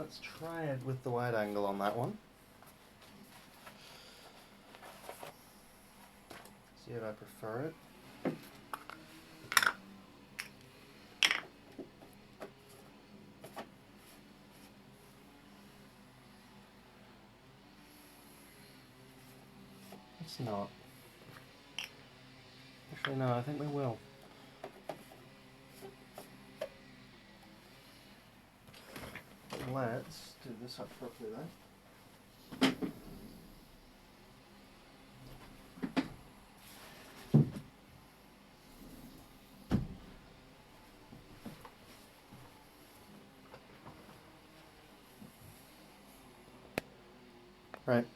let's try it with the wide angle on that one. See if I prefer it. It's not. Actually, no, I think we will. Let's do this up properly then. Right.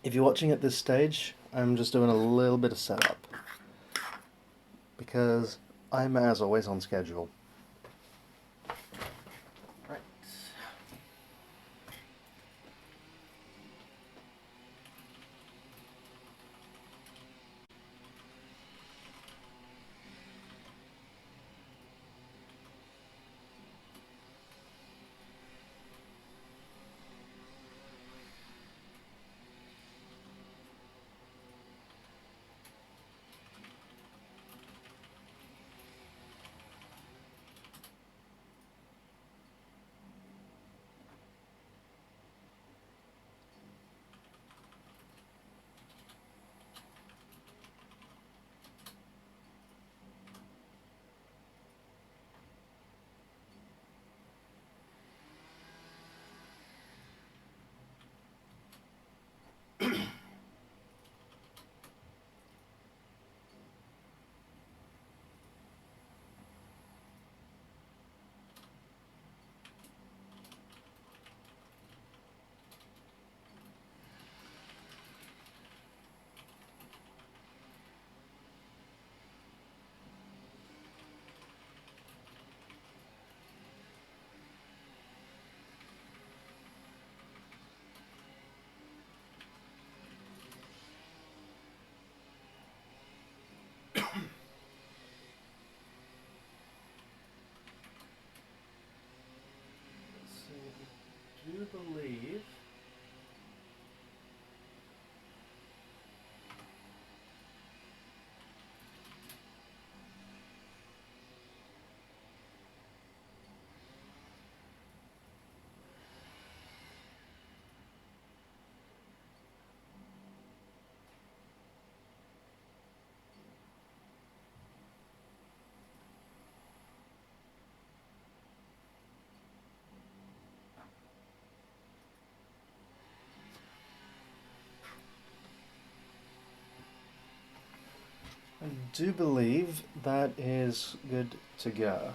If you're watching at this stage, I'm just doing a little bit of setup. Because I'm, as always, on schedule. Right. I do believe that is good to go.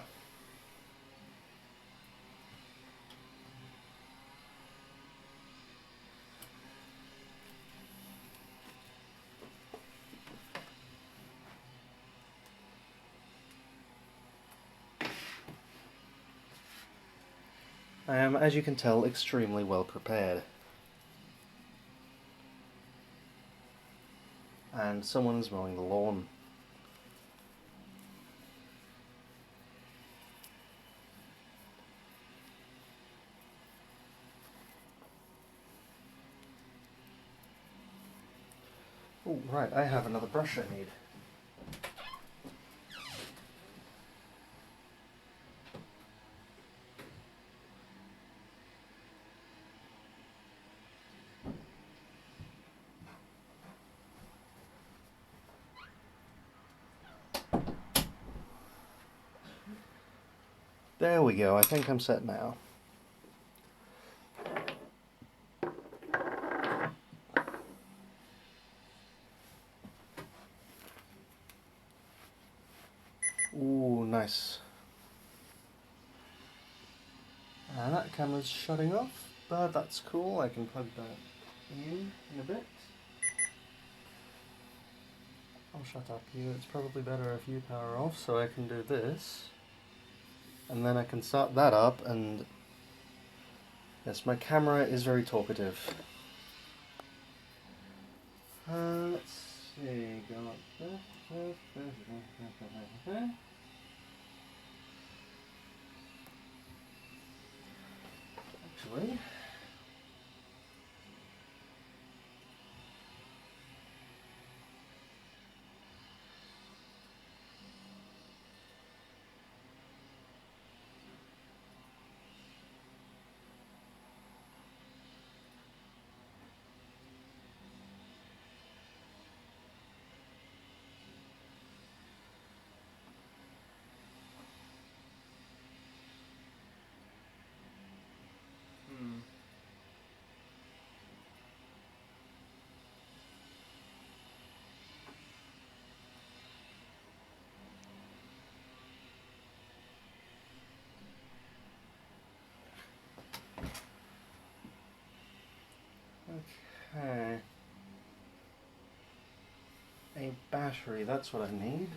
I am, as you can tell, extremely well prepared. And someone is mowing the lawn. Oh, right, I have another brush I need. There we go, I think I'm set now. Ooh, nice. And that camera's shutting off, but that's cool, I can plug that in a bit. Oh, shut up you, it's probably better if you power off so I can do this. And then I can start that up and... Yes, my camera is very talkative. Let's see, got this. actually. Okay. A battery, that's what I need.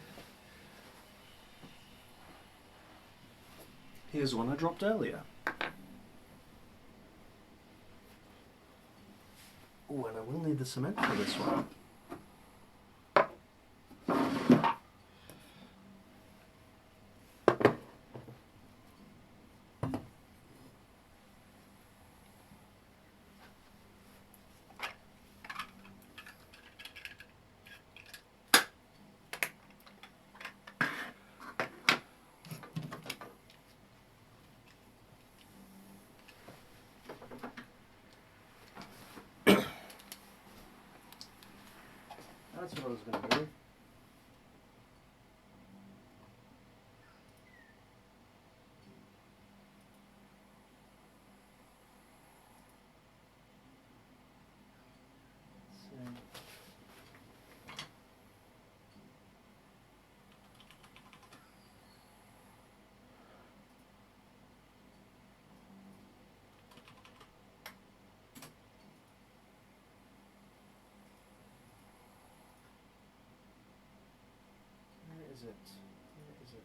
Here's one I dropped earlier. Oh, and I will need the cement for this one. That's what I was going to do. Where is it? Where is it?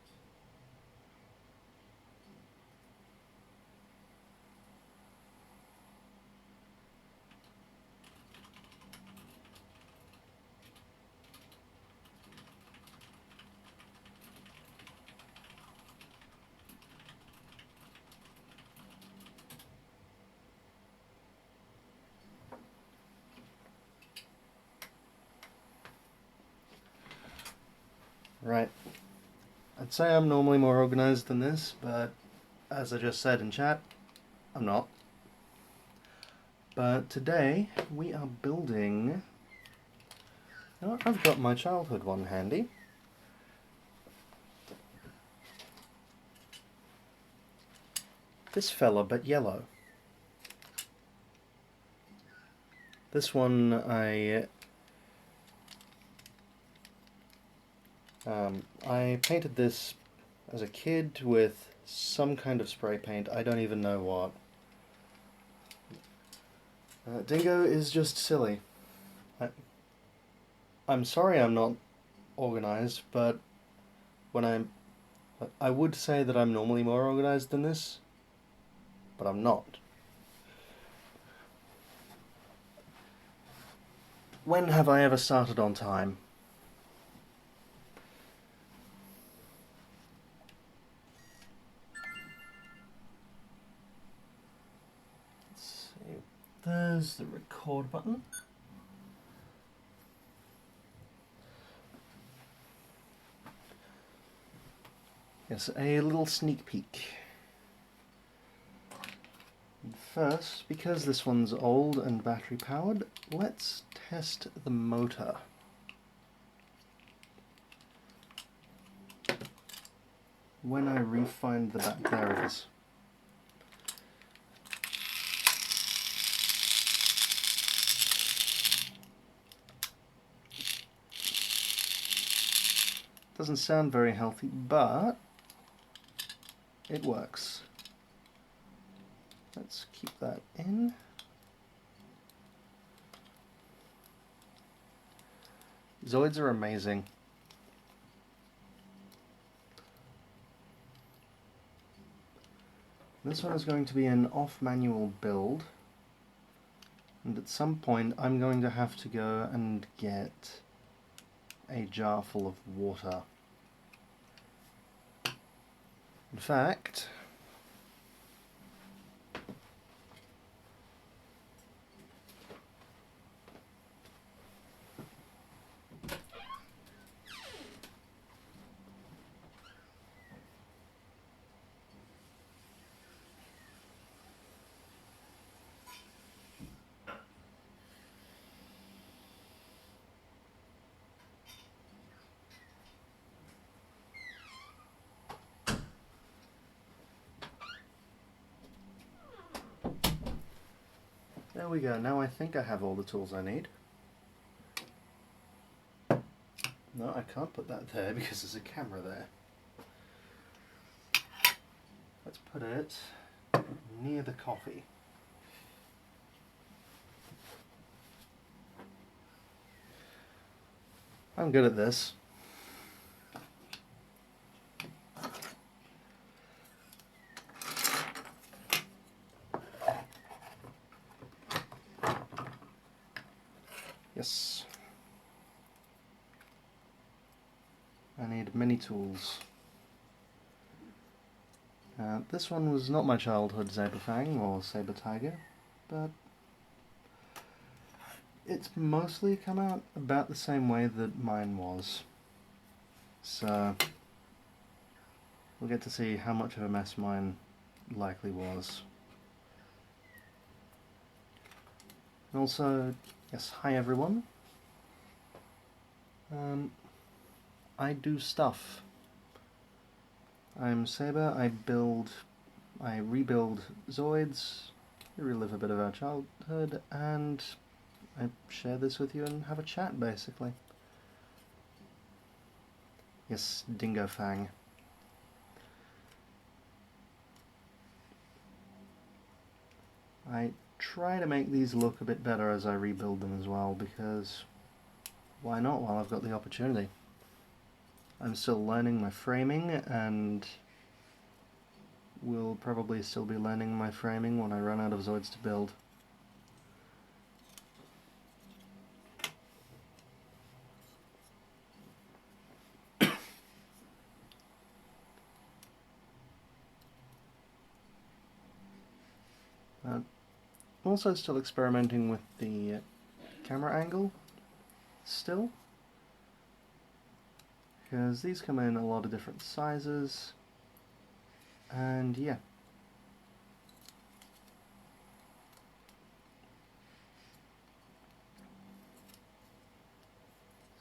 Right. I'd say I'm normally more organized than this, but as I just said in chat, I'm not. But today we are building... Oh, I've got my childhood one handy. This fella, but yellow. This one I painted this as a kid with some kind of spray paint. I don't even know what. Dingo is just silly. I'm sorry I'm not organized, but I would say that I'm normally more organized than this, but I'm not. When have I ever started on time? Let's see. There's the record button. Yes, a little sneak peek. First, because this one's old and battery powered, let's test the motor. When I re-find the back, there it is. Doesn't sound very healthy, but it works. Let's keep that in. Zoids are amazing. This one is going to be an off-manual build, and at some point I'm going to have to go and get a jar full of water. In fact, there we go. Now I think I have all the tools I need. No, I can't put that there because there's a camera there. Let's put it near the coffee. I'm good at this. Yes. I need many tools. This one was not my childhood Zaber Fang or Saber Tiger, but it's mostly come out about the same way that mine was. So we'll get to see how much of a mess mine likely was. And also, yes, hi everyone. I do stuff. I'm Saber, I rebuild Zoids, relive a bit of our childhood, and I share this with you and have a chat, basically. Yes, Dingo Fang. I try to make these look a bit better as I rebuild them as well, because why not while I've got the opportunity? I'm still learning my framing, and will probably still be learning my framing when I run out of Zoids to build. I'm also still experimenting with the camera angle, still, because these come in a lot of different sizes, and yeah.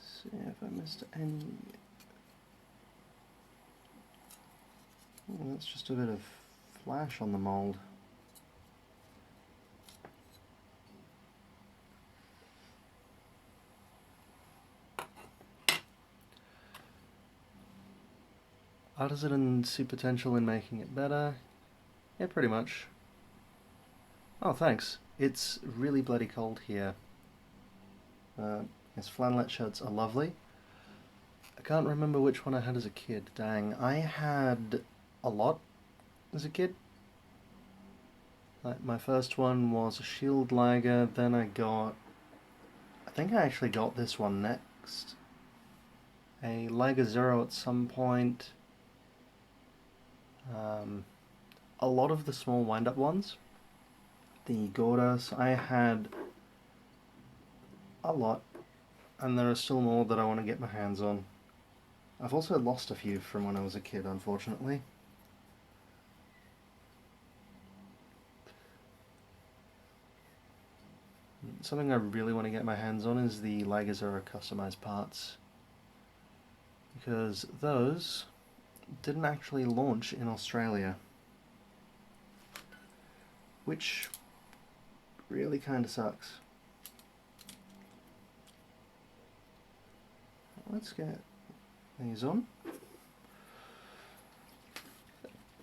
See if I missed any. Oh, that's just a bit of flash on the mold. Artisan see potential in making it better? Yeah, pretty much. Oh, thanks. It's really bloody cold here. Yes, flannelette shirts are lovely. I can't remember which one I had as a kid. Dang, I had a lot as a kid. Like, my first one was a Shield Liger, then I think I actually got this one next. A Liger Zero at some point. A lot of the small wind-up ones. The Gordas, I had a lot, and there are still more that I want to get my hands on. I've also lost a few from when I was a kid, unfortunately. Something I really want to get my hands on is the Liger Zero customized parts, because those didn't actually launch in Australia, which really kind of sucks. Let's get these on.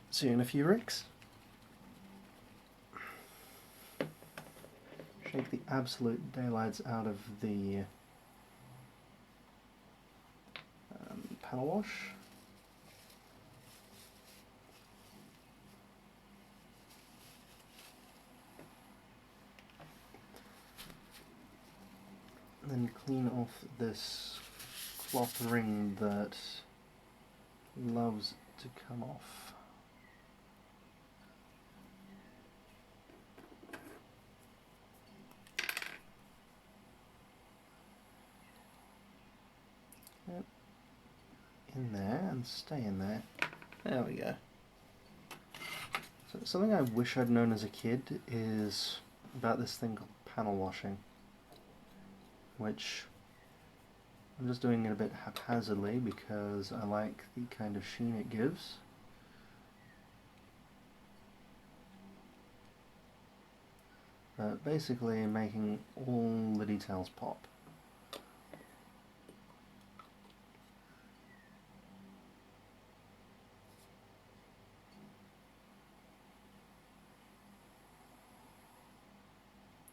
See you in a few ricks. Shake the absolute daylights out of the panel wash. And then clean off this cloth ring that loves to come off. Yep. In there and stay in there. There we go. So something I wish I'd known as a kid is about this thing called panel washing, which I'm just doing it a bit haphazardly because I like the kind of sheen it gives. but basically making all the details pop.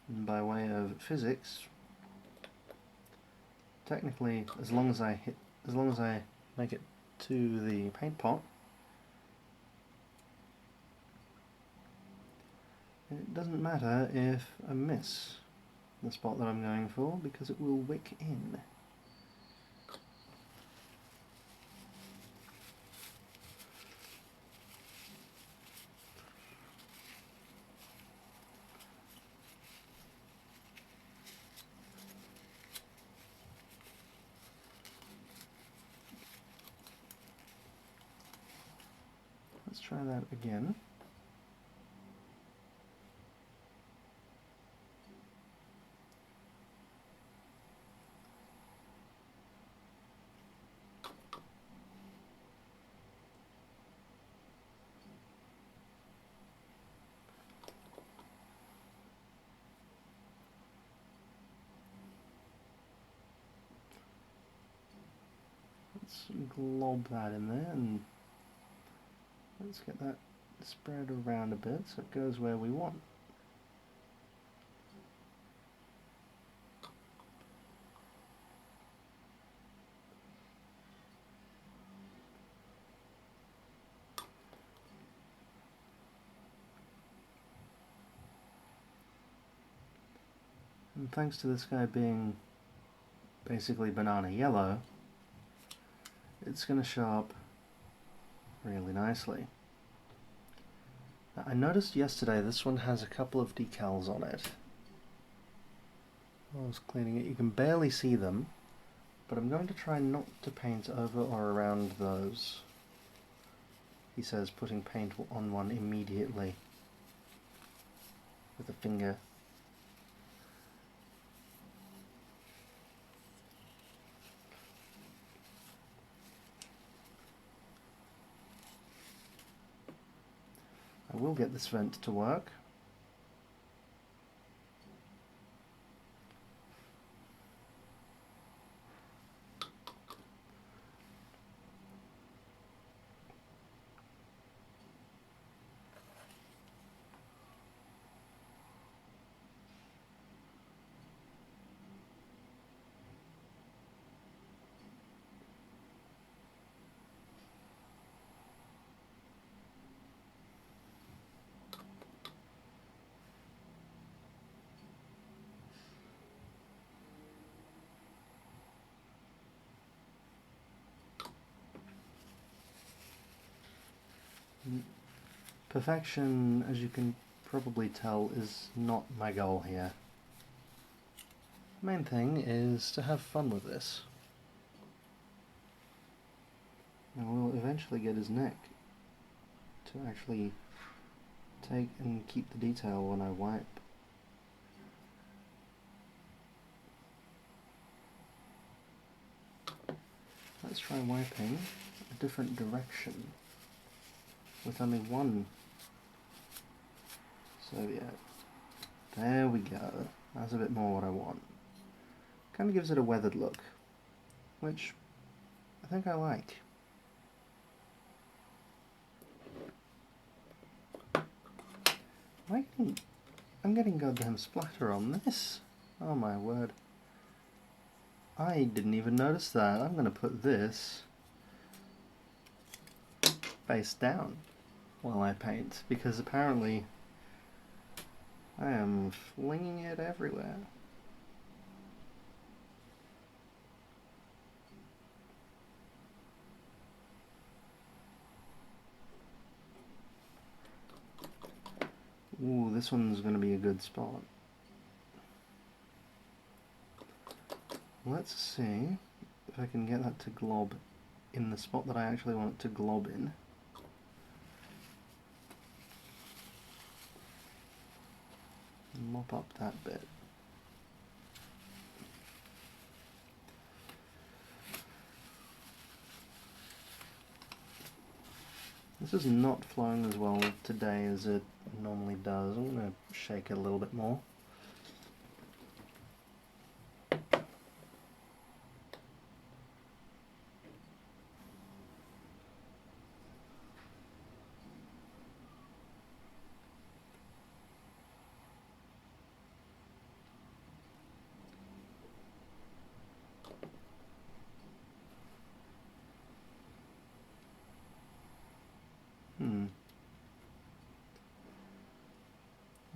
And by way of physics, technically, as long as I make it to the paint pot, it doesn't matter if I miss the spot that I'm going for, because it will wick in. Let's try that again. Let's glob that in there, and let's get that spread around a bit so it goes where we want. And thanks to this guy being basically banana yellow, it's going to show up really nicely. Now, I noticed yesterday this one has a couple of decals on it. While I was cleaning it, you can barely see them, but I'm going to try not to paint over or around those. He says putting paint on one immediately with a finger. I will get this vent to work. Perfection, as you can probably tell, is not my goal here. The main thing is to have fun with this. And we'll eventually get his neck to actually take and keep the detail when I wipe. Let's try wiping a different direction with only one. So yeah, there we go. That's a bit more what I want. Kind of gives it a weathered look, which I think I like. I'm getting goddamn splatter on this. Oh my word. I didn't even notice that. I'm going to put this face down while I paint, because apparently I am flinging it everywhere. Ooh, this one's going to be a good spot. Let's see if I can get that to glob in the spot that I actually want it to glob in. Mop up that bit. This is not flowing as well today as it it normally does. I'm going to shake it a little bit more.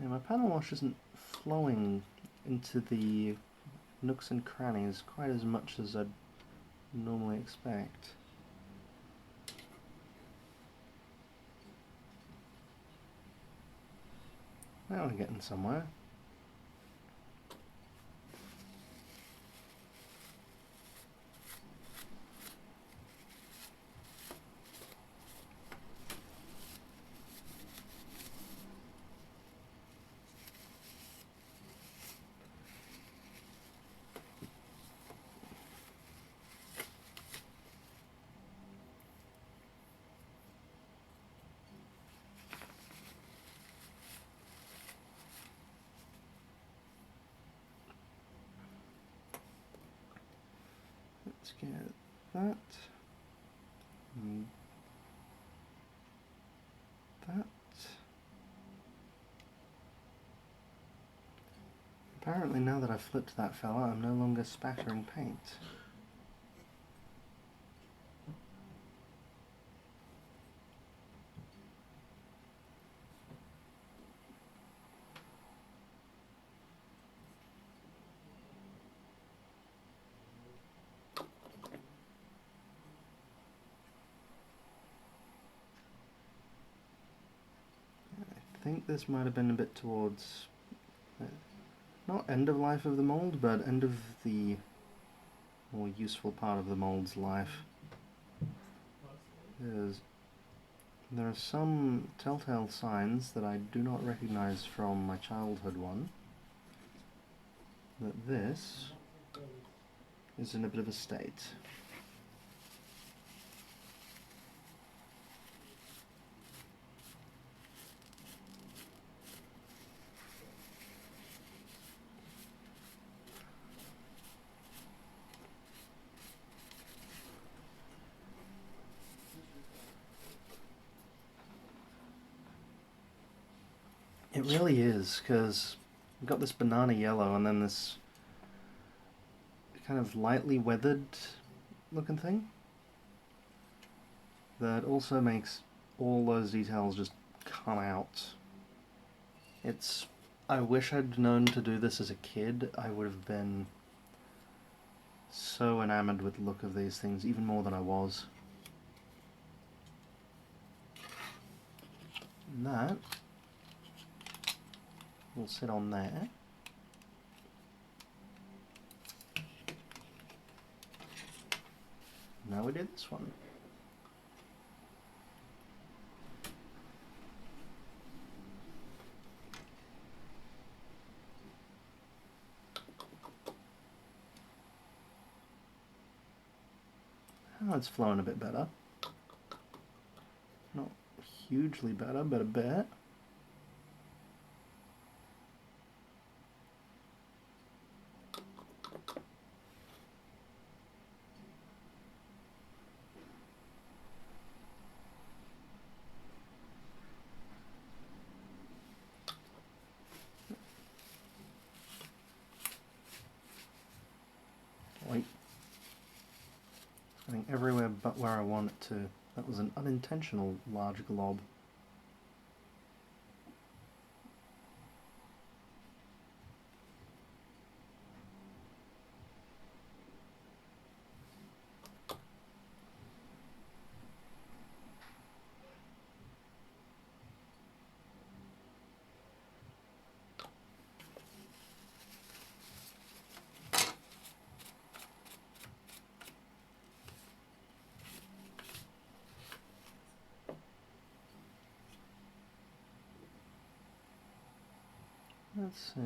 Yeah, my panel wash isn't flowing into the nooks and crannies quite as much as I'd normally expect. Now we're getting somewhere. Let's get that. And that. Apparently now that I've flipped that fella, I'm no longer spattering paint. I think this might have been a bit towards, not end of life of the mold, but end of the more useful part of the mold's life. There are some telltale signs that I do not recognize from my childhood one, that this is in a bit of a state. It really is, because we've got this banana yellow and then this kind of lightly weathered looking thing that also makes all those details just come out. I wish I'd known to do this as a kid. I would have been so enamored with the look of these things, even more than I was. And that will sit on there. Now we do this one. Oh, it's flowing a bit better. Not hugely better, but a bit. Wait. It's getting everywhere but where I want it to. That was an unintentional large glob. Let's see.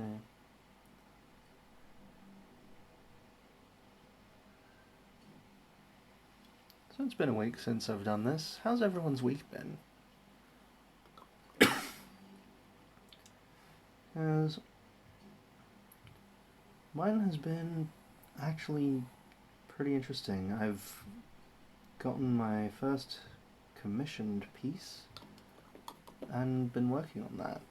So it's been a week since I've done this. How's everyone's week been? As mine has been actually pretty interesting. I've gotten my first commissioned piece and been working on that.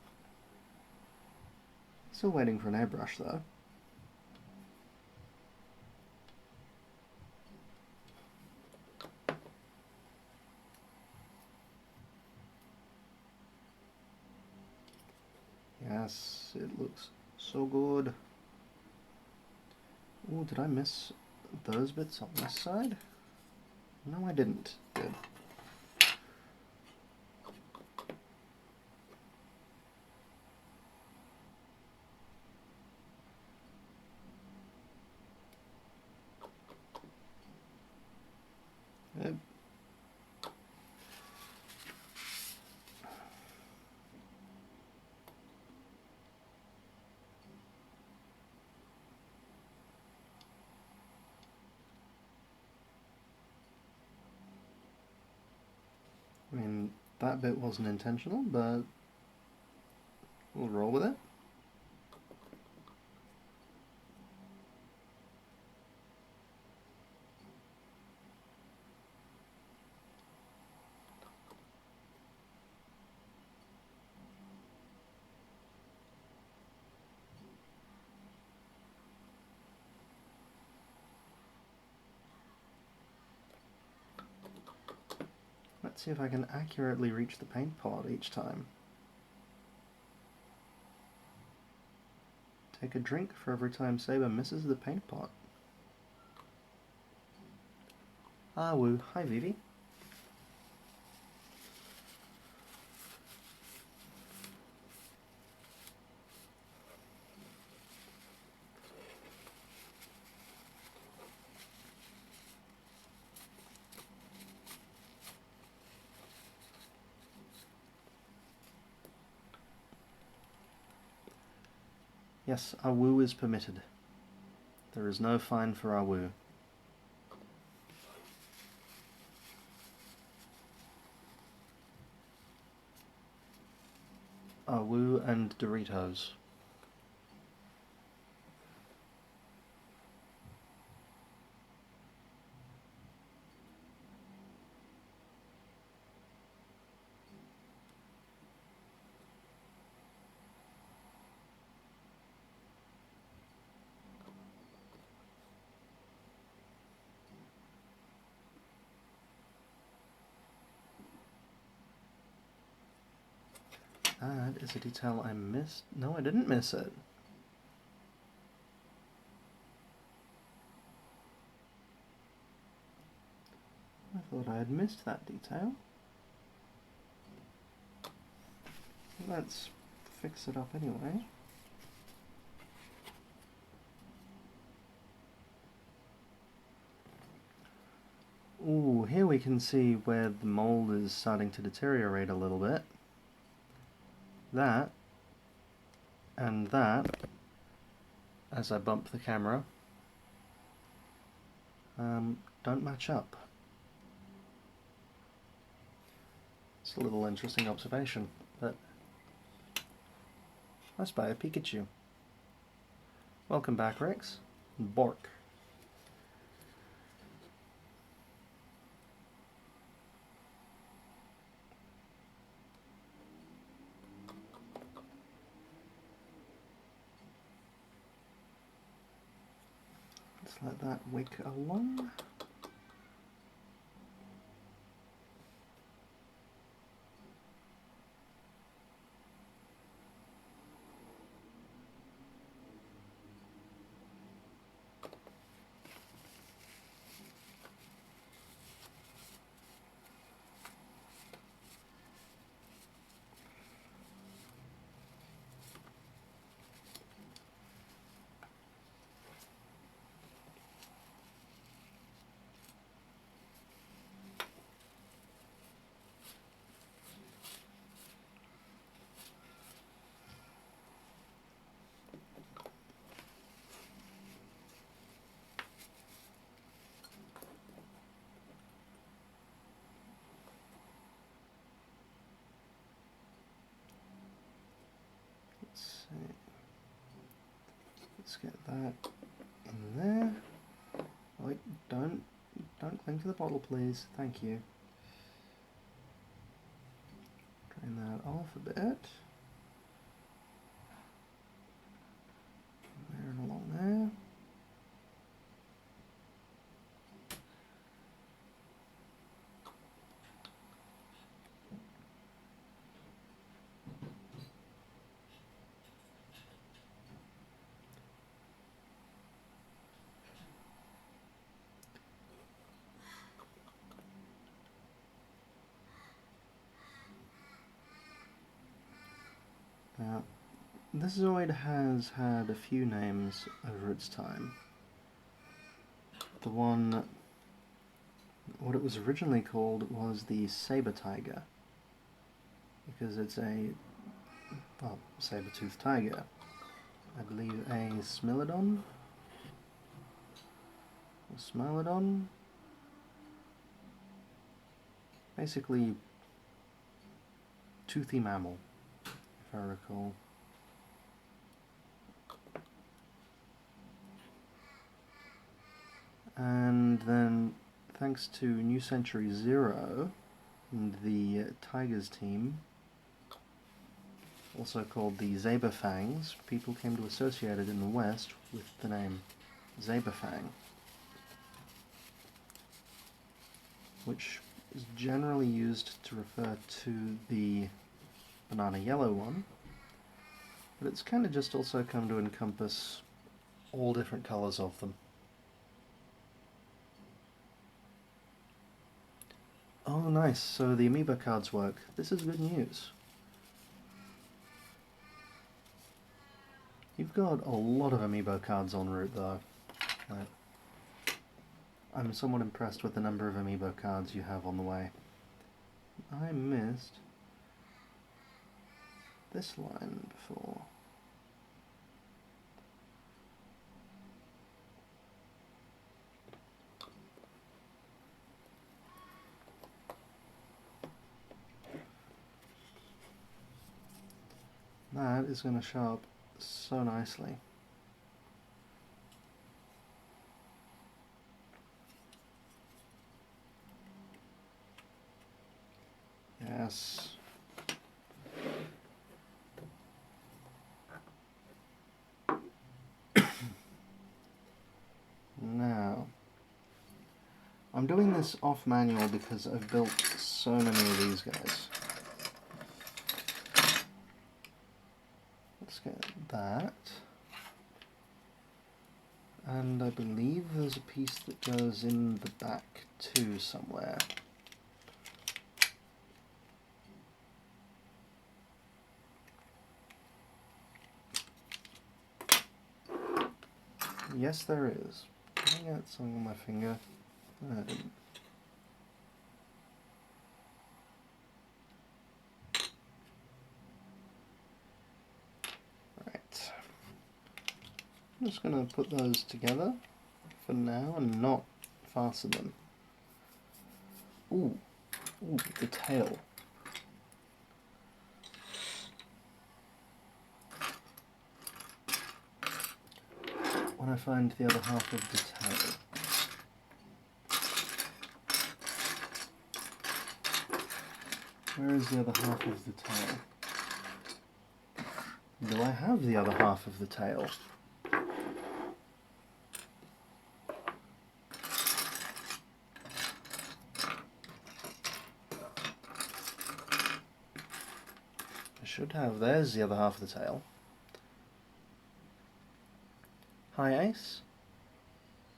Still waiting for an airbrush though. Yes, it looks so good. Oh, did I miss those bits on this side? No, I didn't. Good. Yep. I mean, that bit wasn't intentional, but we'll roll with it. Let's see if I can accurately reach the paint pot each time. Take a drink for every time Zaber misses the paint pot. Ah, woo. Hi, Vivi. Yes, our woo is permitted. There is no fine for our woo. Our woo and Doritos. That is a detail I missed. No, I didn't miss it. I thought I had missed that detail. Let's fix it up anyway. Ooh, here we can see where the mold is starting to deteriorate a little bit. That and that, as I bump the camera, don't match up. It's a little interesting observation, but I spy a Pikachu. Welcome back, Rex. Bork. Let's let that wick alone. Let's get that in there. Wait, don't cling to the bottle, please. Thank you. Drain that off a bit. There and along there. Now, this Zoid has had a few names over its time. The one, what it was originally called was the Saber Tiger, because it's a, well, saber-toothed tiger. I believe a Smilodon? A Smilodon? Basically, toothy mammal, if I recall. And then, thanks to New Century Zero and the Tigers team, also called the Zaber Fangs, people came to associate it in the West with the name Zaber Fang, which is generally used to refer to the banana yellow one, but it's kind of just also come to encompass all different colours of them. Oh nice, so the amiibo cards work. This is good news. You've got a lot of amiibo cards en route though. I'm somewhat impressed with the number of amiibo cards you have on the way. I missed this line before. That is going to show up so nicely. Yes. Now, I'm doing this off manual because I've built so many of these guys. Let's get that. And I believe there's a piece that goes in the back too somewhere. Yes, there is. I got something on my finger. I didn't. Right. I'm just going to put those together for now and not fasten them. Ooh, the tail. When I find the other half of the tail. Where is the other half of the tail? Do I have the other half of the tail? I should have. There's the other half of the tail. Hi Ace.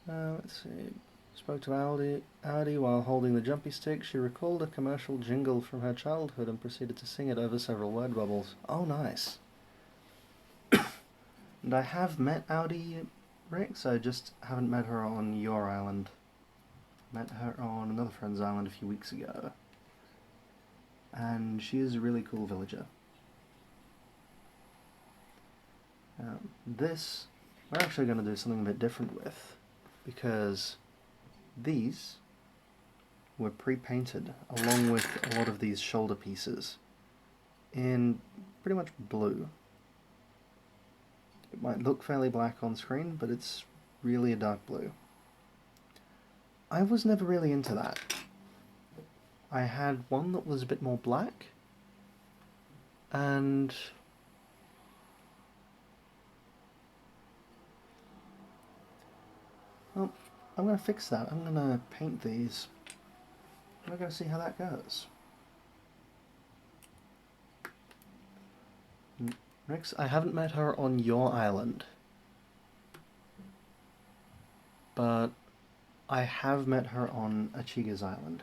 Let's see. Spoke to Audi while holding the jumpy stick. She recalled a commercial jingle from her childhood and proceeded to sing it over several word bubbles. Oh, nice. And I have met Audi, Rex, I just haven't met her on your island. Met her on another friend's island a few weeks ago. And she is a really cool villager. This, we're actually going to do something a bit different with, because these were pre-painted along with a lot of these shoulder pieces in pretty much blue. It might look fairly black on screen, but it's really a dark blue. I was never really into that. I had one that was a bit more black, and well, I'm going to fix that. I'm going to paint these. We're going to see how that goes. Rex, I haven't met her on your island, but I have met her on Achiga's island.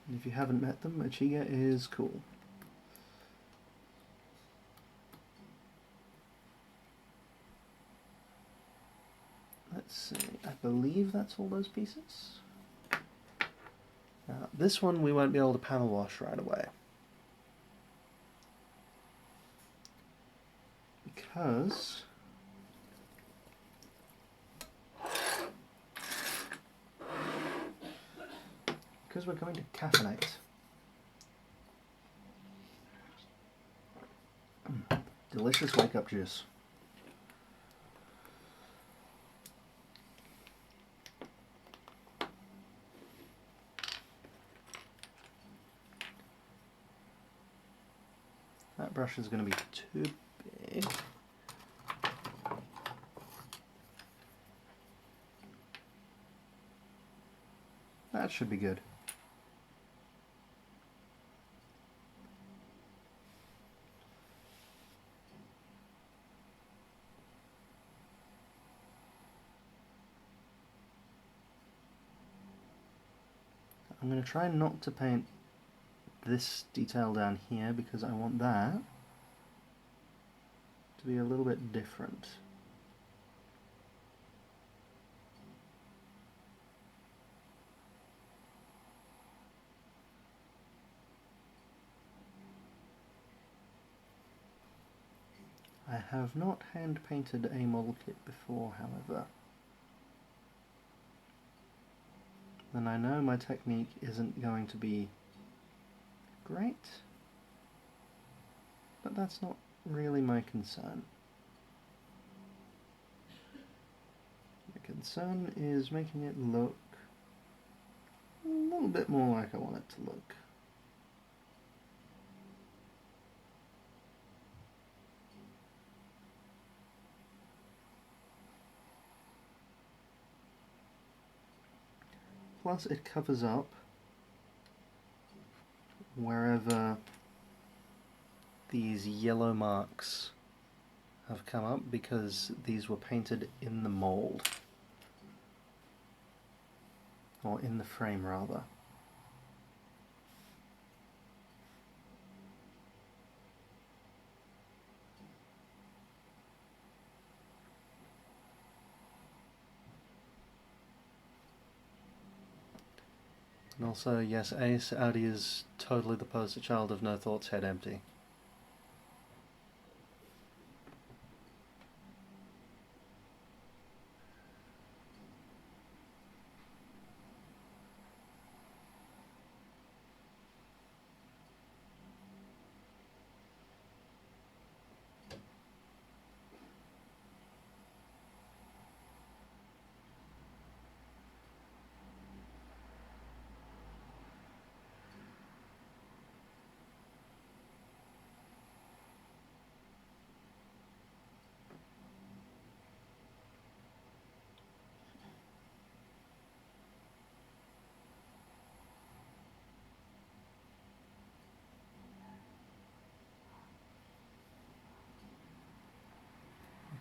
And if you haven't met them, Achiga is cool. Let's see, I believe that's all those pieces. Now, this one we won't be able to panel wash right away. Because we're going to caffeinate. Delicious wake-up juice. That brush is going to be too big. That should be good. I'm going to try not to paint this detail down here because I want that to be a little bit different. I have not hand painted a model kit before, however. And I know my technique isn't going to be great, but that's not really my concern. My concern is making it look a little bit more like I want it to look. Plus it covers up wherever these yellow marks have come up because these were painted in the mold, or in the frame rather. And also, yes, Ace, Audi is totally the poster child of no thoughts, head empty.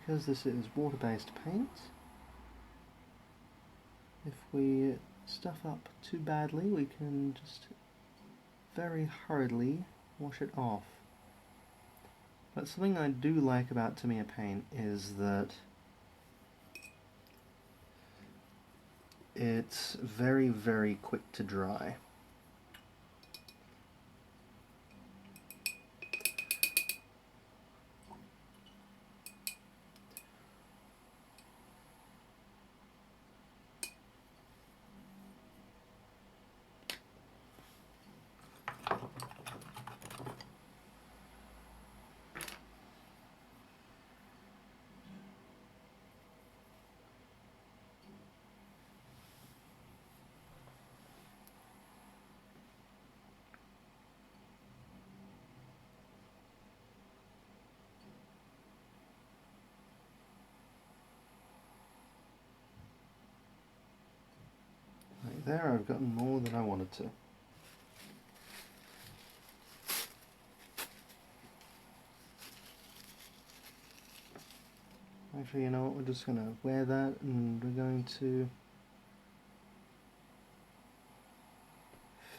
Because this is water-based paint, if we stuff up too badly, we can just very hurriedly wash it off. But something I do like about Tamiya paint is that it's very, very quick to dry. there I've gotten more than I wanted to. Actually, you know what, we're just going to wear that and we're going to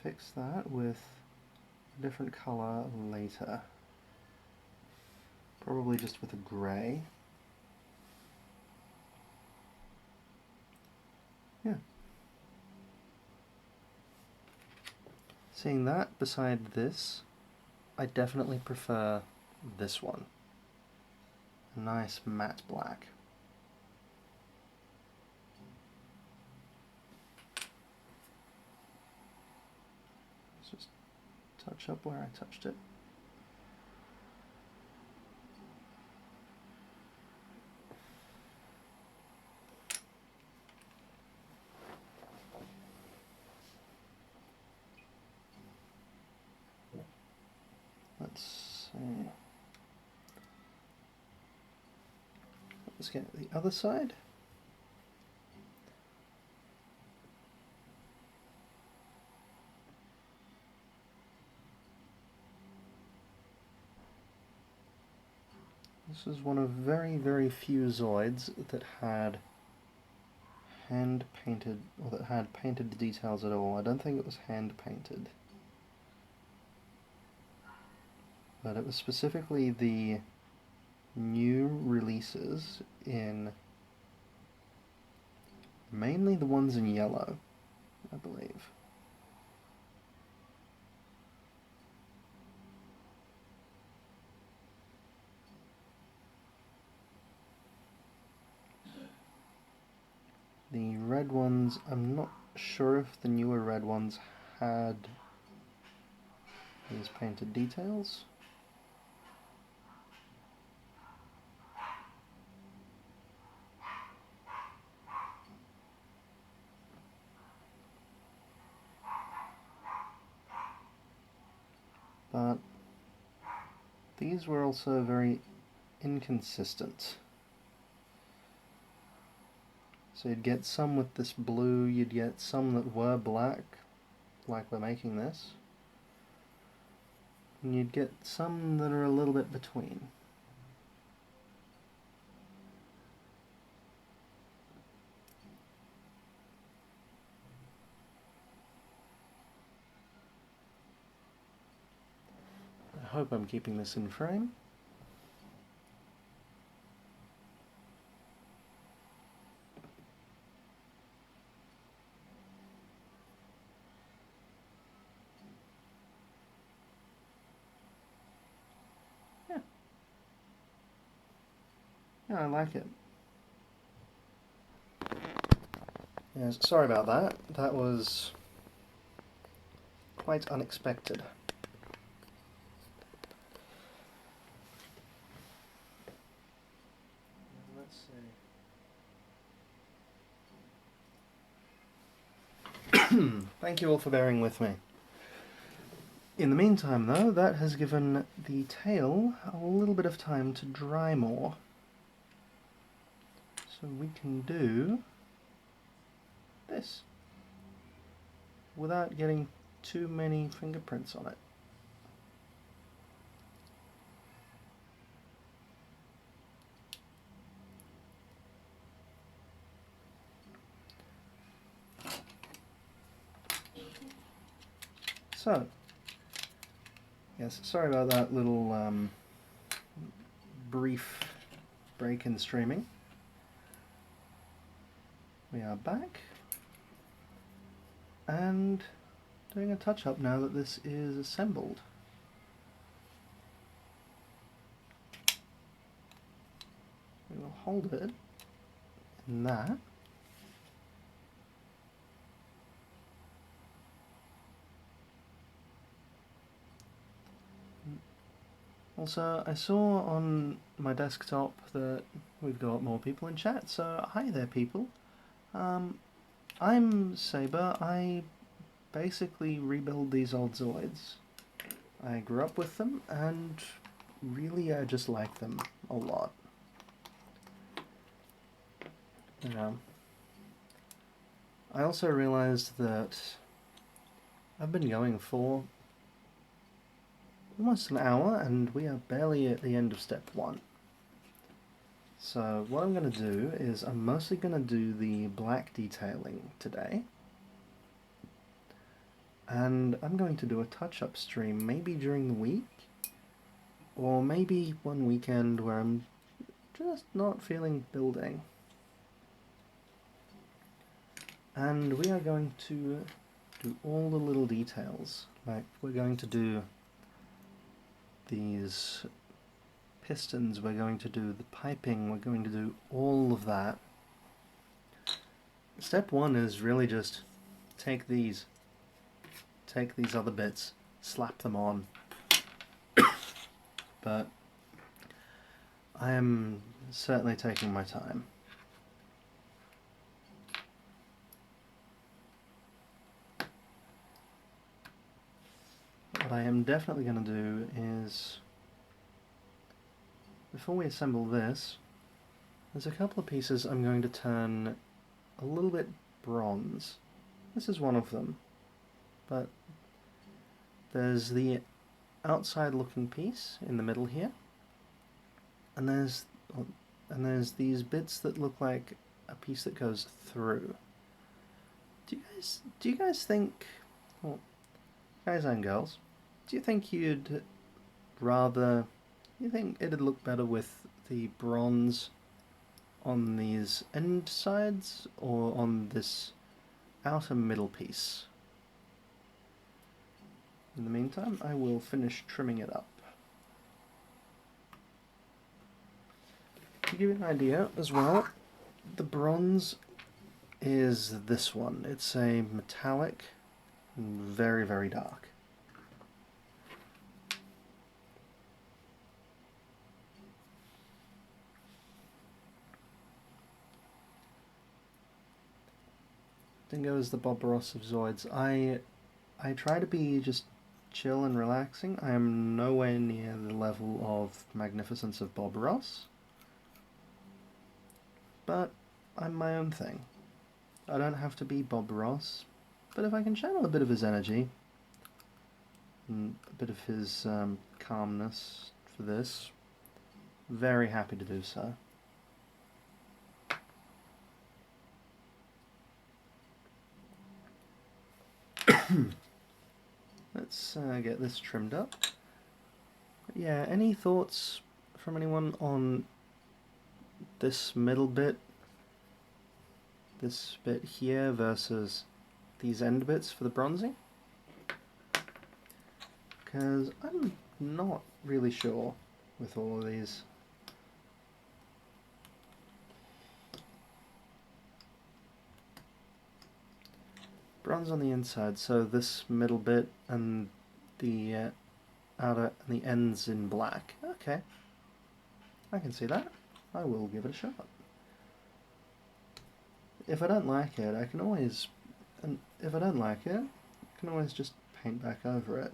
fix that with a different colour later. Probably just with a grey. Yeah. Seeing that beside this, I definitely prefer this one. A nice matte black. Let's just touch up where I touched it. Let's see. Let's get the other side. This is one of very, very few Zoids that had hand painted, or that had painted details at all. I don't think it was hand painted. But it was specifically the new releases in mainly the ones in yellow, I believe. The red ones, I'm not sure if the newer red ones had these painted details. But these were also very inconsistent. So you'd get some with this blue, you'd get some that were black, like we're making this, and you'd get some that are a little bit between. I hope I'm keeping this in frame. Yeah, I like it. Yes, sorry about that. That was quite unexpected. Let's see. Thank you all for bearing with me. In the meantime, though, that has given the tail a little bit of time to dry more. So we can do this without getting too many fingerprints on it. So, yes, sorry about that little brief break in streaming. We are back and doing a touch-up now that this is assembled. We will hold it in that. Also, I saw on my desktop that we've got more people in chat, so hi there people. I'm Zaber. I basically rebuild these old Zoids. I grew up with them, and really I just like them a lot. I also realised that I've been going for almost an hour and we are barely at the end of step 1. So what I'm going to do is I'm mostly going to do the black detailing today. And I'm going to do a touch-up stream maybe during the week, or maybe one weekend where I'm just not feeling building. And we are going to do all the little details. Like, we're going to do these pistons, we're going to do the piping, we're going to do all of that. Step 1 is really just take these other bits, slap them on. But I am certainly taking my time. What I am definitely going to do is, before we assemble this, there's a couple of pieces I'm going to turn a little bit bronze. This is one of them, but there's the outside looking piece in the middle here, and there's these bits that look like a piece that goes through. Do you guys think, well, guys and girls, do you think it'd look better with the bronze on these end sides or on this outer middle piece? In the meantime, I will finish trimming it up. To give you an idea as well, the bronze is this one. It's a metallic, very, very dark. Dingo is the Bob Ross of Zoids. I try to be just chill and relaxing. I am nowhere near the level of magnificence of Bob Ross, but I'm my own thing. I don't have to be Bob Ross, but if I can channel a bit of his energy and a bit of his calmness for this, very happy to do so. Let's get this trimmed up. Yeah, any thoughts from anyone on this middle bit? This bit here versus these end bits for the bronzing? Because I'm not really sure with all of these. Bronze on the inside, so this middle bit and the outer and the ends in black. Okay, I can see that. I will give it a shot. If I don't like it, I can always just paint back over it.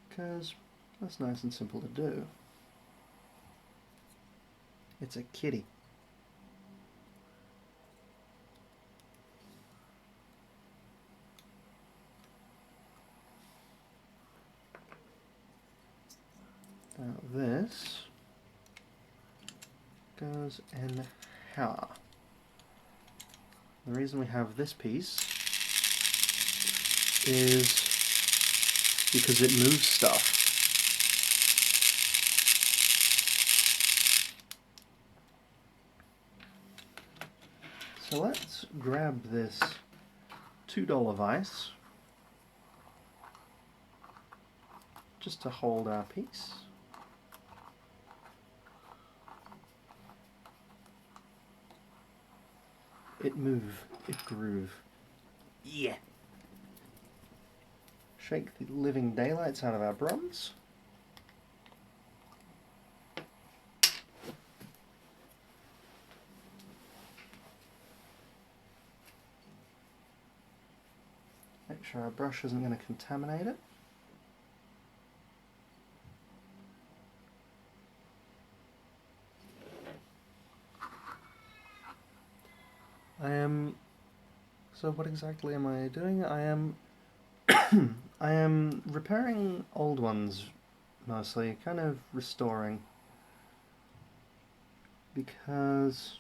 Because that's nice and simple to do. It's a kitty. Now this goes in here. The reason we have this piece is because it moves stuff. So let's grab this $2 vise just to hold our piece. It move, it groove. Yeah. Shake the living daylights out of our bronze. Make sure our brush isn't going to contaminate it. I am... So what exactly am I doing? I am... I am repairing old ones, mostly. Kind of restoring. Because...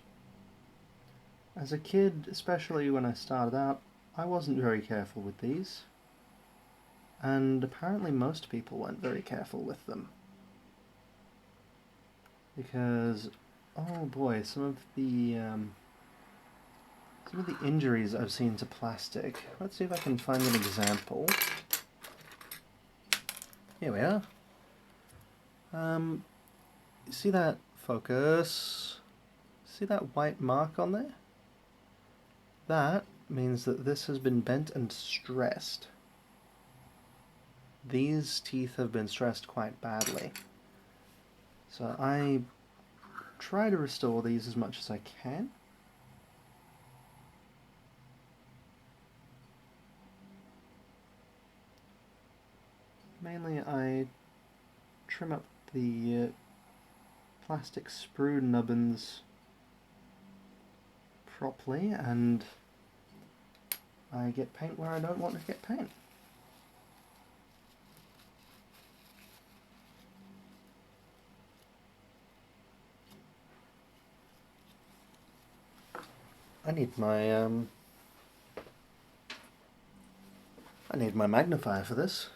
as a kid, especially when I started out, I wasn't very careful with these. And apparently most people weren't very careful with them. Because, oh boy, some of the injuries I've seen to plastic. Let's see if I can find an example. Here we are. See that focus? See that white mark on there? That means that this has been bent and stressed. These teeth have been stressed quite badly. So I try to restore these as much as I can. Mainly I trim up the plastic sprue nubbins properly, and I get paint where I don't want to get paint. I need my magnifier for this.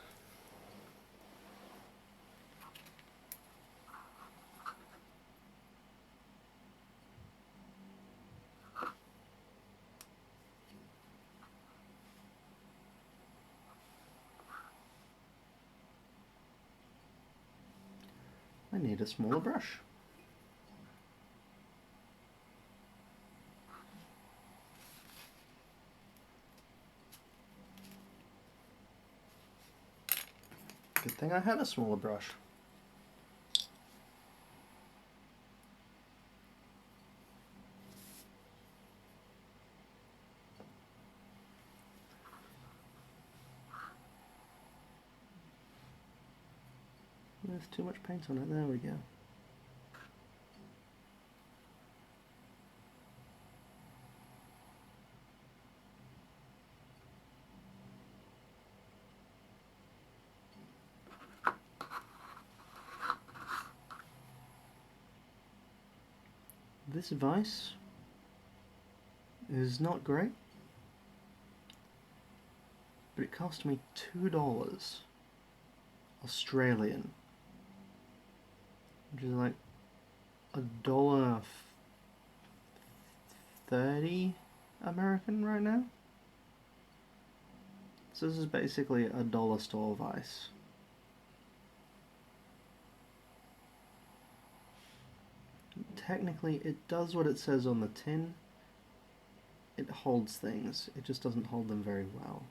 I need a smaller brush. Good thing I had a smaller brush. There's too much paint on it, there we go. This vise is not great, but it cost me $2 Australian, which is like $1.30 American right now. So this is basically a dollar store vise. Technically, it does what it says on the tin. It holds things, it just doesn't hold them very well.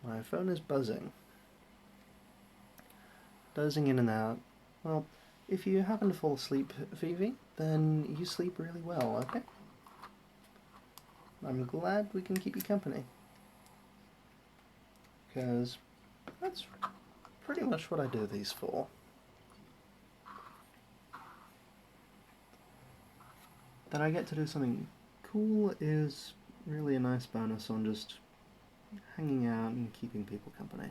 My phone is buzzing. Dozing in and out. Well, if you happen to fall asleep, Phoebe, then you sleep really well, okay? I'm glad we can keep you company. Because that's pretty much what I do these for. That I get to do something cool is really a nice bonus on just hanging out and keeping people company.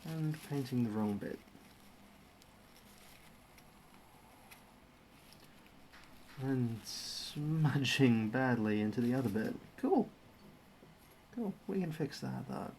And painting the wrong bit. And smudging badly into the other bit. Cool. Cool, we can fix that though.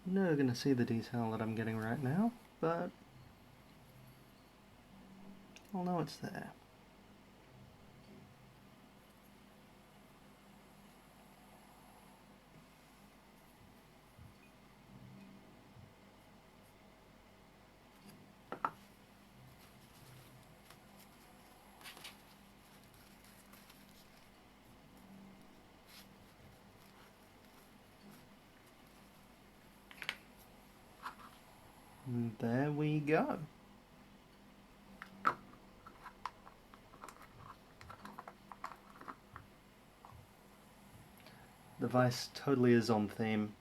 Never going to see the detail that I'm getting right now, but I'll know it's there. And there we go. The vice totally is on theme.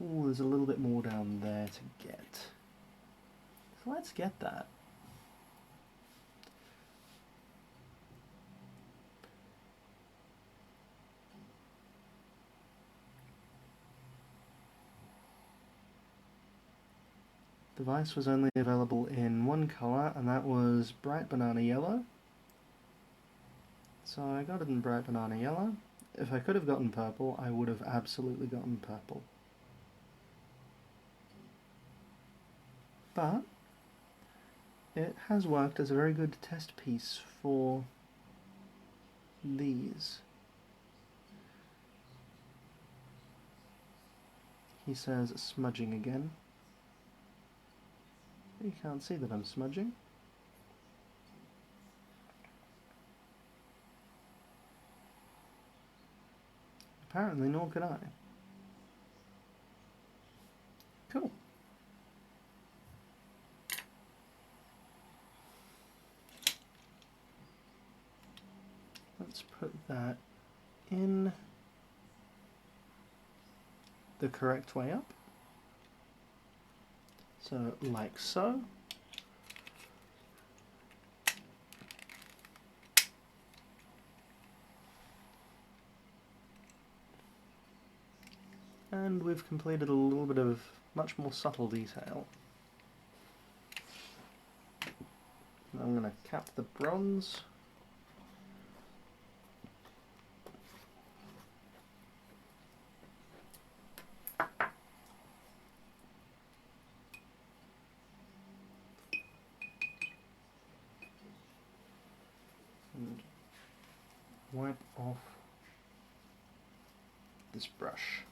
Ooh, there's a little bit more down there to get. So let's get that. The vice was only available in one colour, and that was bright banana yellow. So I got it in bright banana yellow. If I could have gotten purple, I would have absolutely gotten purple. But it has worked as a very good test piece for these. He says smudging again. You can't see that I'm smudging. Apparently, nor could I. Cool. Let's put that in the correct way up. So, like so. And we've completed a little bit of much more subtle detail. I'm going to cap the bronze. And wipe off this brush.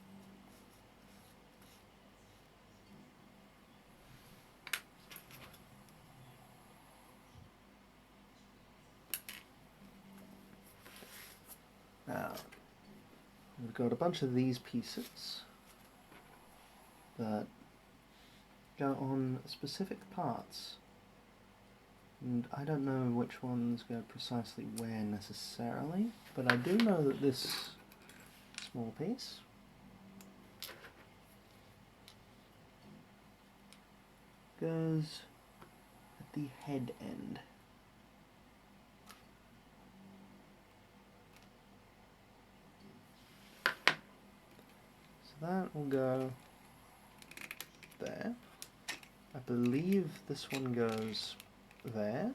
Now, we've got a bunch of these pieces that go on specific parts, and I don't know which ones go precisely where necessarily, but I do know that this small piece goes at the head end. So that will go there. I believe this one goes there.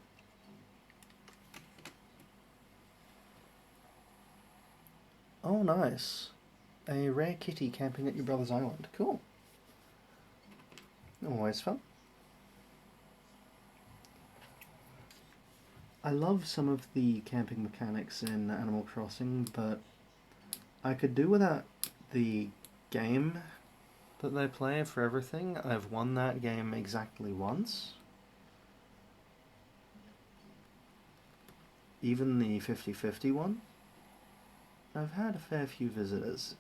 Oh, nice. A rare kitty camping at your brother's island. Cool. Always fun. I love some of the camping mechanics in Animal Crossing, but I could do without the game that they play for everything. I've won that game exactly once. Even the 50-50 one. I've had a fair few visitors.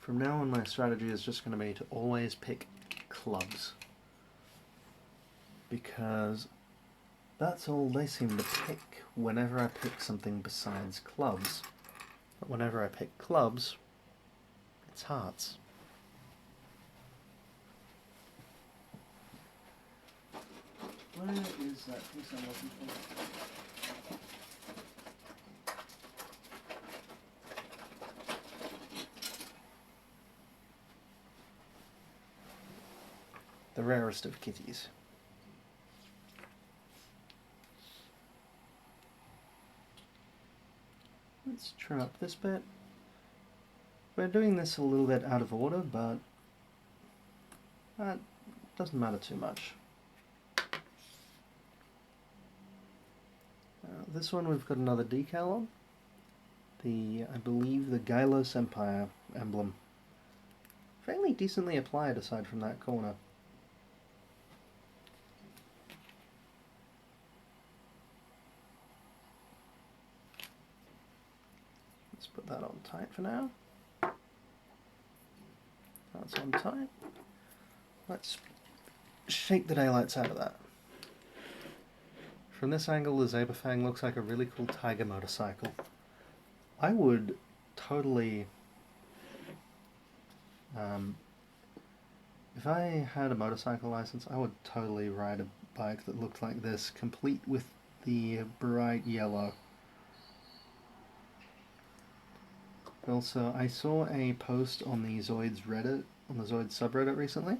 From now on, my strategy is just going to be to always pick clubs, because that's all they seem to pick whenever I pick something besides clubs. But whenever I pick clubs, it's hearts. Where is that piece I'm looking for? The rarest of kitties. trim up this bit. We're doing this a little bit out of order, but that doesn't matter too much. This one we've got another decal on. I believe the Gylos Empire emblem. Fairly decently applied aside from that corner. Let's put that on tight for now. That's on tight. Let's shake the daylights out of that. From this angle, the Zaber Fang looks like a really cool tiger motorcycle. I would totally... if I had a motorcycle license, I would totally ride a bike that looked like this, complete with the bright yellow. Also, I saw a post on the Zoids Reddit, on the Zoids subreddit recently,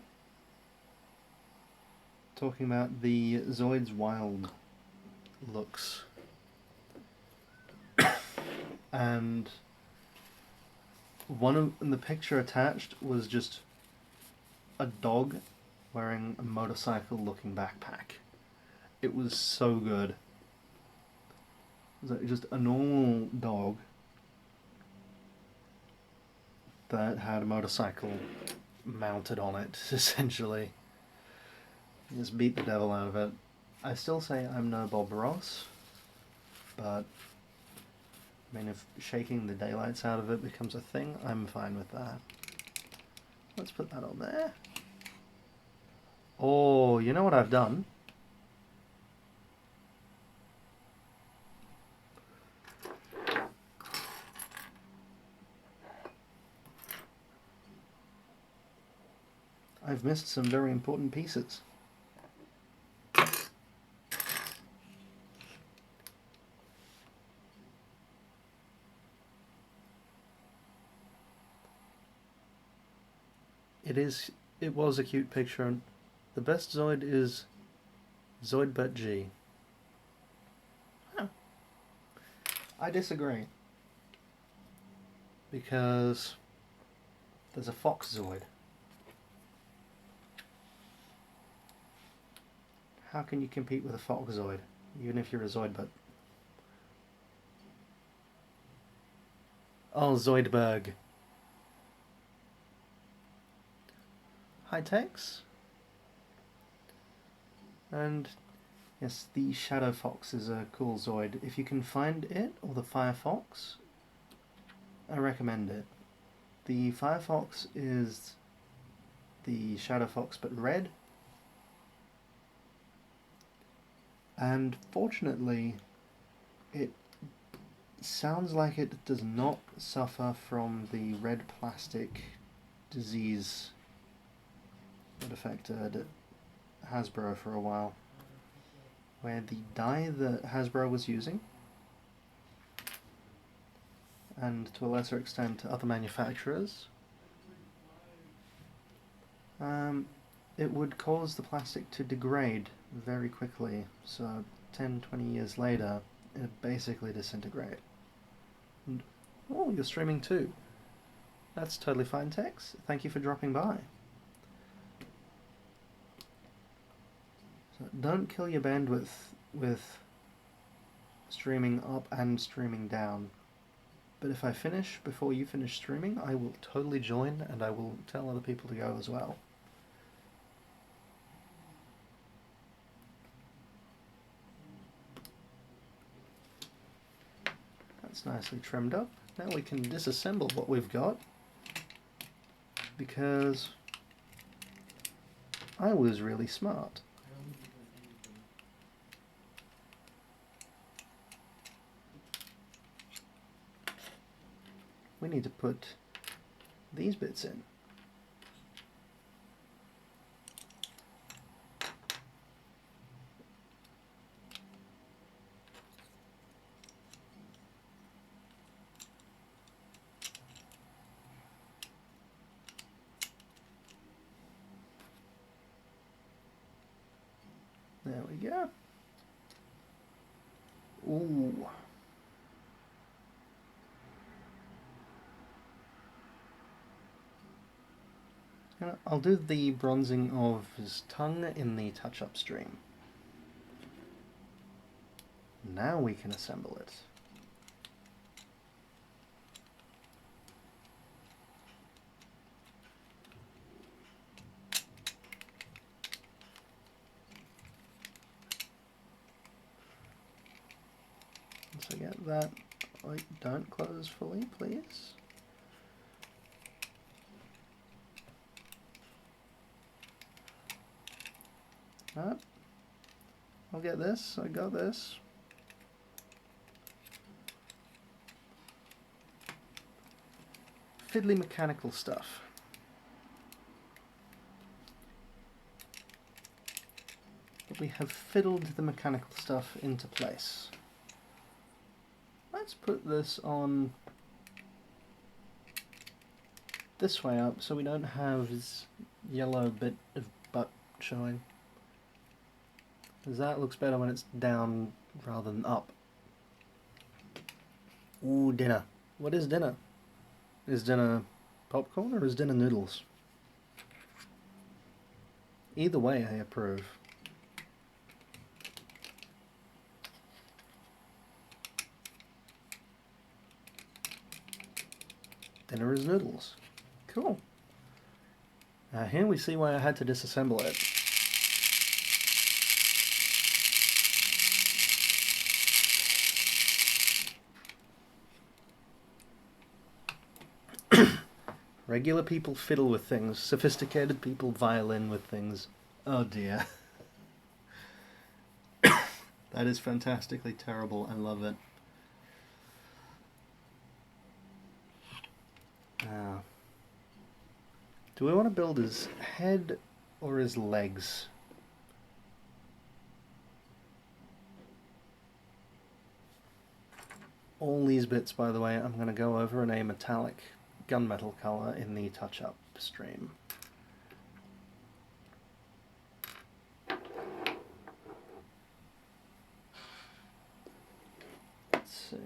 talking about the Zoids Wild looks. And the picture attached was just a dog wearing a motorcycle looking backpack. It was so good. It was just a normal dog that had a motorcycle mounted on it, essentially. Just beat the devil out of it. I still say I'm no Bob Ross, but I mean, if shaking the daylights out of it becomes a thing, I'm fine with that. Let's put that on there. Oh, you know what I've done? I've missed some very important pieces. It was a cute picture, and the best Zoid is Zoidbert G. Huh. I disagree. Because there's a Fox Zoid. How can you compete with a Fox Zoid, even if you're a Zoidbert? Oh, Zoidberg. High techs. And yes, the Shadow Fox is a cool Zoid. If you can find it, or the Firefox, I recommend it. The Firefox is the Shadow Fox but red. And fortunately, it sounds like it does not suffer from the red plastic disease that affected Hasbro for a while, where the dye that Hasbro was using, and to a lesser extent other manufacturers, it would cause the plastic to degrade very quickly, so 10-20 years later it basically disintegrate. And, oh, you're streaming too. That's totally fine, Tex. Thank you for dropping by. So don't kill your bandwidth with streaming up and streaming down. But if I finish before you finish streaming, I will totally join, and I will tell other people to go as well. That's nicely trimmed up. Now we can disassemble what we've got, because I was really smart. We need to put these bits in. There we go. Ooh. I'll do the bronzing of his tongue in the touch-up stream. Now we can assemble it. Once I get that, don't close fully, please. Ah, I'll get this, I got this. Fiddly mechanical stuff. But we have fiddled the mechanical stuff into place. Let's put this on this way up so we don't have this yellow bit of butt showing. Because that looks better when it's down rather than up. Ooh, dinner. What is dinner? Is dinner popcorn or is dinner noodles? Either way, I approve. Dinner is noodles. Cool. Here we see why I had to disassemble it. Regular people fiddle with things, sophisticated people violin with things. Oh dear. That is fantastically terrible, I love it. Do we want to build his head or his legs? All these bits, by the way, I'm going to go over in a metallic gunmetal color in the touch-up stream. Let's see.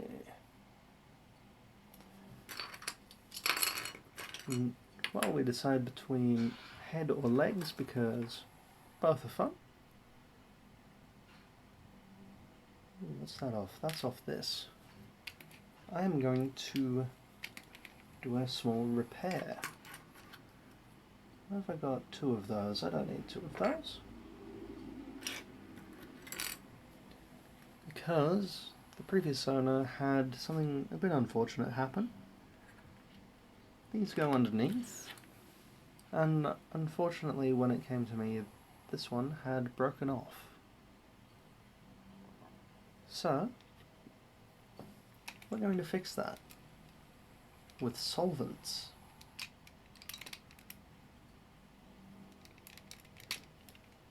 Well, we decide between head or legs because both are fun. What's that off? That's off this. I am going to do a small repair. Where have I got two of those? I don't need two of those. Because the previous owner had something a bit unfortunate happen. These go underneath, and unfortunately when it came to me, this one had broken off. So, we're going to fix that with solvents.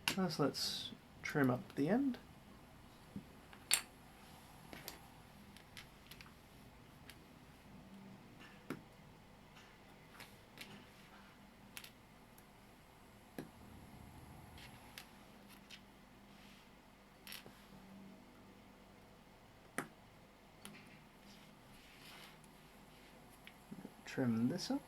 First, let's trim up the end. Trim this up.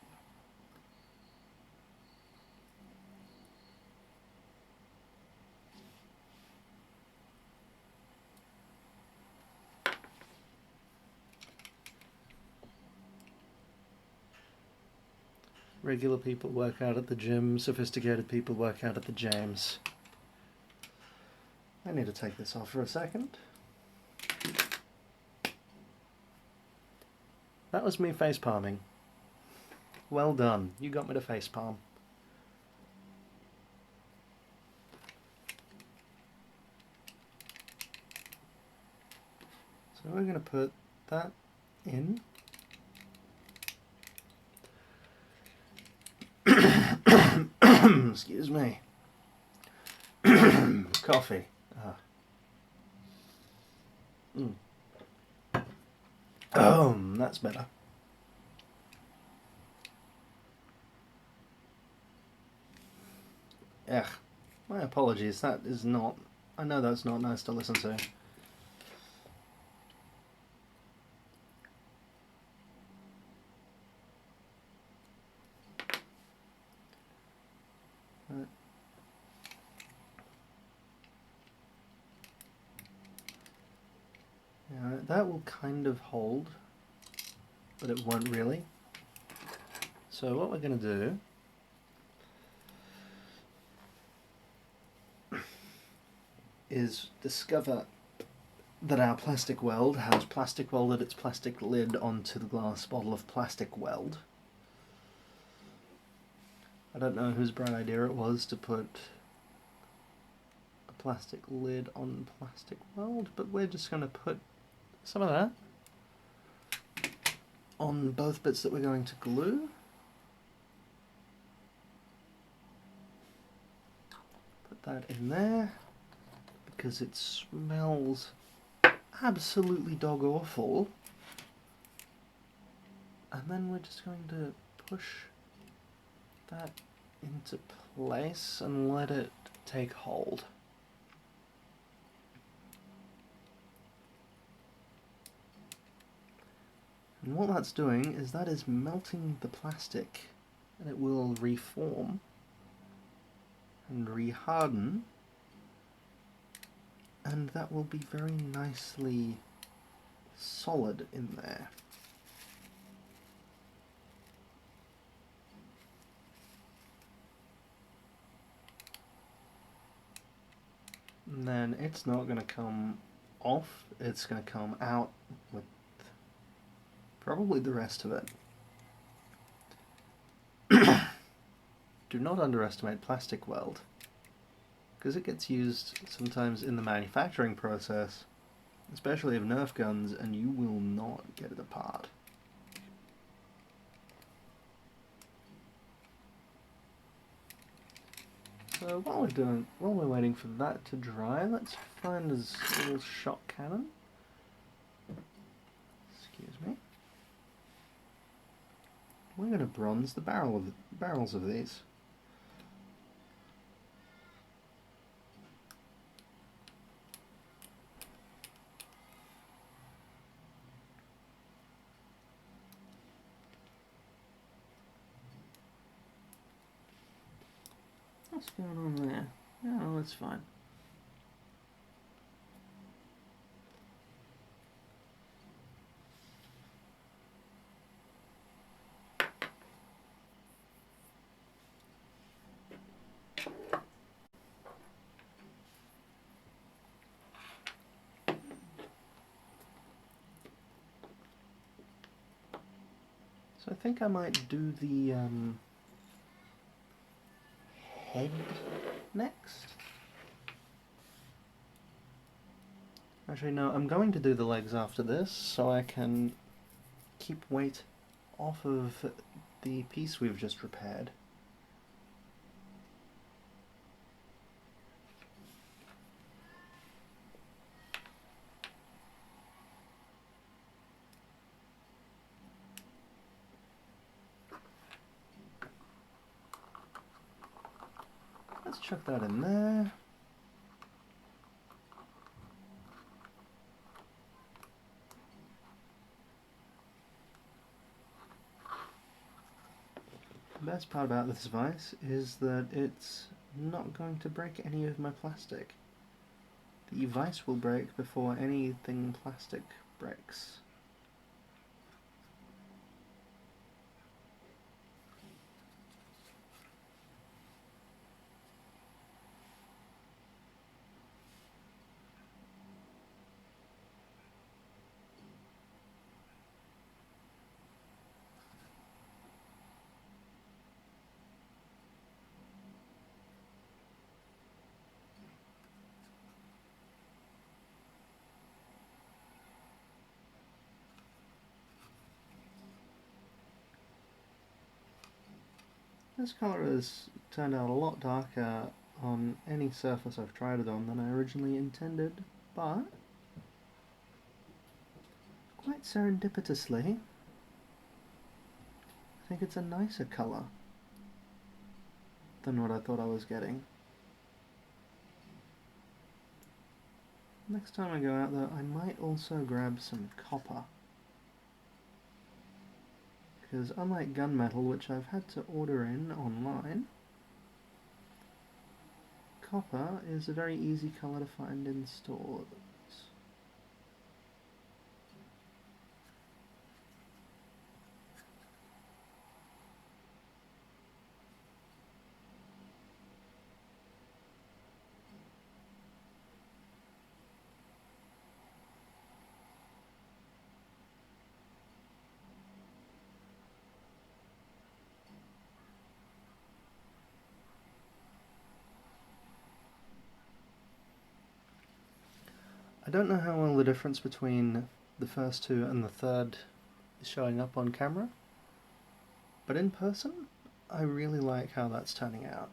Regular people work out at the gym, sophisticated people work out at the James. I need to take this off for a second. That was me face palming. Well done, you got me to face palm. So we're going to put that in. Excuse me. Coffee. That's better. Ugh. My apologies, that is not... I know that's not nice to listen to. But yeah, that will kind of hold, but it won't really. So what we're going to do is discover that our plastic weld has plastic welded its plastic lid onto the glass bottle of plastic weld. I don't know whose bright idea it was to put a plastic lid on plastic weld, but we're just going to put some of that on both bits that we're going to glue. Put that in there because it smells absolutely dog awful. And then we're just going to push that into place and let it take hold. And what that's doing is that is melting the plastic, and it will reform and reharden, and that will be very nicely solid in there. And then it's not going to come off, it's going to come out with probably the rest of it. Do not underestimate plastic weld, because it gets used sometimes in the manufacturing process, especially of Nerf guns, and you will not get it apart. So while we're waiting for that to dry, let's find this little shot cannon. Excuse me. We're going to bronze the barrels of these. What's going on there? Oh, that's fine. So I think I might do the head next. Actually, no, I'm going to do the legs after this, so I can keep weight off of the piece we've just repaired. Let's chuck that in there. The best part about this device is that it's not going to break any of my plastic. The vise will break before anything plastic breaks. This colour has turned out a lot darker on any surface I've tried it on than I originally intended, but quite serendipitously, I think it's a nicer colour than what I thought I was getting. Next time I go out though, I might also grab some copper. Because unlike gunmetal, which I've had to order in online, copper is a very easy colour to find in stores. I don't know how well the difference between the first two and the third is showing up on camera, but in person, I really like how that's turning out.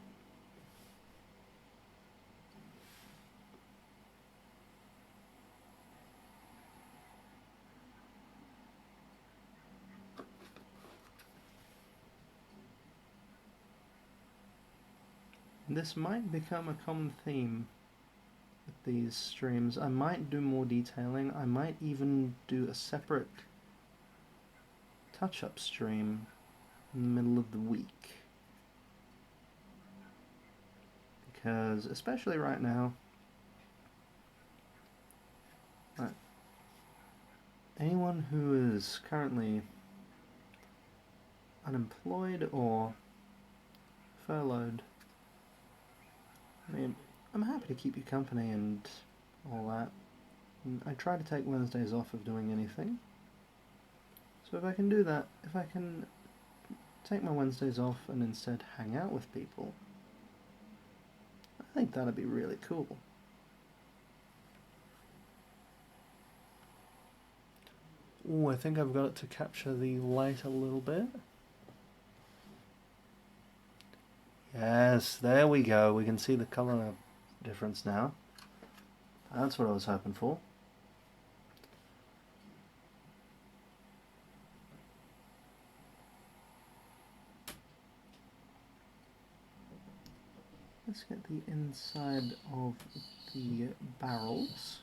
This might become a common theme with these streams. I might do more detailing. I might even do a separate touch-up stream in the middle of the week. Because, especially right now, anyone who is currently unemployed or furloughed, I mean, I'm happy to keep you company and all that. And I try to take Wednesdays off of doing anything. So if I can do that, if I can take my Wednesdays off and instead hang out with people, I think that'd be really cool. Oh, I think I've got it to capture the light a little bit. Yes, there we go. We can see the colour difference now. That's what I was hoping for. Let's get the inside of the barrels.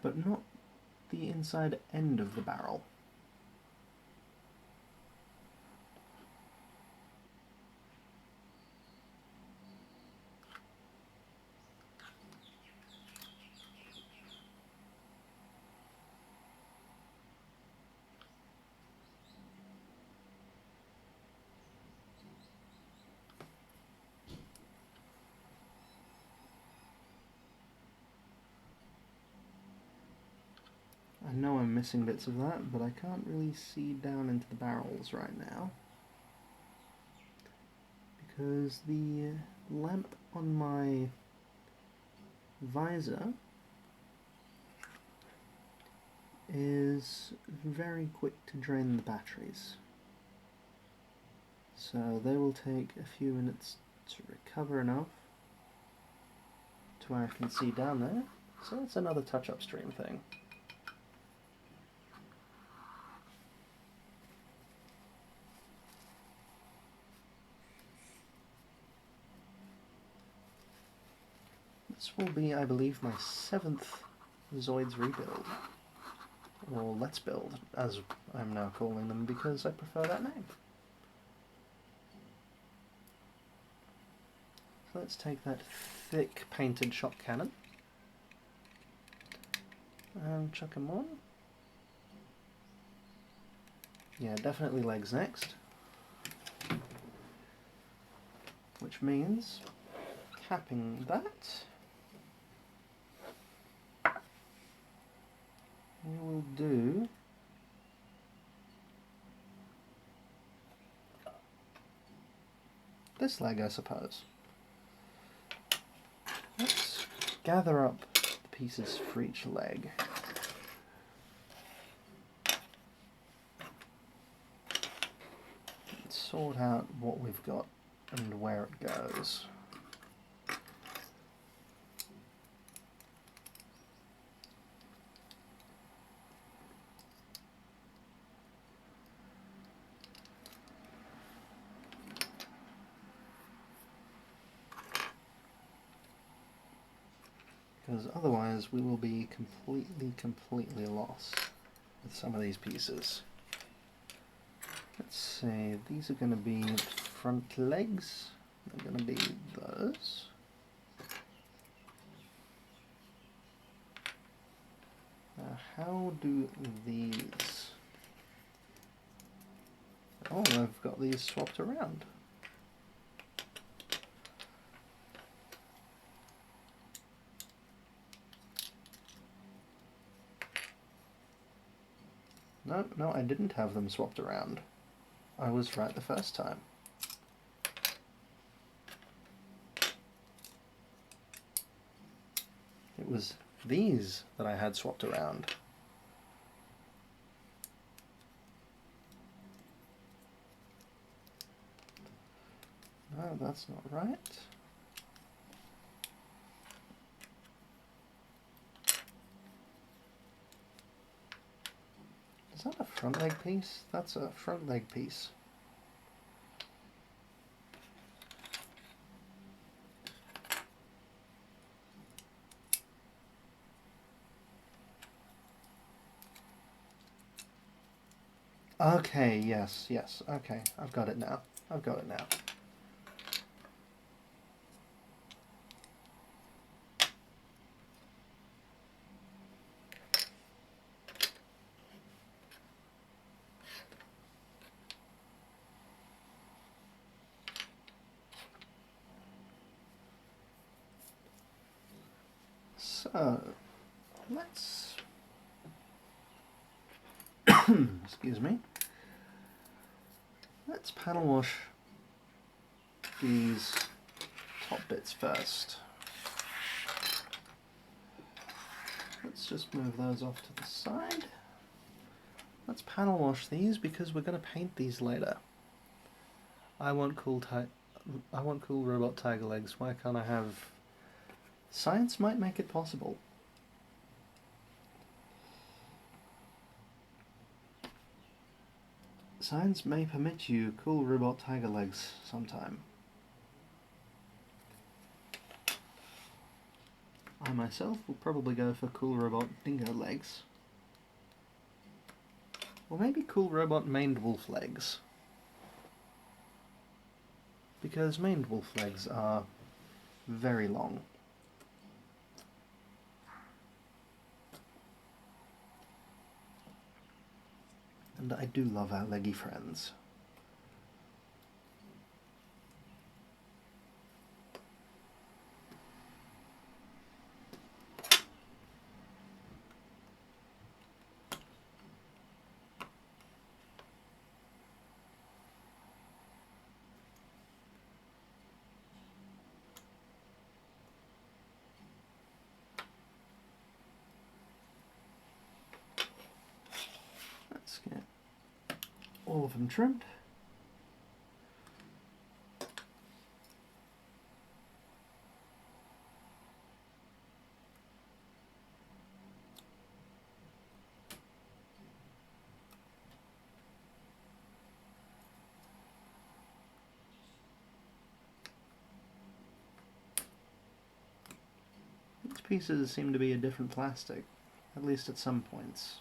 But not the inside end of the barrel. I know I'm missing bits of that, but I can't really see down into the barrels right now, because the lamp on my visor is very quick to drain the batteries. So they will take a few minutes to recover enough to where I can see down there. So that's another touch-up stream thing. This will be, I believe, my 7th Zoids rebuild. Or Let's Build, as I'm now calling them, because I prefer that name. So let's take that thick painted shot cannon and chuck them on. Yeah, definitely legs next. Which means capping that, we will do this leg, I suppose. Let's gather up the pieces for each leg. Let's sort out what we've got and where it goes. because otherwise we will be completely lost with some of these pieces. Let's see, these are going to be front legs. They're going to be those. Now, how do these... Oh, I've got these swapped around. No, I didn't have them swapped around. I was right the first time. It was these that I had swapped around. No, that's not right. Is that a front leg piece? That's a front leg piece. Okay, yes, okay, I've got it now. So, let's... excuse me. Let's panel wash these top bits first. Let's just move those off to the side. Let's panel wash these because we're going to paint these later. I want cool robot tiger legs. Why can't I have... Science might make it possible. Science may permit you cool robot tiger legs sometime. I myself will probably go for cool robot dingo legs. Or maybe cool robot maned wolf legs. Because maned wolf legs are very long. And I do love our leggy friends. Let's get all of them trimmed. These pieces seem to be a different plastic, at least at some points.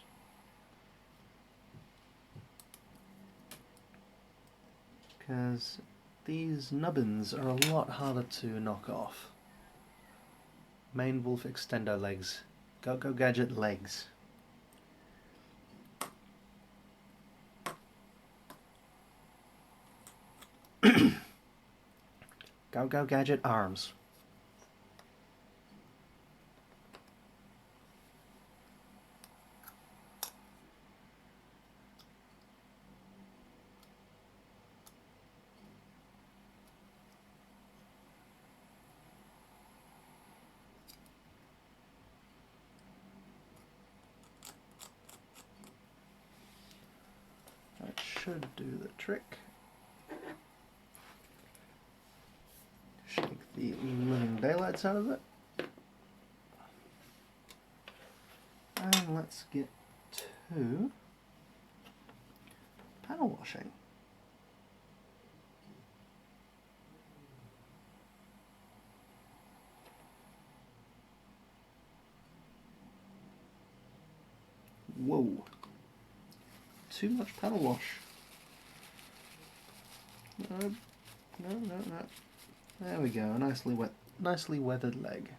Because these nubbins are a lot harder to knock off. Main wolf extendo legs. Go gadget legs. Go gadget arms. That should do the trick. Shake the living daylights out of it. And let's get to panel washing. Whoa. Too much paddle wash. No, no. There we go, a nicely weathered leg.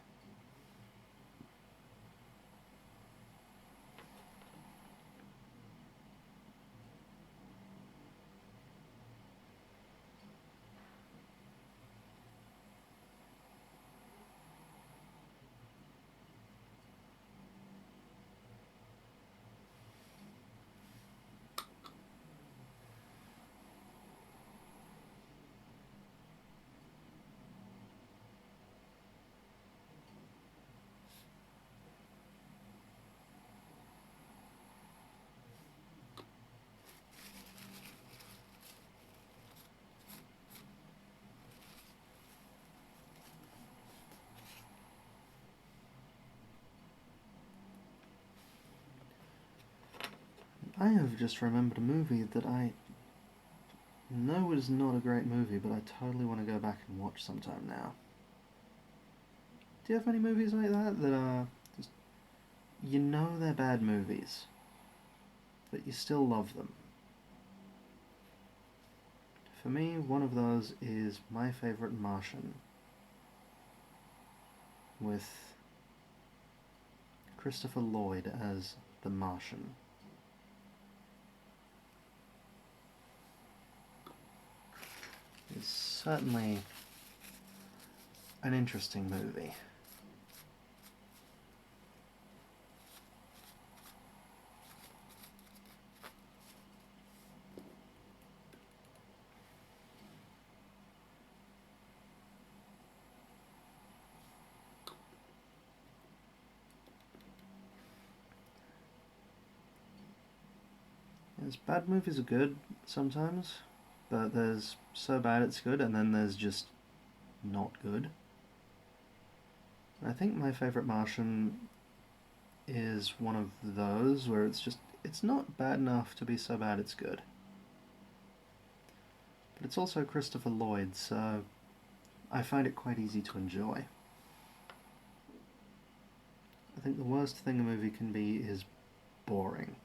I have just remembered a movie that I know is not a great movie, but I totally want to go back and watch sometime now. Do you have any movies like that that are just, you know they're bad movies, but you still love them? For me, one of those is My Favorite Martian, with Christopher Lloyd as the Martian. It's certainly an interesting movie. Yes, bad movies are good sometimes, but there's so bad it's good, and then there's just not good. I think My Favorite Martian is one of those where it's not bad enough to be so bad it's good. But it's also Christopher Lloyd, so I find it quite easy to enjoy. I think the worst thing a movie can be is boring.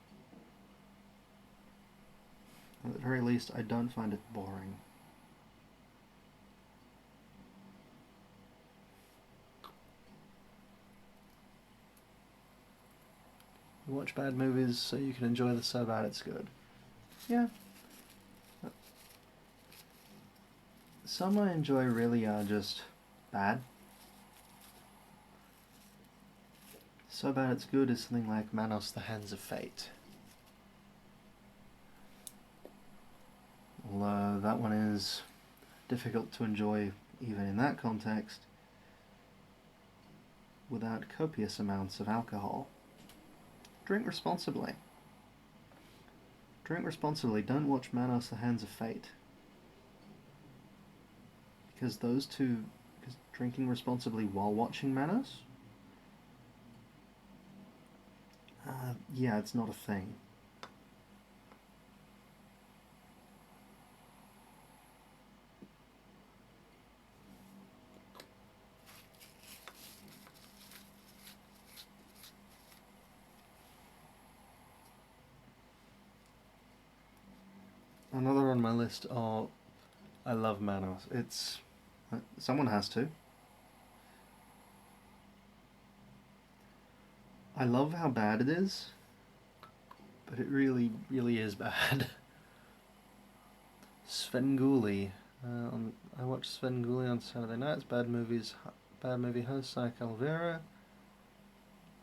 At the very least, I don't find it boring. You watch bad movies so you can enjoy the so bad it's good. Yeah. Some I enjoy really are just bad. So bad it's good is something like Manos, the Hands of Fate. Although that one is difficult to enjoy even in that context without copious amounts of alcohol. Drink responsibly. Drink responsibly. Don't watch Manos, the Hands of Fate. Because drinking responsibly while watching Manos? Yeah, it's not a thing. Another on my list are I love Manos. It's someone has to. I love how bad it is, but it really, really is bad. Svengoolie. I watched Svengoolie on Saturday nights. Bad movie host Cy Calvera.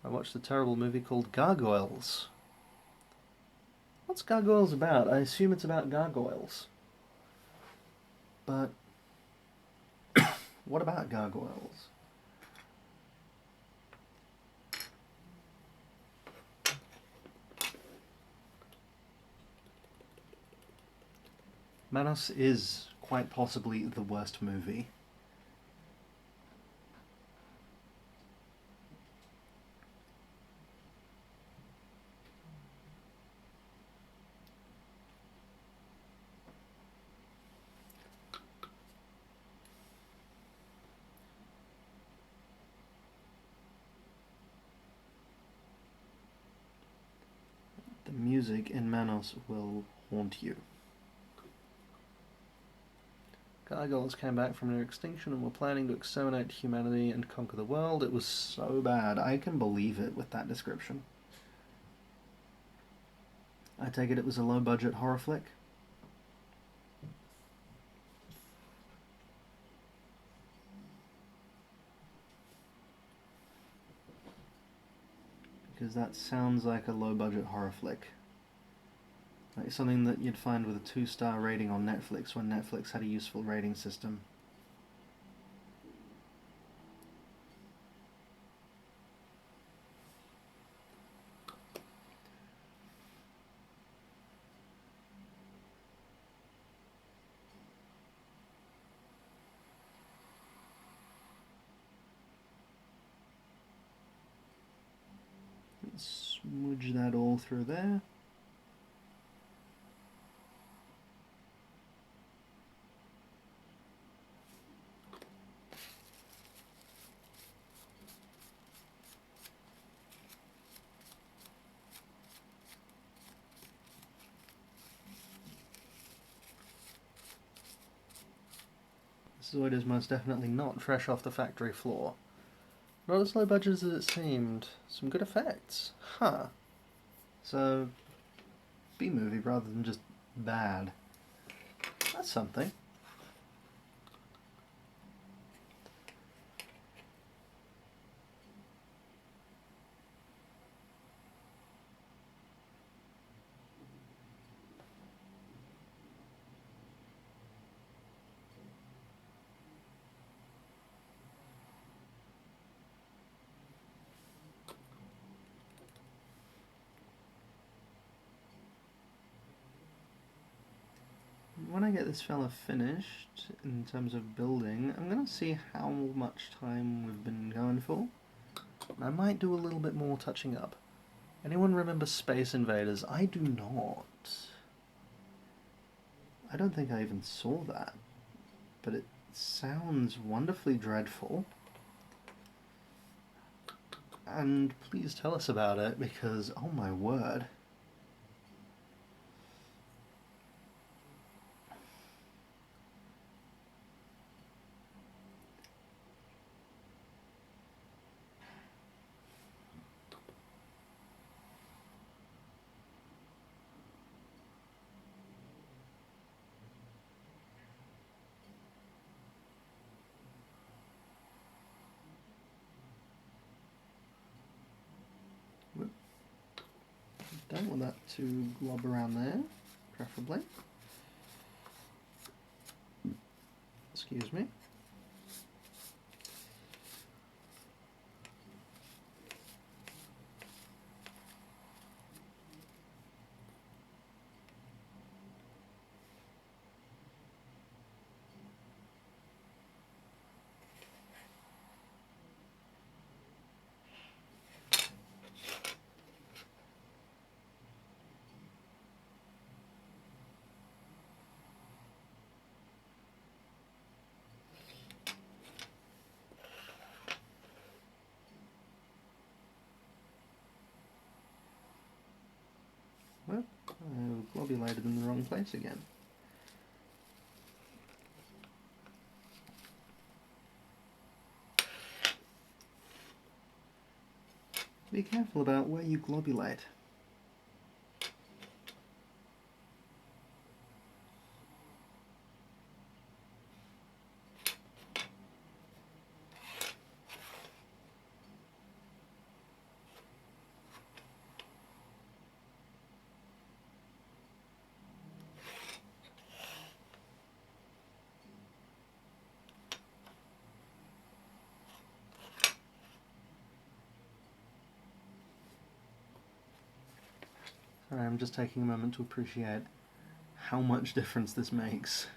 I watched a terrible movie called Gargoyles. What's Gargoyles about? I assume it's about gargoyles. But what about gargoyles? Manos is quite possibly the worst movie. music in Manos will haunt you. Gargoyles came back from near extinction and were planning to exterminate humanity and conquer the world. It was so bad. I can believe it with that description. I take it was a low-budget horror flick? Because that sounds like a low-budget horror flick. Like something that you'd find with a 2-star rating on Netflix when Netflix had a useful rating system. Smudge that all through there. Zoid is most definitely not fresh off the factory floor. Not as low budget as it seemed. Some good effects. Huh. So, B-movie rather than just bad. That's something. When I get this fella finished, in terms of building, I'm going to see how much time we've been going for. I might do a little bit more touching up. Anyone remember Space Invaders? I do not. I don't think I even saw that. But it sounds wonderfully dreadful. And please tell us about it, because, oh my word. Don't want that to glob around there, preferably. Excuse me. Well, I've globulated in the wrong place again. Be careful about where you globulate. Sorry, I'm just taking a moment to appreciate how much difference this makes.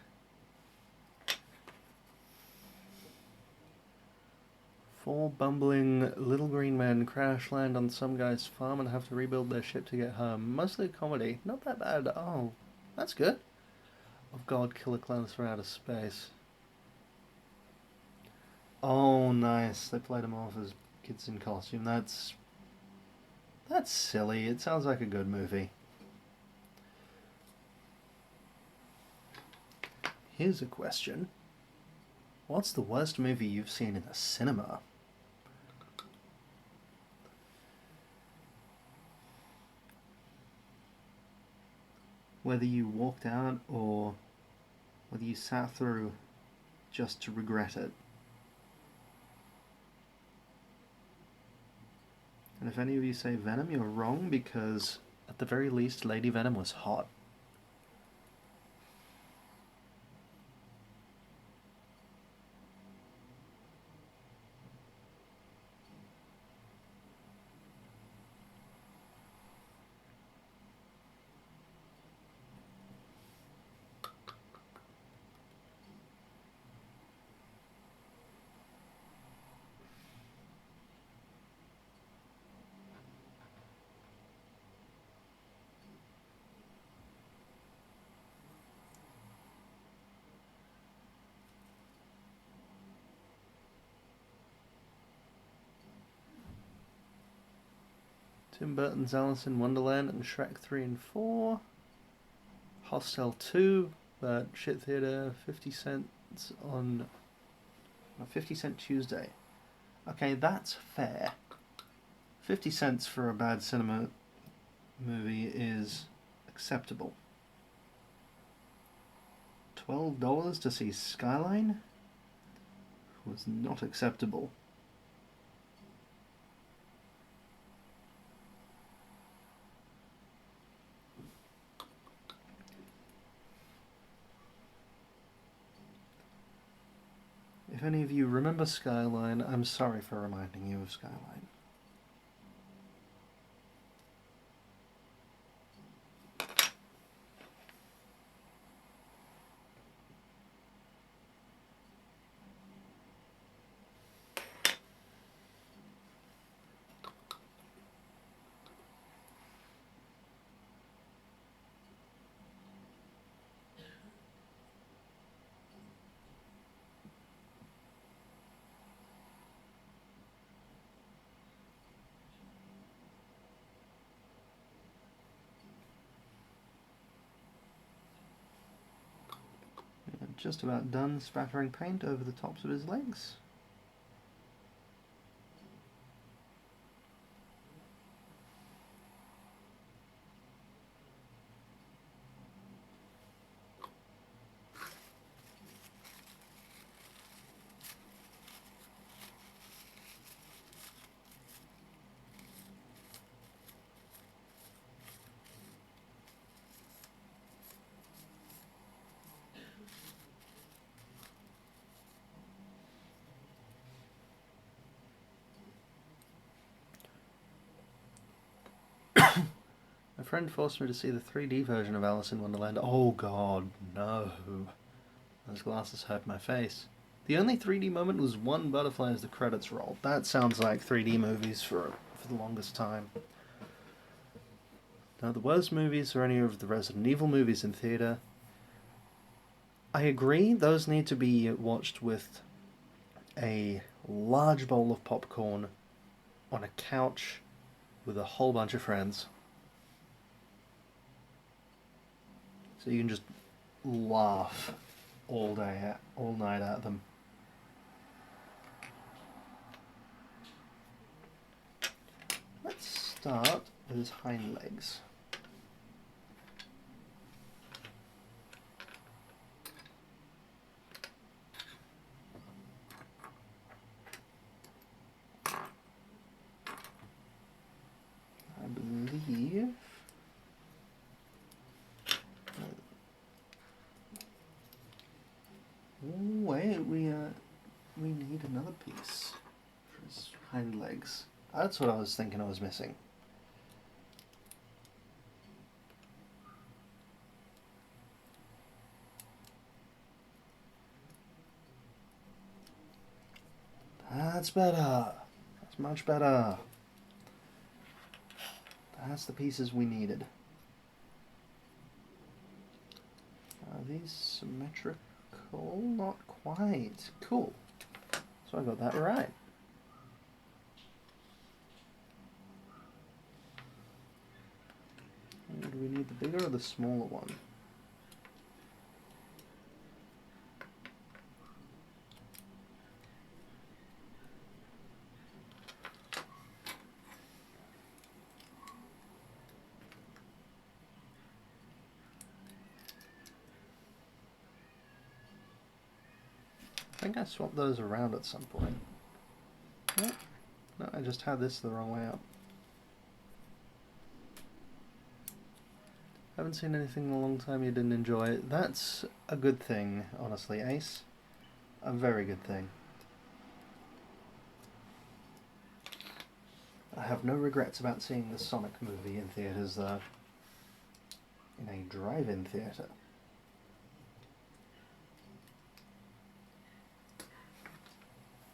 Four bumbling little green men crash land on some guy's farm and have to rebuild their ship to get home. Mostly a comedy. Not that bad. Oh, that's good. Oh god, killer clowns from outer space. Oh, nice. They played them off as kids in costume. That's silly. It sounds like a good movie. Here's a question. What's the worst movie you've seen in the cinema? Whether you walked out or whether you sat through just to regret it. And if any of you say Venom, you're wrong, because at the very least, Lady Venom was hot. Tim Burton's Alice in Wonderland and Shrek 3 and 4. Hostel 2, but shit theater, 50 cents on a 50-cent Tuesday. Okay, that's fair. 50 cents for a bad cinema movie is acceptable. $12 to see Skyline was not acceptable. If any of you remember Skyline, I'm sorry for reminding you of Skyline. Just about done spattering paint over the tops of his legs. My friend forced me to see the 3D version of Alice in Wonderland. Oh god, no. Those glasses hurt my face. The only 3D moment was one butterfly as the credits rolled. That sounds like 3D movies for the longest time. Now, the worst movies are any of the Resident Evil movies in theatre. I agree, those need to be watched with a large bowl of popcorn on a couch with a whole bunch of friends. So you can just laugh all night at them. Let's start with his hind legs. I believe wait, we need another piece for his hind legs. That's what I was thinking I was missing. That's better. That's much better. That's the pieces we needed. Are these symmetrical? Not quite. Cool. So I got that right. And do we need the bigger or the smaller one? think I swapped those around at some point. Oh, no, I just had this the wrong way up. Haven't seen anything in a long time you didn't enjoy. That's a good thing, honestly, Ace. A very good thing. I have no regrets about seeing the Sonic movie in theatres, though. In a drive-in theatre.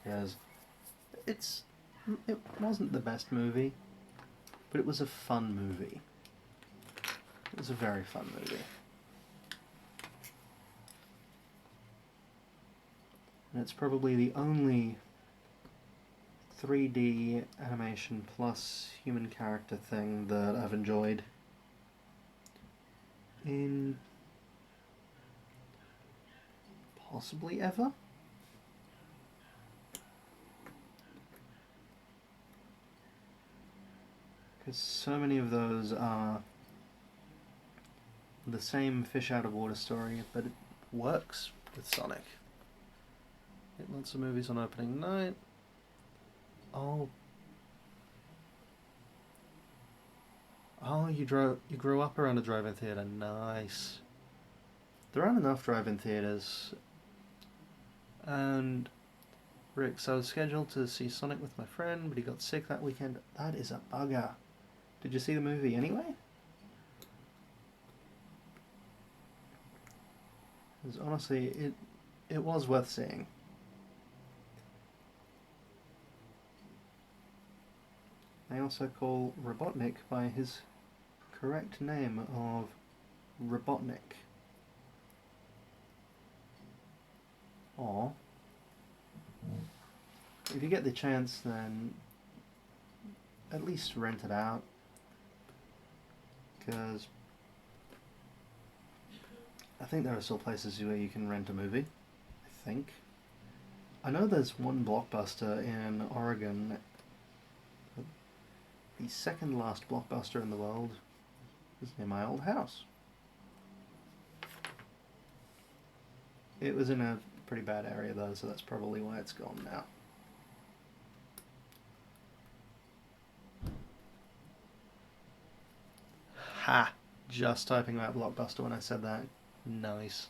Because it wasn't the best movie, but it was a fun movie. It was a very fun movie. And it's probably the only 3D animation plus human character thing that I've enjoyed in possibly ever. Because so many of those are the same fish out of water story, but it works with Sonic. Get lots of movies on opening night. Oh, you grew up around a drive-in theatre. Nice. There aren't enough drive-in theatres. And Rick, so I was scheduled to see Sonic with my friend, but he got sick that weekend. That is a bugger. Did you see the movie anyway? Because honestly, it was worth seeing. They also call Robotnik by his correct name of Robotnik. Or, if you get the chance, then at least rent it out. Because I think there are still places where you can rent a movie. I think. I know there's one Blockbuster in Oregon. The second last Blockbuster in the world is near my old house. It was in a pretty bad area though, so that's probably why it's gone now. Ha! Just typing about Blockbuster when I said that. Nice.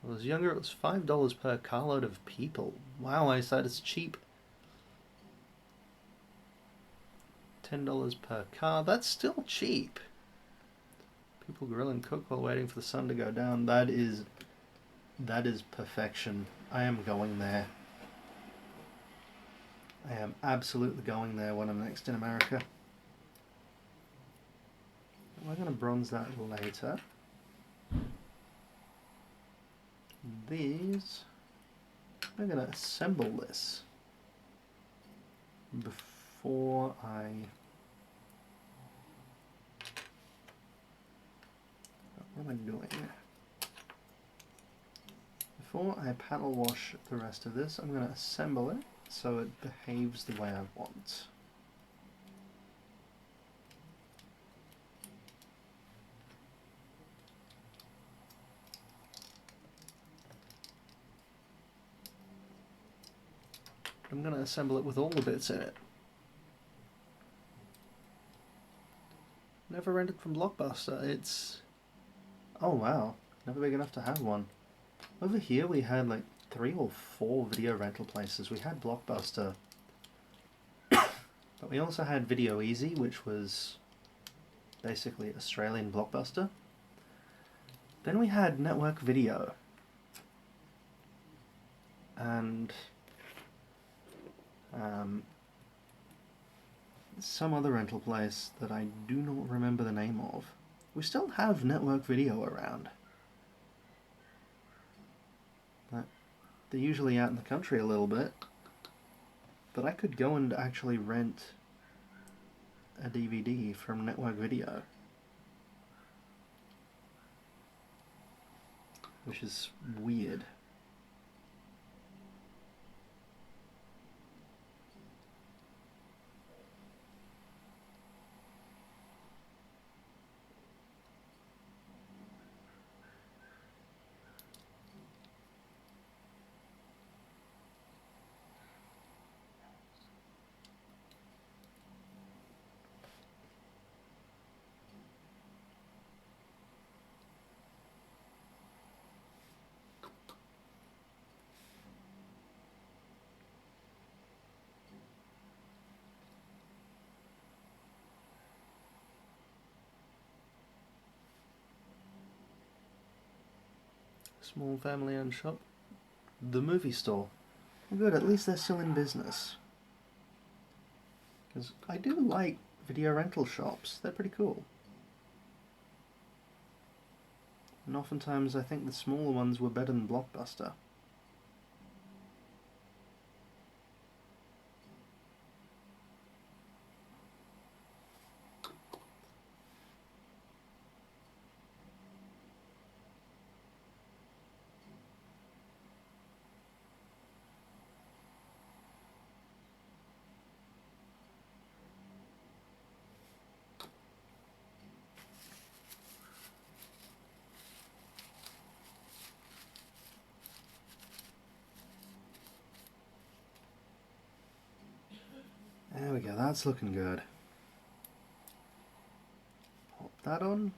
When I was younger, it was $5 per carload of people. Wow, I said it's cheap. $10 per car. That's still cheap. People grill and cook while waiting for the sun to go down. That is perfection. I am going there. I am absolutely going there when I'm next in America. We're going to bronze that later. These, I'm going to assemble this before what am I doing? Before I paddle wash the rest of this, I'm going to assemble it so it behaves the way I want. I'm going to assemble it with all the bits in it. Never rented from Blockbuster. It's... oh wow, never big enough to have one. Over here we had like 3 or 4 video rental places. We had Blockbuster, but we also had Video Easy, which was basically Australian Blockbuster. Then we had Network Video, and some other rental place that I do not remember the name of. We still have Network Video around. But they're usually out in the country a little bit. But I could go and actually rent a DVD from Network Video. Which is weird. Small family-owned shop. The movie store. Well, good, at least they're still in business. Because I do like video rental shops. They're pretty cool. And oftentimes I think the smaller ones were better than Blockbuster. There we go, that's looking good. Pop that on.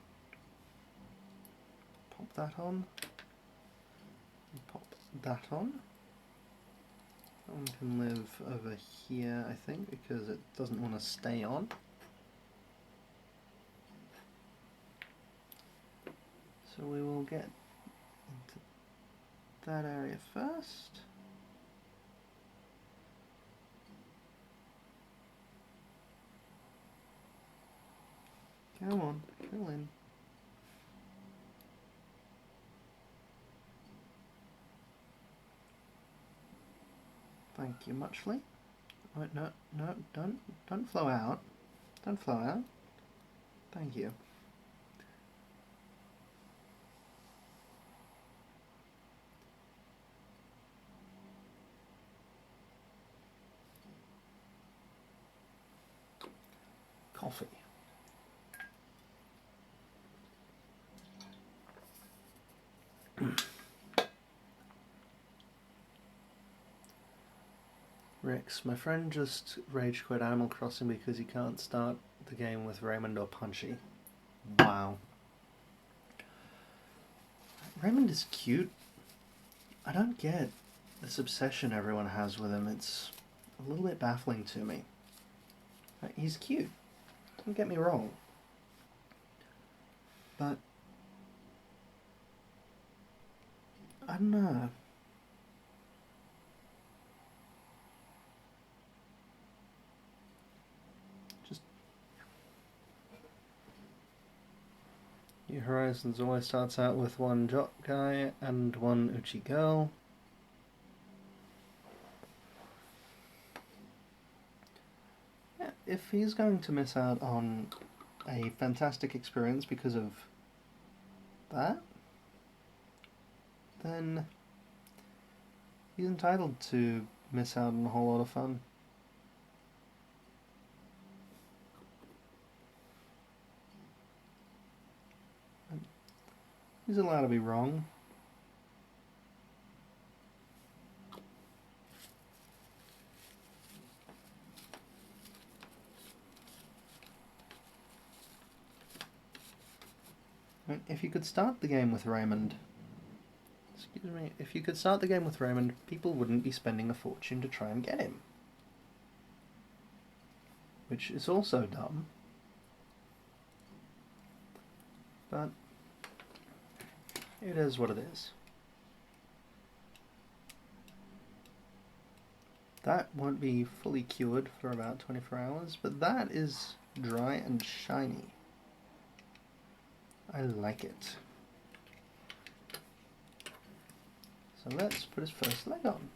Pop that on. And pop that on. That one can live over here, I think, because it doesn't want to stay on. So we will get into that area first. Come on, fill in. Thank you muchly. Wait, no, don't flow out. Don't flow out. Thank you. Coffee. Rex, my friend just rage quit Animal Crossing because he can't start the game with Raymond or Punchy. Wow. Raymond is cute. I don't get this obsession everyone has with him. It's a little bit baffling to me. He's cute. Don't get me wrong. But I don't know. Just New Horizons always starts out with one jock guy and one Uchi girl. Yeah, if he's going to miss out on a fantastic experience because of that, then he's entitled to miss out on a whole lot of fun. He's allowed to be wrong. If you could start the game with Raymond... Excuse me. If you could start the game with Raymond, people wouldn't be spending a fortune to try and get him. Which is also dumb. But it is what it is. That won't be fully cured for about 24 hours, but that is dry and shiny. I like it. So let's put his first leg on.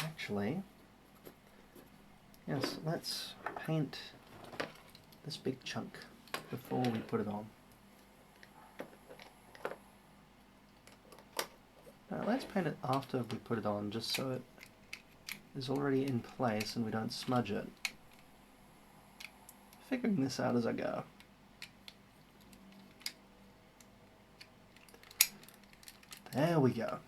Actually, yes, let's paint this big chunk before we put it on. Now let's paint it after we put it on, just so it is already in place and we don't smudge it. Figuring this out as I go. There we go.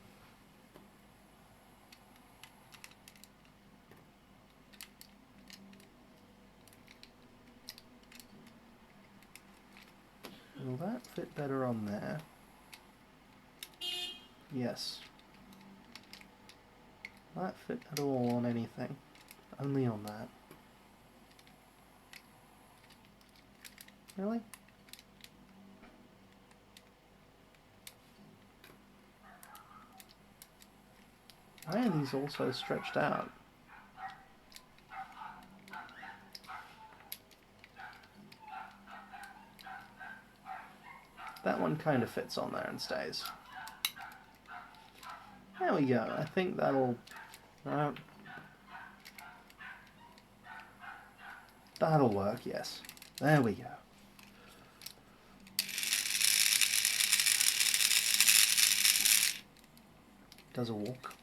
Will that fit better on there? Yes. Will that fit at all on anything? Only on that. Really? Why are these also stretched out? That one kind of fits on there and stays. There we go. I think that'll... that'll work, yes. There we go. Does a walk.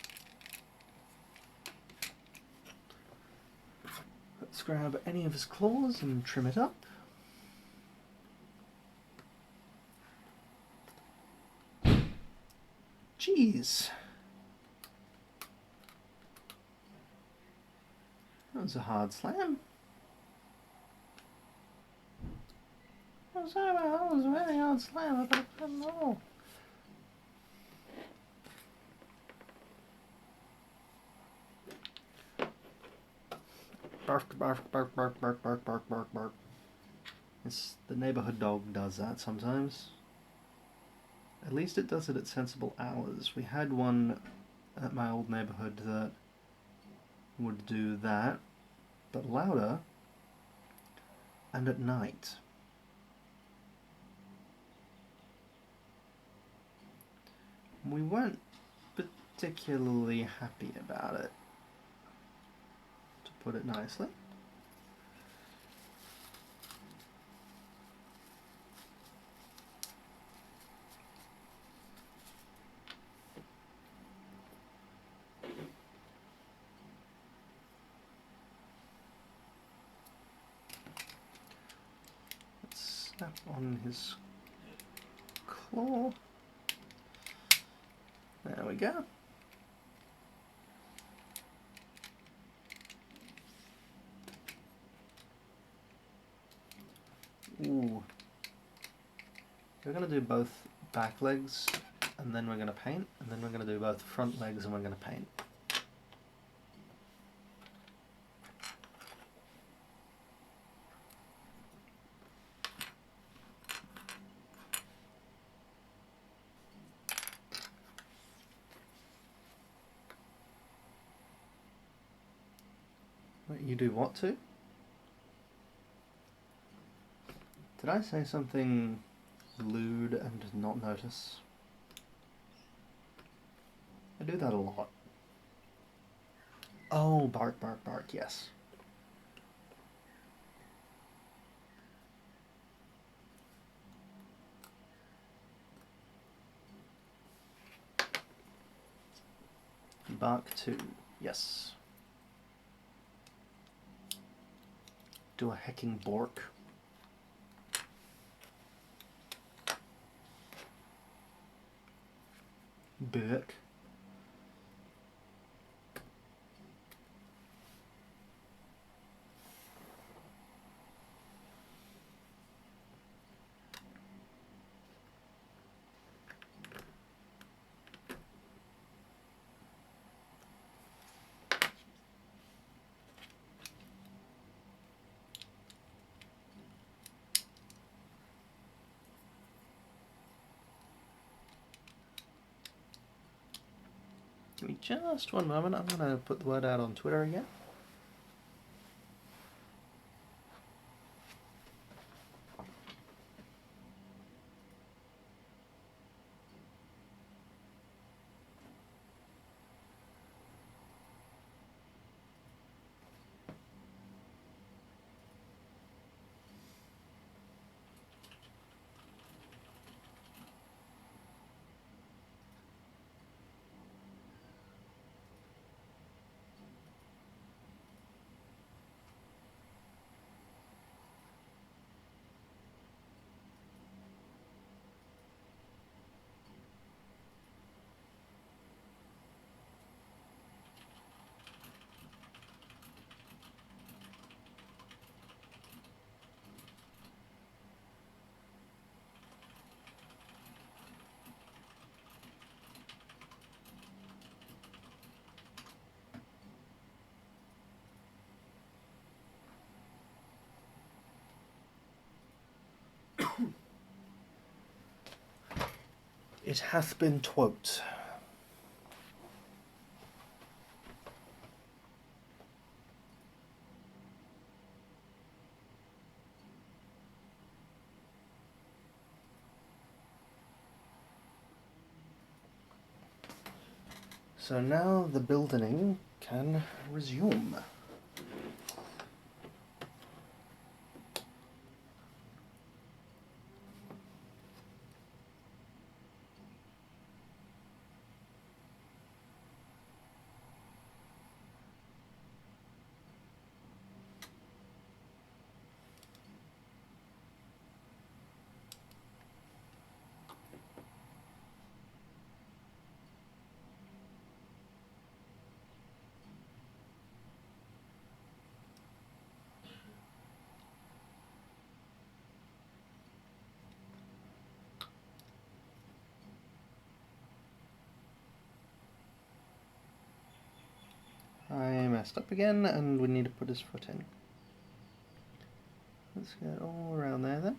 Let's grab any of his claws and trim it up. Jeez. That was a hard slam. That was a very hard slam. I don't know. Bark, bark, bark, bark, bark, bark, bark, bark, bark. It's, the neighborhood dog does that sometimes. At least it does it at sensible hours. We had one at my old neighborhood that would do that, but louder and at night. We weren't particularly happy about it, to put it nicely. Let's snap on his claw. There we go. Ooh. We're going to do both back legs, and then we're going to paint, and then we're going to do both front legs, and we're going to paint. Wait, you do what to? Did I say something lewd and not notice? I do that a lot. Oh, bark, bark, bark, yes. Bark 2, yes. Do a hecking bork. Burk. Give me just one moment, I'm going to put the word out on Twitter again. It hath been twote. So now the building can resume. I messed up again, and we need to put his foot in. Let's get all around there then.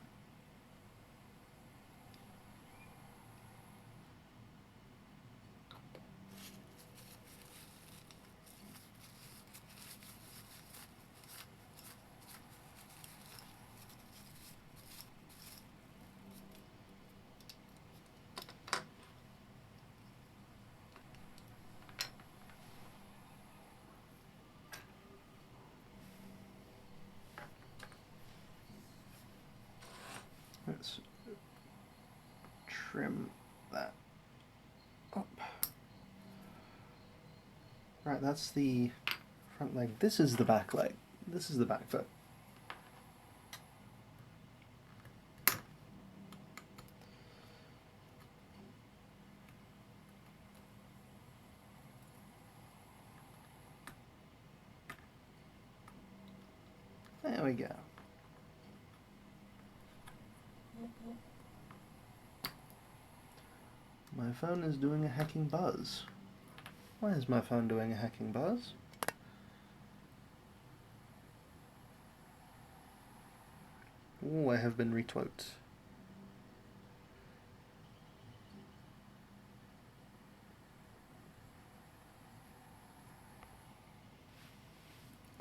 Let's trim that up. Right, that's the front leg. This is the back leg. This is the back foot. There we go. My phone is doing a hacking buzz. Why is my phone doing a hacking buzz? Oh, I have been retweeted.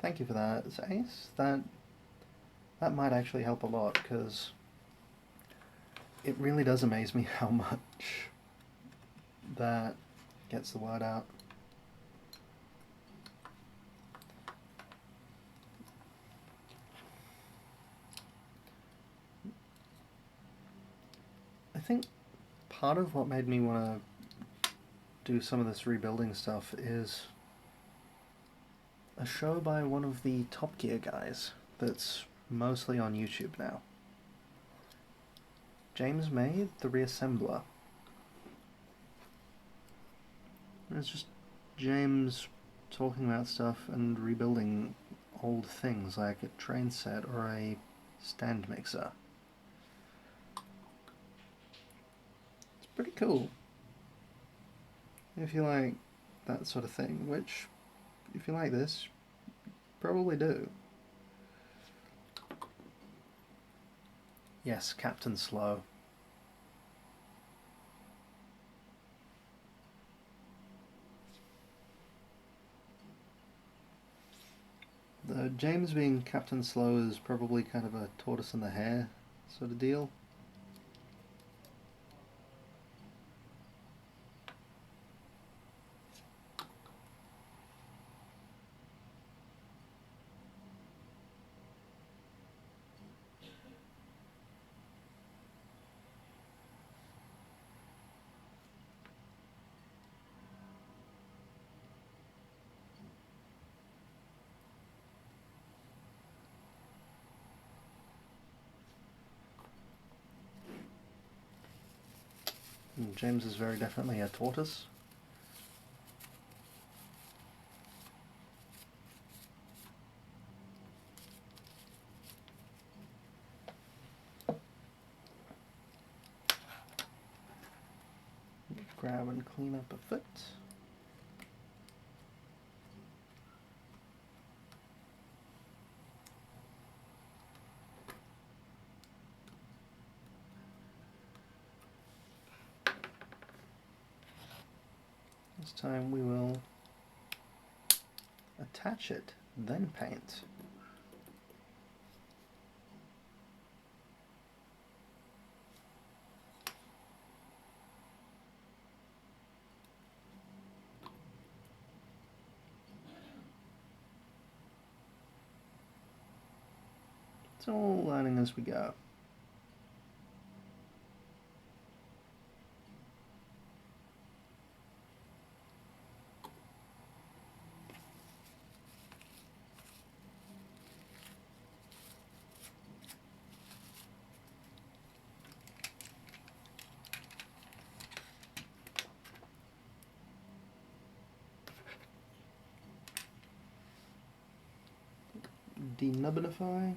Thank you for that, Ace. That might actually help a lot, because it really does amaze me how much that gets the word out. I think part of what made me want to do some of this rebuilding stuff is a show by one of the Top Gear guys that's mostly on YouTube now. James May, the Reassembler. It's just James talking about stuff and rebuilding old things like a train set or a stand mixer. It's pretty cool. If you like that sort of thing, which, if you like this, you probably do. Yes, Captain Slow. James being Captain Slow is probably kind of a tortoise and the hare sort of deal. And James is very definitely a tortoise. Grab and clean up a foot. This time we will attach it, then paint. It's all learning as we go. Denubbinify.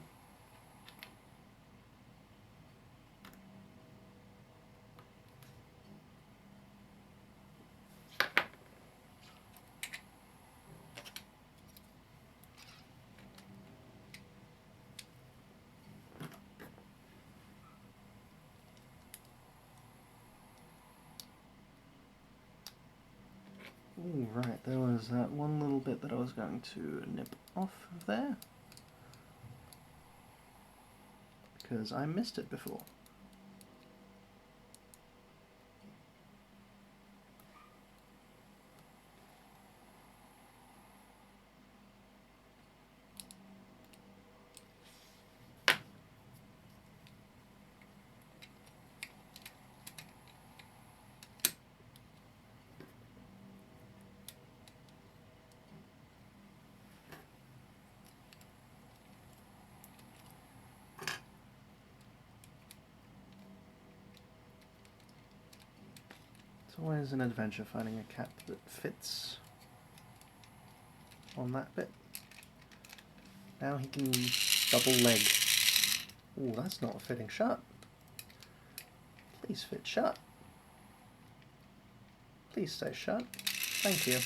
Ooh, right, there was that one little bit that I was going to nip off of there, because I missed it before. It's always an adventure finding a cap that fits on that bit. Now he can double leg. Ooh, that's not fitting shut. Please fit shut. Please stay shut. Thank you.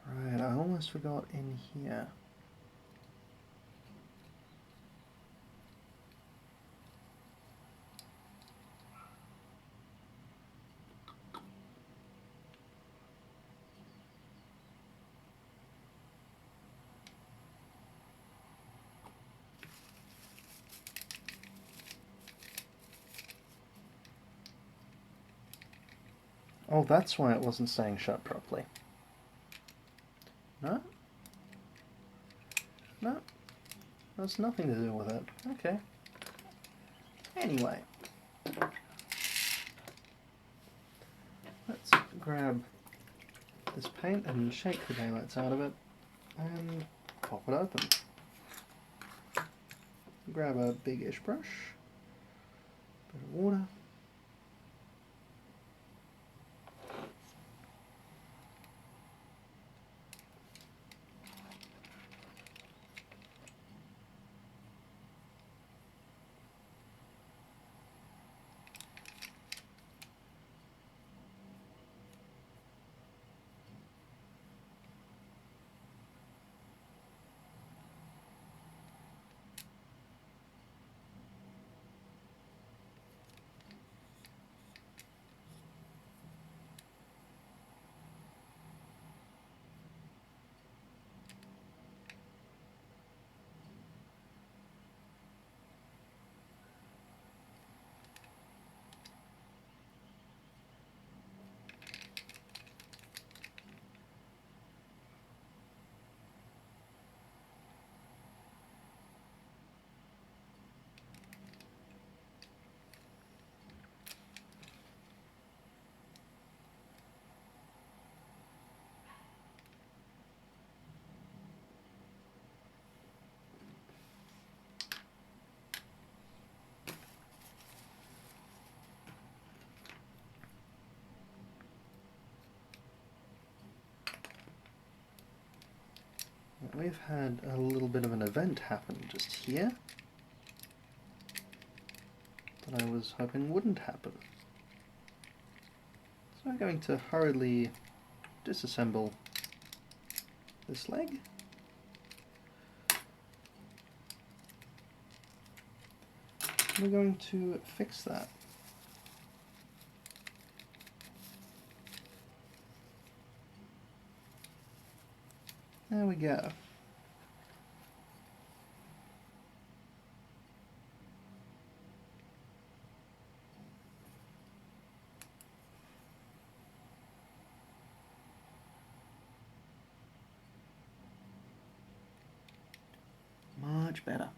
Right, I almost forgot in here. Oh, that's why it wasn't staying shut properly. No? No? That's nothing to do with it. Okay. Anyway. Let's grab this paint and shake the daylights out of it and pop it open. Grab a big-ish brush, bit of water. We've had a little bit of an event happen just here that I was hoping wouldn't happen. So I'm going to hurriedly disassemble this leg. we're going to fix that. There we go. Much better.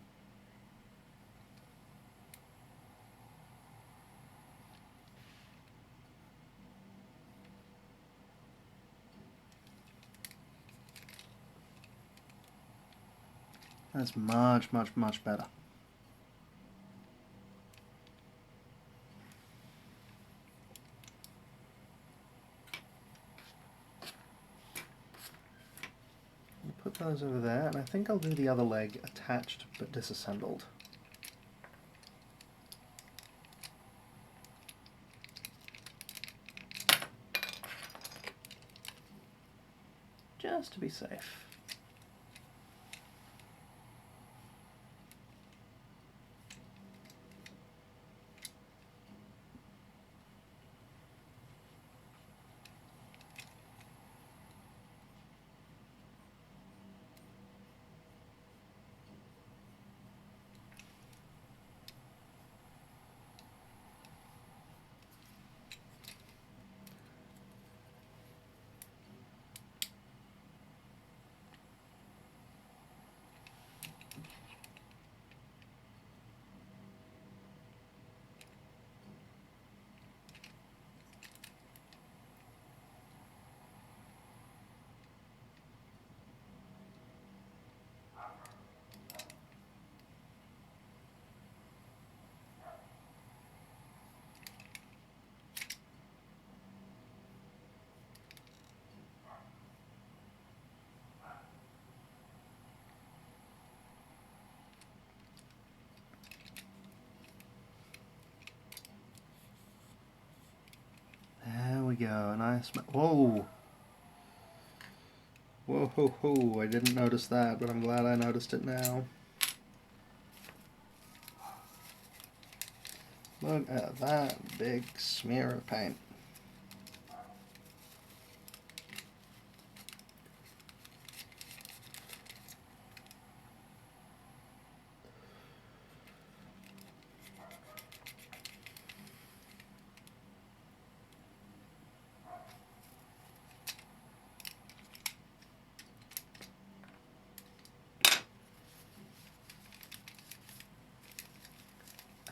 That's much, much, much better. Put those over there, and I think I'll do the other leg attached but disassembled. Just to be safe. There we go, a nice... Whoa! Whoa ho ho, I didn't notice that, but I'm glad I noticed it now. Look at that big smear of paint.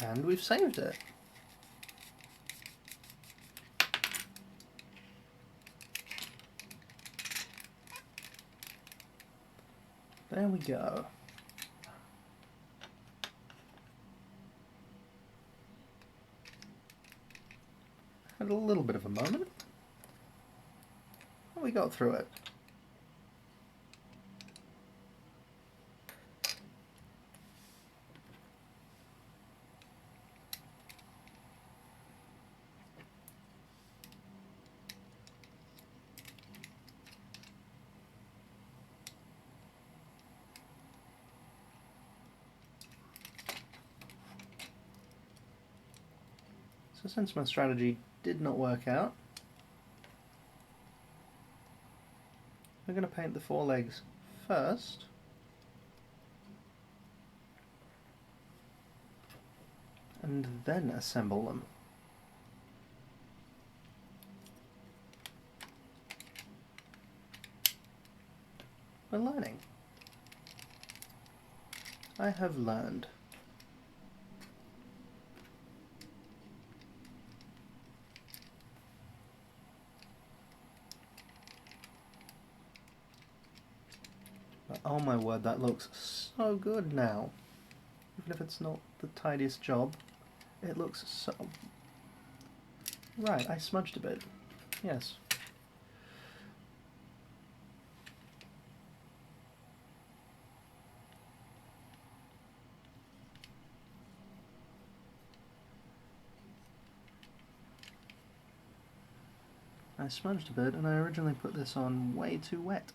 And we've saved it. There we go. Had a little bit of a moment. We got through it. So since my strategy did not work out, we're going to paint the forelegs first. And then assemble them. We're learning. I have learned. But oh my word, that looks so good now. Even if it's not the tidiest job, it looks so... Right, I smudged a bit. Yes. I smudged a bit, and I originally put this on way too wet.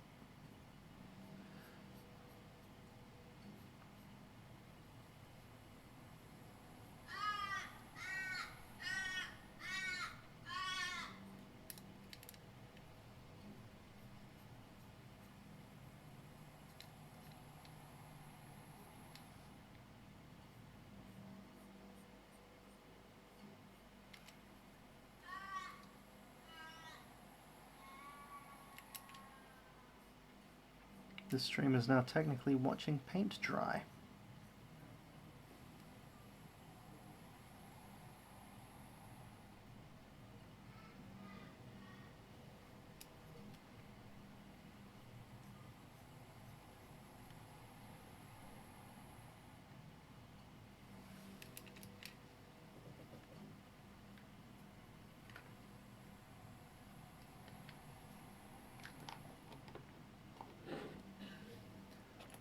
This stream is now technically watching paint dry.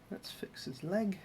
Let's fix his leg.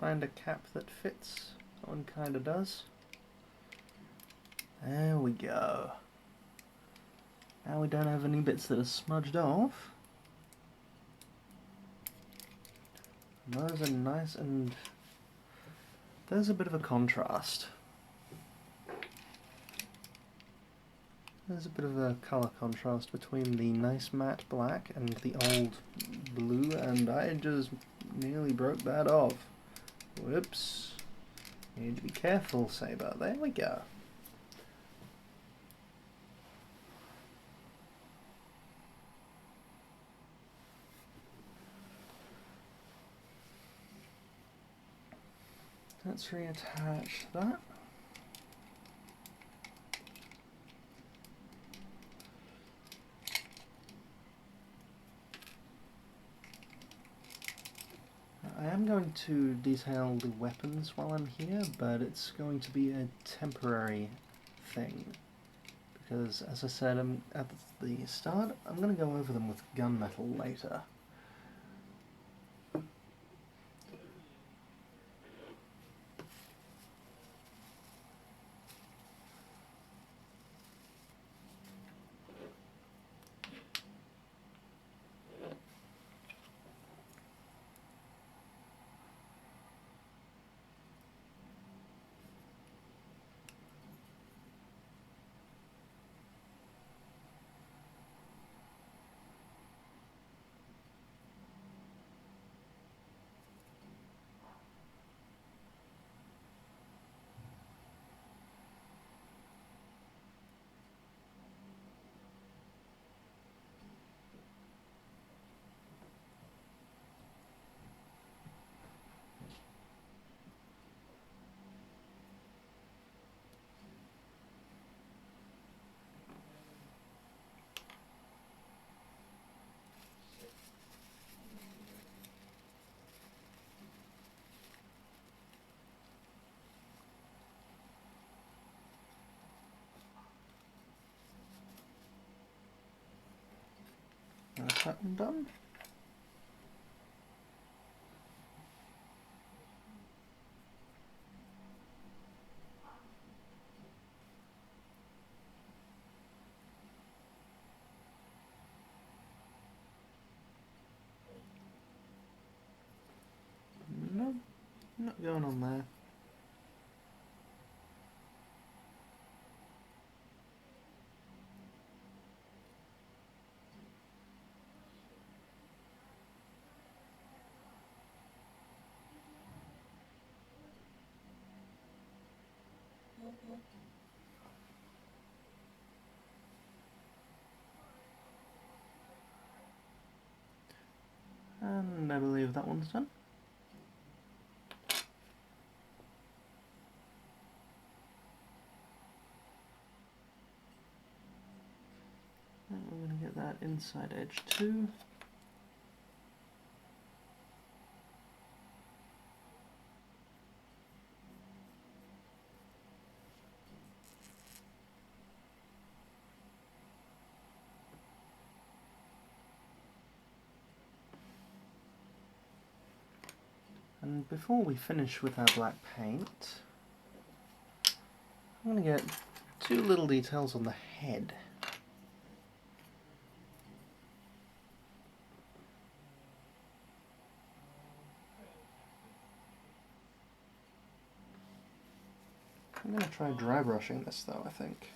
Find a cap that fits. That one kind of does. There we go. Now we don't have any bits that are smudged off. Those are nice, and there's a bit of a contrast. There's a bit of a colour contrast between the nice matte black and the old blue, and I just nearly broke that off. Whoops. Need to be careful, Saber. There we go. Let's reattach that. I am going to detail the weapons while I'm here, but it's going to be a temporary thing. Because, as I said at the start, I'm going to go over them with gunmetal later. That's that one done. No, not going on there. And I believe that one's done. And we're going to get that inside edge too. And before we finish with our black paint, I'm going to get two little details on the head. I'm going to try dry brushing this though, I think.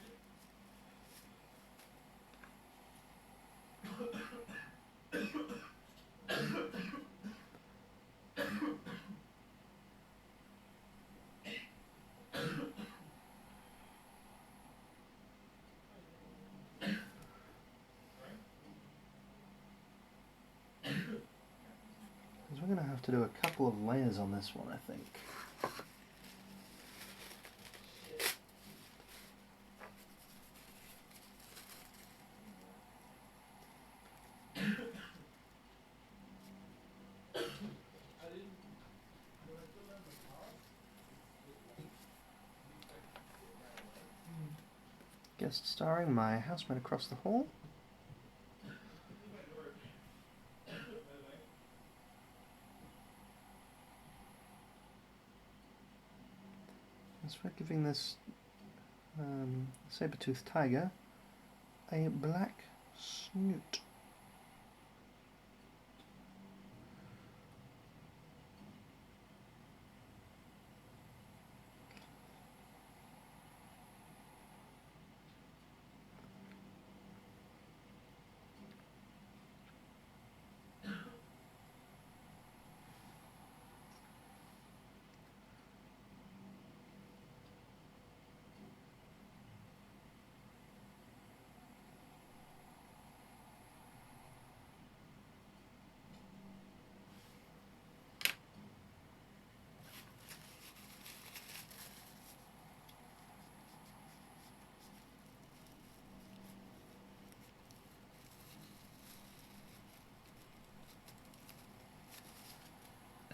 Because we're going to have to do a couple of layers on this one, I think. Guest starring my housemate across the hall. As for giving this saber-toothed tiger a black snoot.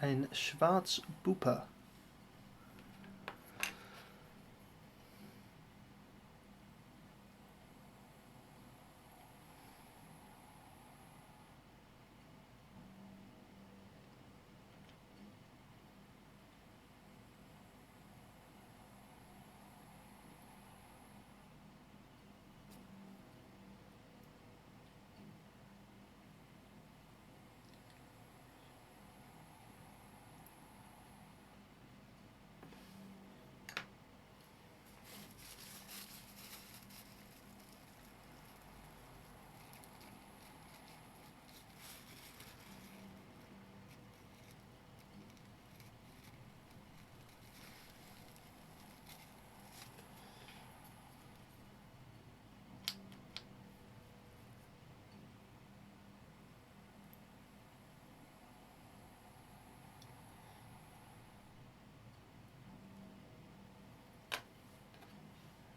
Ein Schwarzbuper.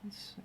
Let's see.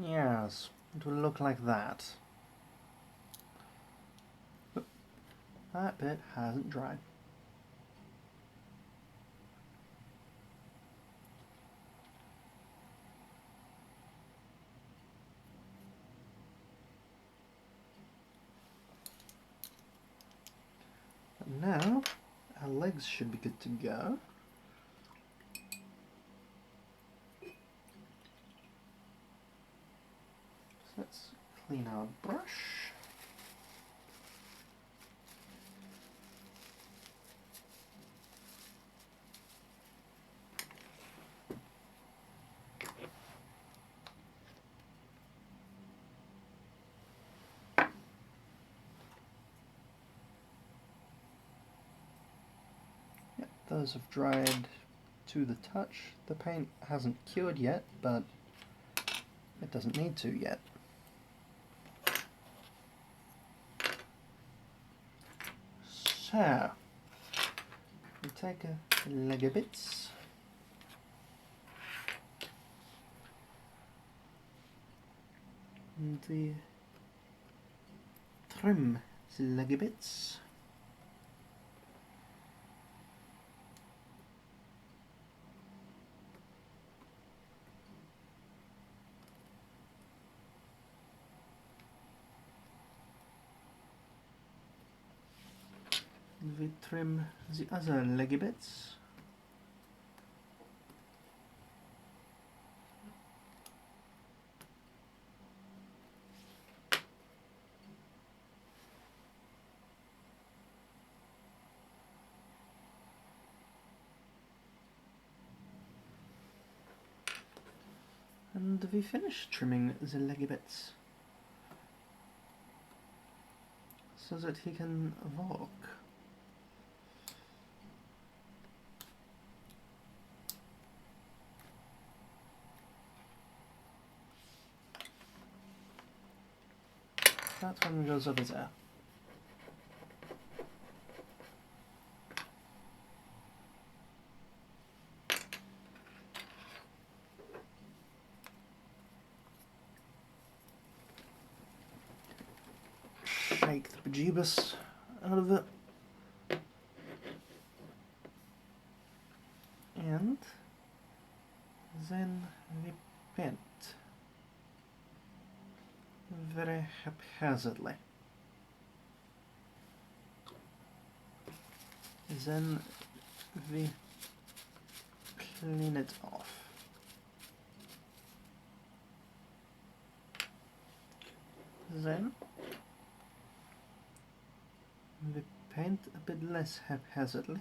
Yes, it will look like that. But that bit hasn't dried. But now, our legs should be good to go. So let's clean our brush. Those have dried to the touch. The paint hasn't cured yet, but it doesn't need to yet. So, we take a leg of bits. And we trim the leg bits. We trim the other leggy bits. And we finish trimming the leggy bits so that he can walk. That one goes over there. Shake the bejeebus out of it. And then we paint very haphazardly. Then we clean it off. Then we paint a bit less haphazardly.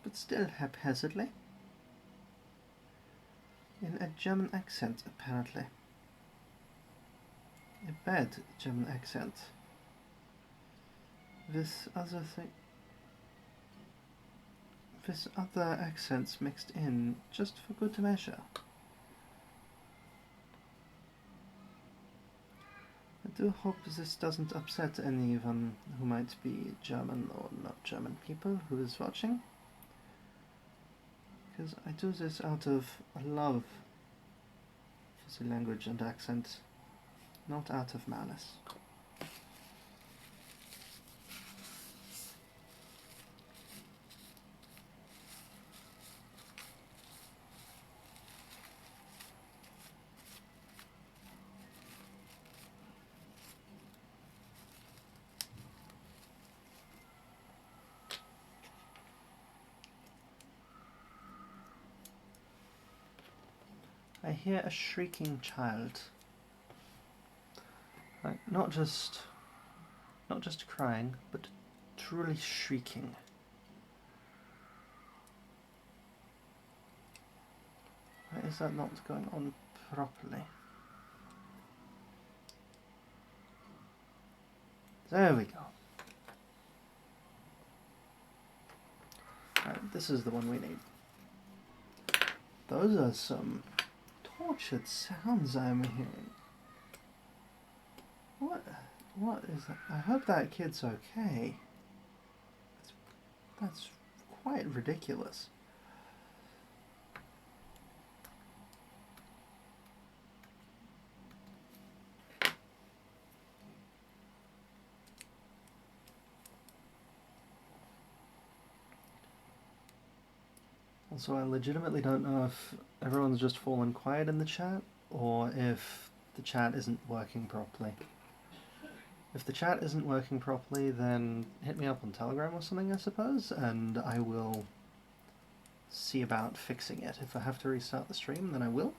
But still haphazardly. In a German accent, apparently. A bad German accent. With other accents mixed in, just for good measure. I do hope this doesn't upset anyone who might be German or not German people who is watching. Because I do this out of a love for the language and accent, not out of malice. I hear a shrieking child. Like, not just crying, but truly shrieking. Why is that not going on properly? There we go. Right, this is the one we need. Those are some tortured sounds I'm hearing. What is that? I hope that kid's okay. That's quite ridiculous. Also, I legitimately don't know if everyone's just fallen quiet in the chat, or if the chat isn't working properly. If the chat isn't working properly, then hit me up on Telegram or something, I suppose, and I will see about fixing it. If I have to restart the stream, then I will.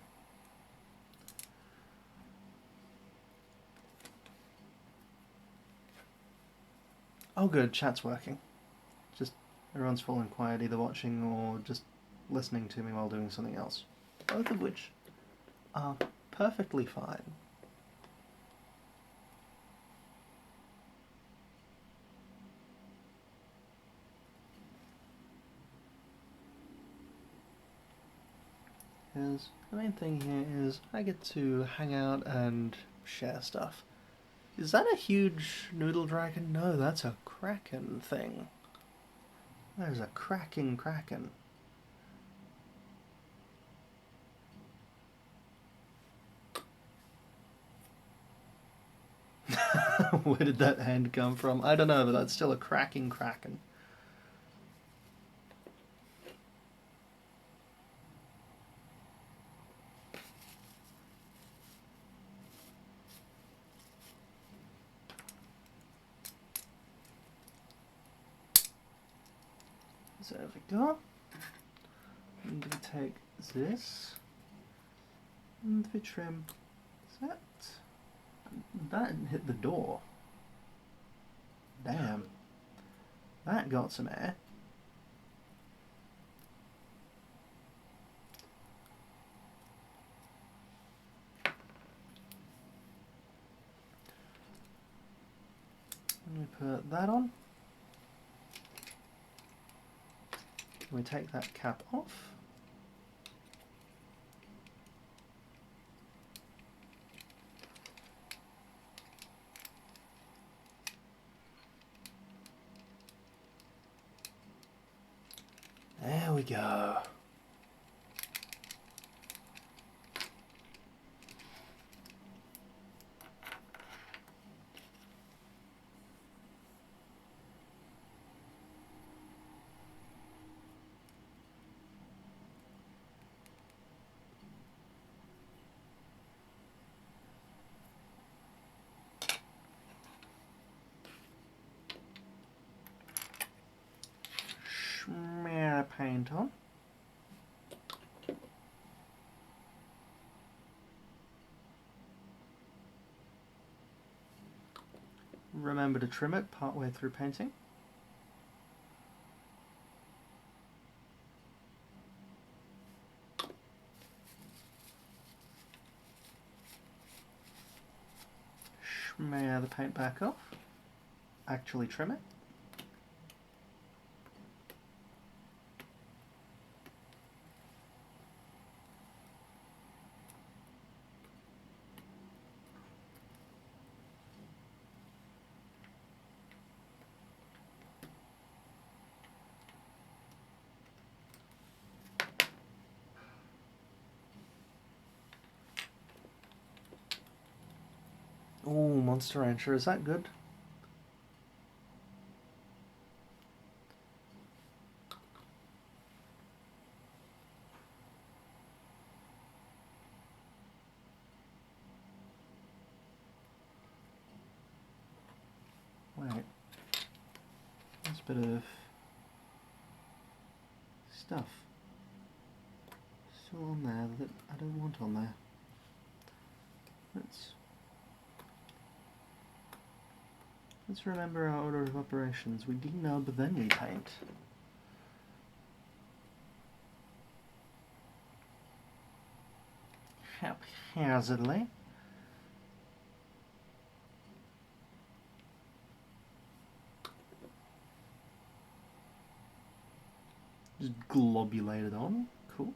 Oh good, chat's working. Just everyone's fallen quiet, either watching or just listening to me while doing something else. Both of which are perfectly fine. cares? The main thing here is I get to hang out and share stuff. Is that a huge noodle dragon? No, that's a kraken thing. There's a cracking kraken. Where did that hand come from? I don't know, but that's still a cracking kraken. So there we go. I'm going to take this and we trim that. That hit the door. Damn. That got some air. Let me put that on. We take that cap off. There we go. Smear paint on. Remember to trim it partway through painting. Smear the paint back off. Actually trim it. Ooh, Monster Rancher, is that good? Wait. There's a bit of stuff still on there that I don't want on there. Let's remember our order of operations. We denub, then we paint. Haphazardly. Just globulate it on. Cool.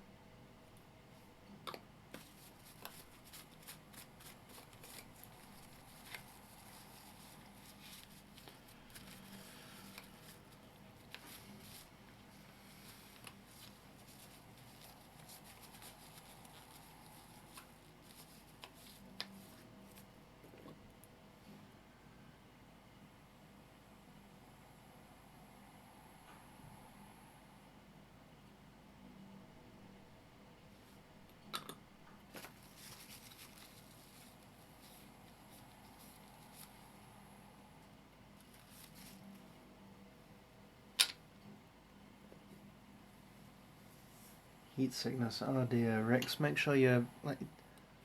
Heat sickness. Oh dear, Rex. Make sure you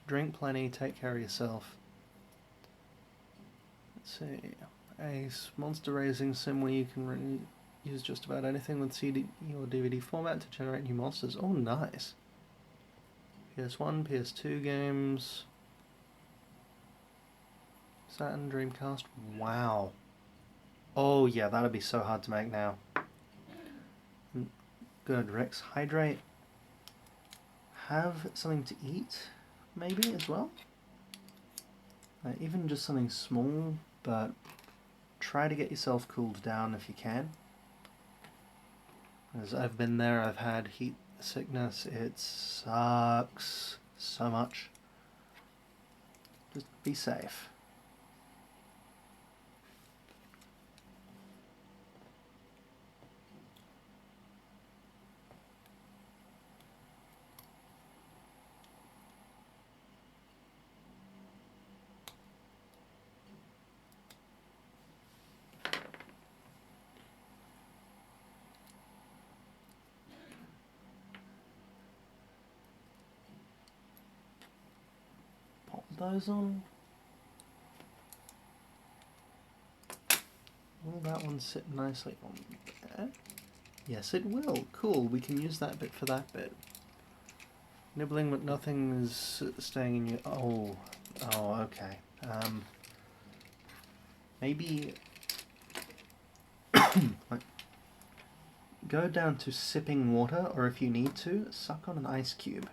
drink plenty. Take care of yourself. Let's see. A monster raising sim where you can use just about anything with CD or DVD format to generate new monsters. Oh, nice. PS1, PS2 games. Saturn, Dreamcast. Wow. Oh yeah, that'd be so hard to make now. Good, Rex. Hydrate. have something to eat, maybe, as well. Even just something small, but try to get yourself cooled down if you can. As I've been there, I've had heat sickness, it sucks so much. Just be safe. Those on. Will that one sit nicely on there? Yes, it will. Cool, we can use that bit for that bit. Nibbling, but nothing is staying in your... Oh, okay. Maybe... go down to sipping water, or if you need to, suck on an ice cube.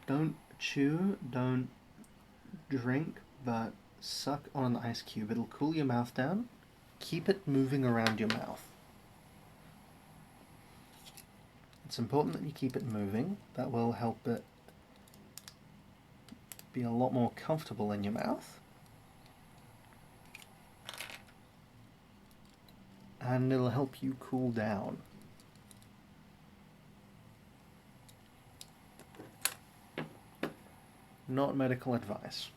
Don't chew, don't drink, but suck on an ice cube. It'll cool your mouth down. Keep it moving around your mouth. It's important that you keep it moving. That will help it be a lot more comfortable in your mouth. And it'll help you cool down. Not medical advice.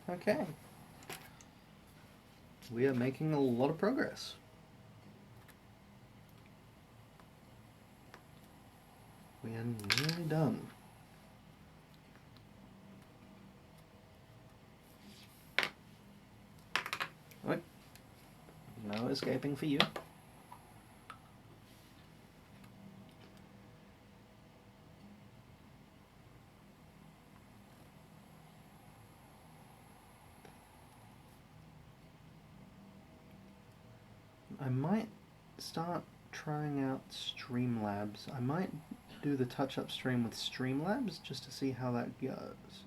Okay. We are making a lot of progress. We are nearly done. Right. No escaping for you. I might start trying out Streamlabs. I might do the touch-up stream with Streamlabs just to see how that goes.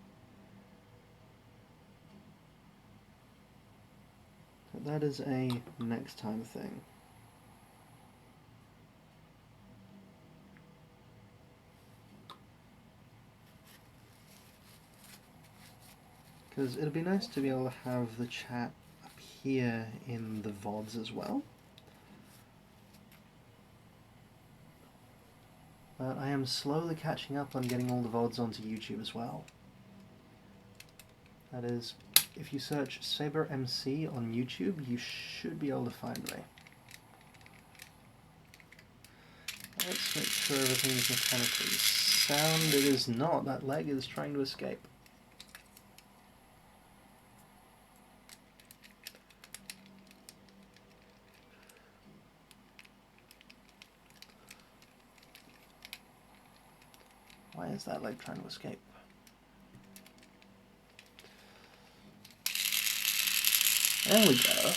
So that is a next time thing. Because it'd be nice to be able to have the chat appear in the VODs as well. But I am slowly catching up on getting all the VODs onto YouTube as well. That is, if you search Zaber MC on YouTube, you should be able to find me. Let's make sure everything is mechanically sound. It is not. That leg is trying to escape. Why is that leg trying to escape? There we go.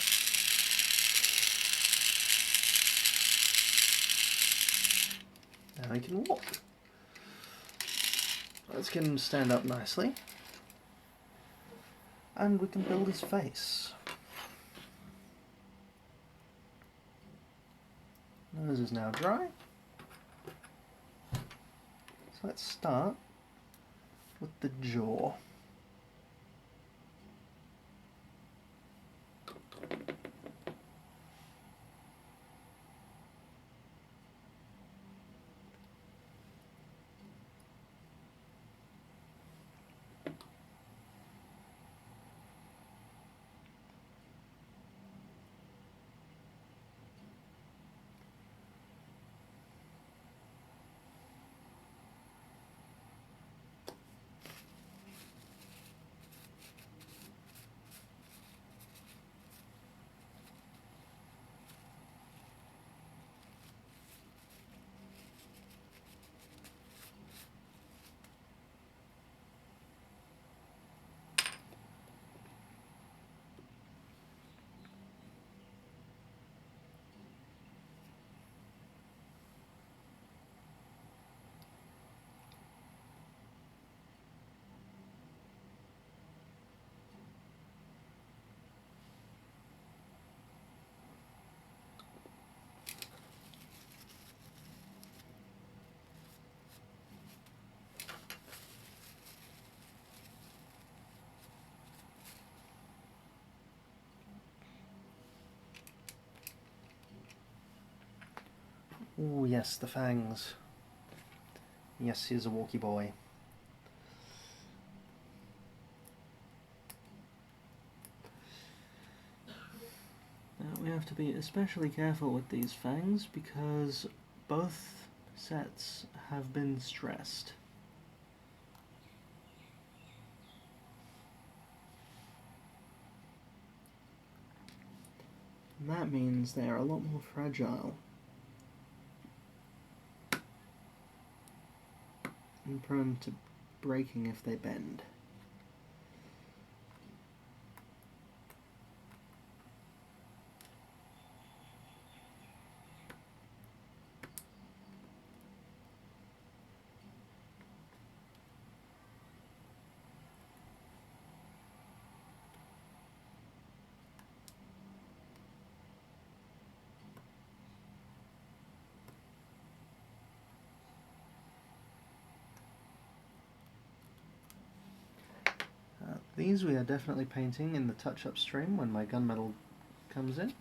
Now he can walk. Let's get him to stand up nicely. And we can build his face. Nose is now dry. let's start with the jaw. Oh yes, the fangs. Yes, he's a walkie boy. Now we have to be especially careful with these fangs because both sets have been stressed. And that means they are a lot more fragile and prone to breaking if they bend. These we are definitely painting in the touch-up stream when my gunmetal comes in.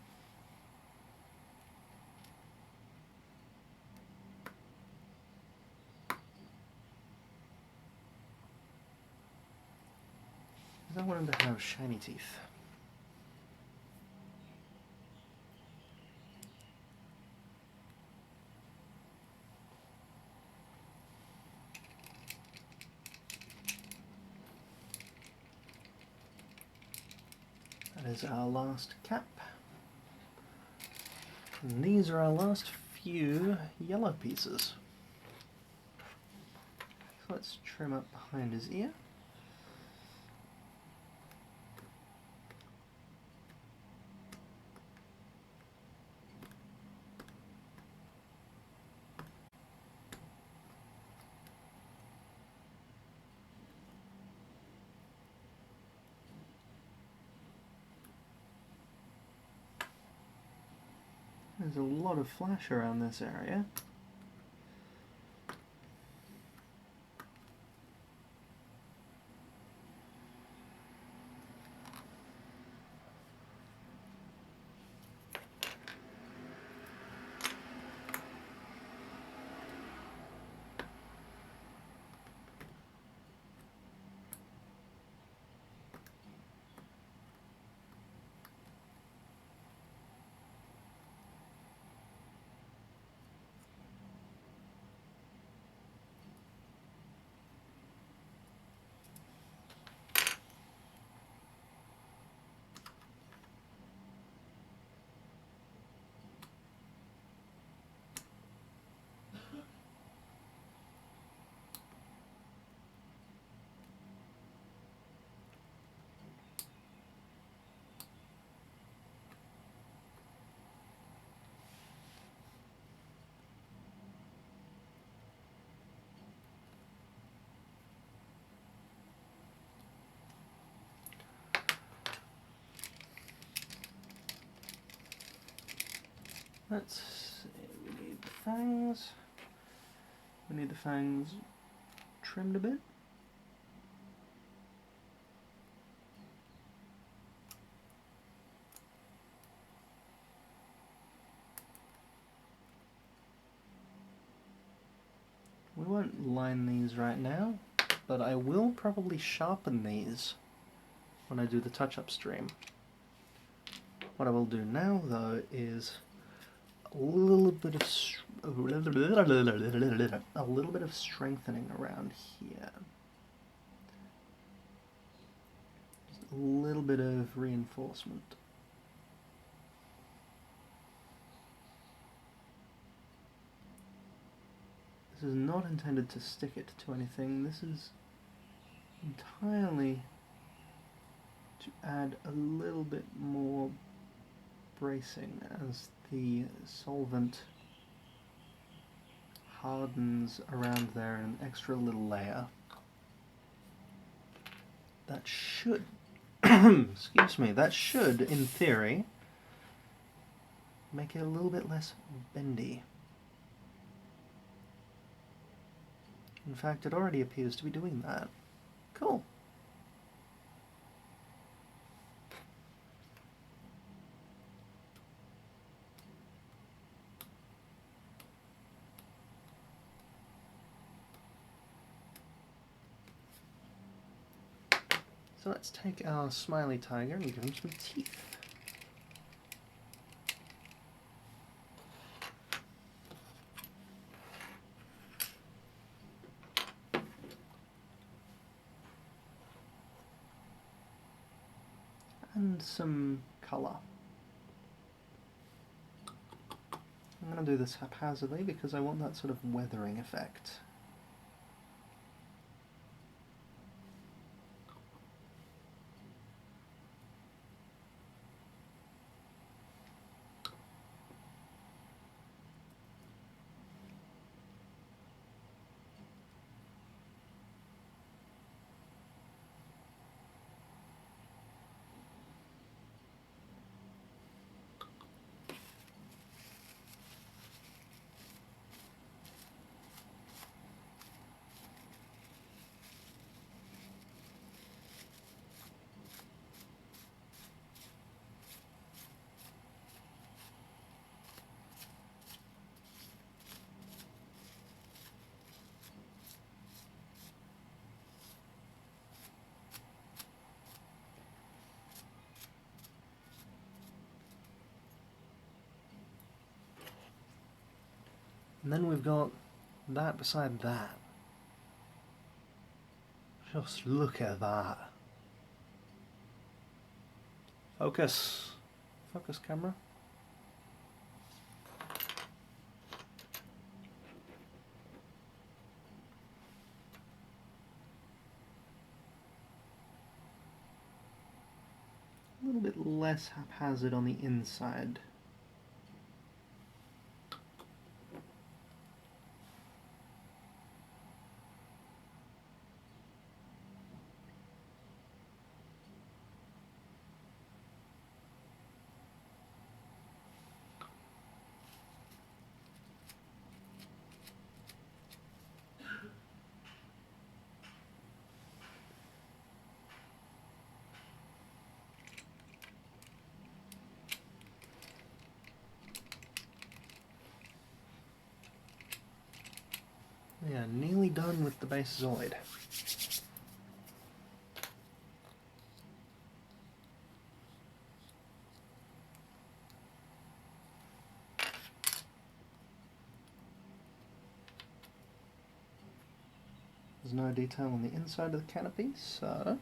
Because I want them to have shiny teeth. That is our last cap. And these are our last few yellow pieces. So let's trim up behind his ear. There's a lot of flash around this area. Let's see, we need the fangs. We need the fangs trimmed a bit. We won't line these right now, but I will probably sharpen these when I do the touch-up stream. What I will do now, though, is a little bit of strengthening around here. Just a little bit of reinforcement. This is not intended to stick it to anything. This is entirely to add a little bit more bracing as the solvent hardens around there in an extra little layer. That should, excuse me, that should, in theory, make it a little bit less bendy. In fact, it already appears to be doing that. Cool. So let's take our smiley tiger and give him some teeth. And some colour. I'm going to do this haphazardly because I want that sort of weathering effect. And then we've got that beside that. Just look at that. Focus. Focus, camera. A little bit less haphazard on the inside. Yeah, nearly done with the base Zoid. There's no detail on the inside of the canopy, so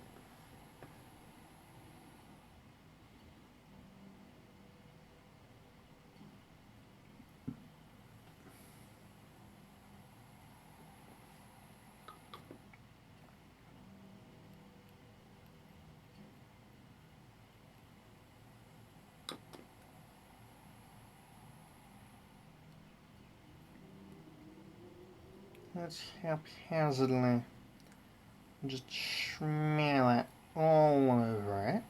let's haphazardly just smell it all over it.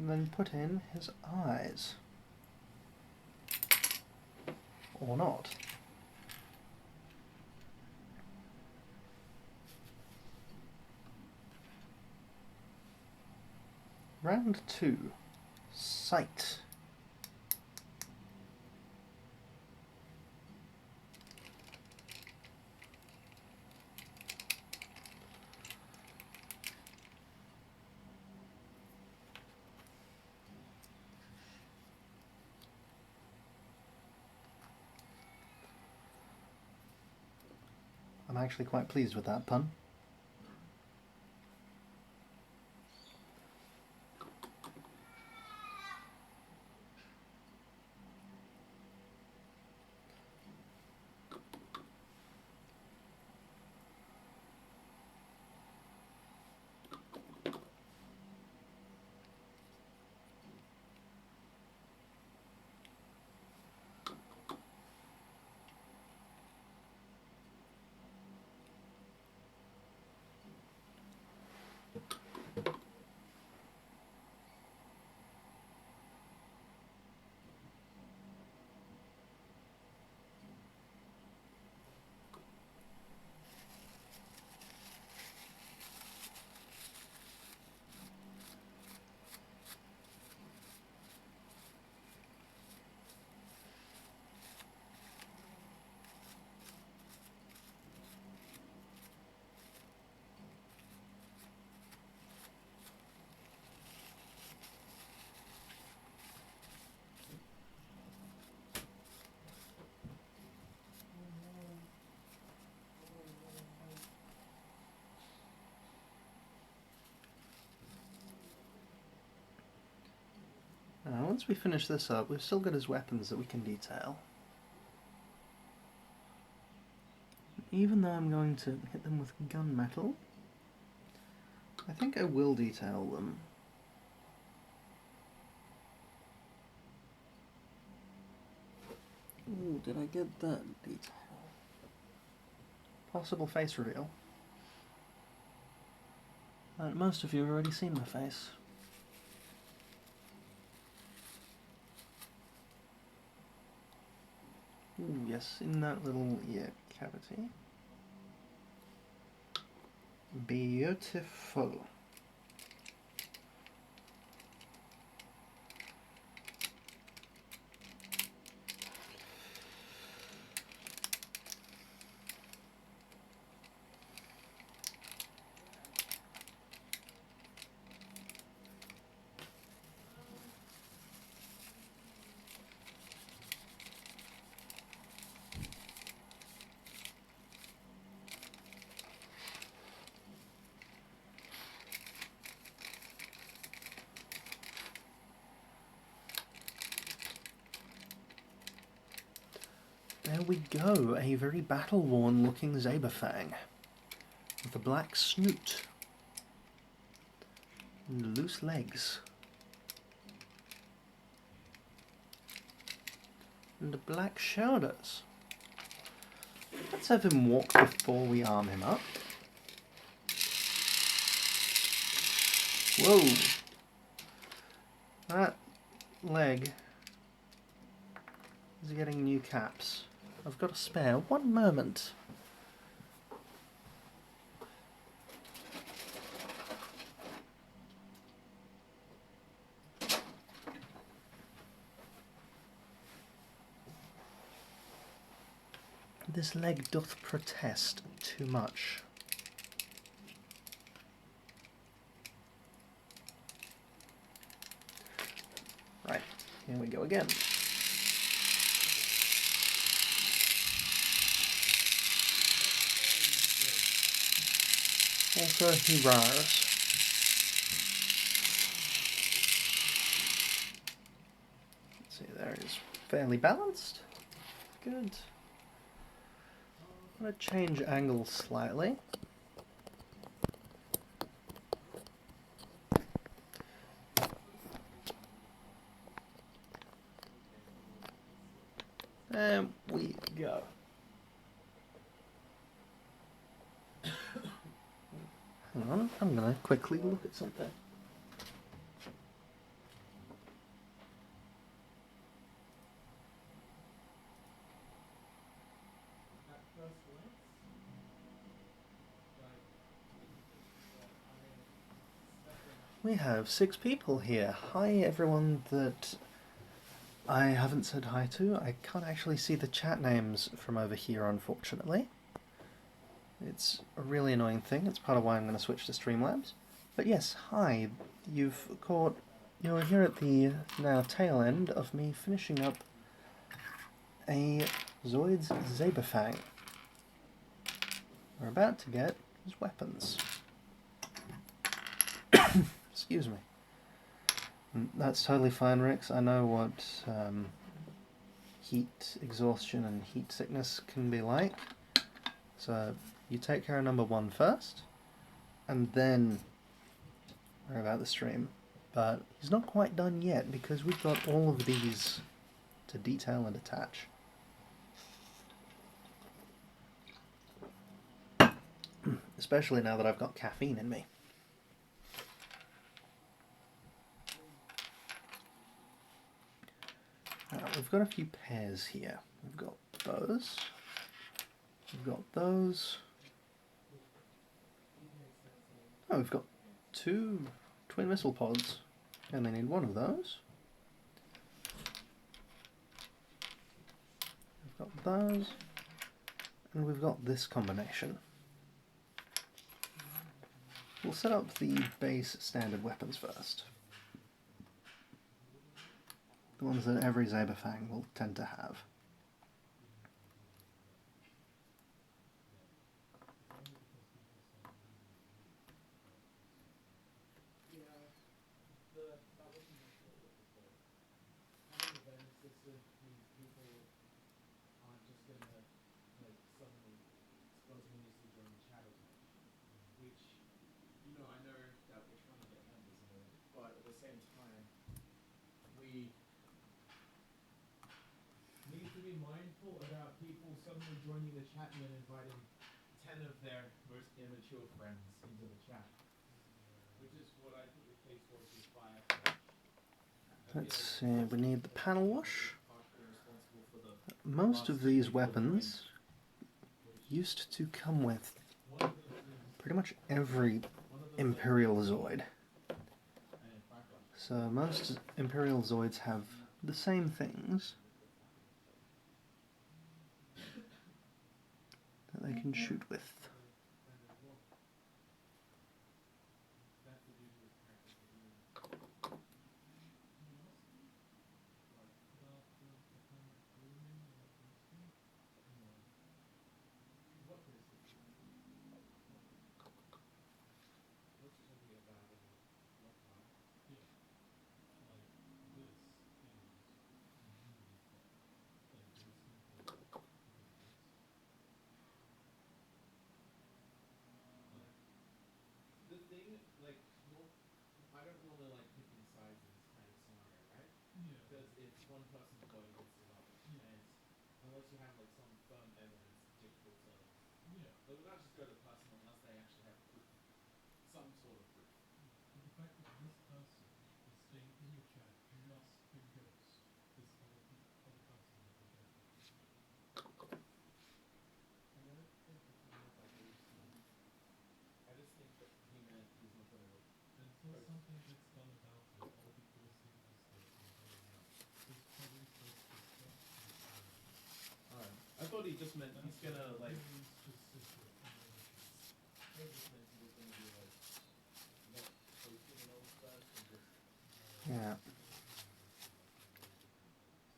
and then put in his eyes. Or not. Round 2. Sight. I'm actually quite pleased with that pun. Now, once we finish this up, we've still got his weapons that we can detail. Even though I'm going to hit them with gunmetal, I think I will detail them. Ooh, did I get that detail? Possible face reveal. Most of you have already seen my face. Ooh, yes, in that little ear cavity. Beautiful. There we go, a very battle-worn looking Zaber Fang with a black snoot and loose legs and black shoulders. Let's have him walk before we arm him up. Whoa! That leg is getting new caps. I've got a spare. One moment. This leg doth protest too much. Right, here we go again. Also, he roars. Let's see, there it is. Fairly balanced. Good. I'm going to change angles slightly. There we go. Hang on, I'm going to quickly look at something. We have 6 people here. Hi everyone that I haven't said hi to. I can't actually see the chat names from over here, unfortunately. It's a really annoying thing. It's part of why I'm going to switch to Streamlabs. But yes, hi. You're here at the now tail end of me finishing up a Zoids Zaber Fang. We're about to get his weapons. Excuse me. That's totally fine, Rix. I know what heat exhaustion and heat sickness can be like. So you take care of number 1 first, and then worry about the stream. But he's not quite done yet because we've got all of these to detail and attach. Especially now that I've got caffeine in me. We've got a few pairs here. We've got those. We've got those. Oh, we've got 2 twin missile pods. And I need 1 of those. We've got those. And we've got this combination. We'll set up the base standard weapons first. The ones that every Zaber Fang will tend to have. About people suddenly joining the chat and then inviting 10 of their most immature friends into the chat. Which is what I think the case was with Fire. Let's see, we need the panel wash. Most of these weapons used to come with pretty much every Imperial Zoid. So most Imperial Zoids have the same things that they can shoot with. I thought he just meant he's gonna like. Yeah.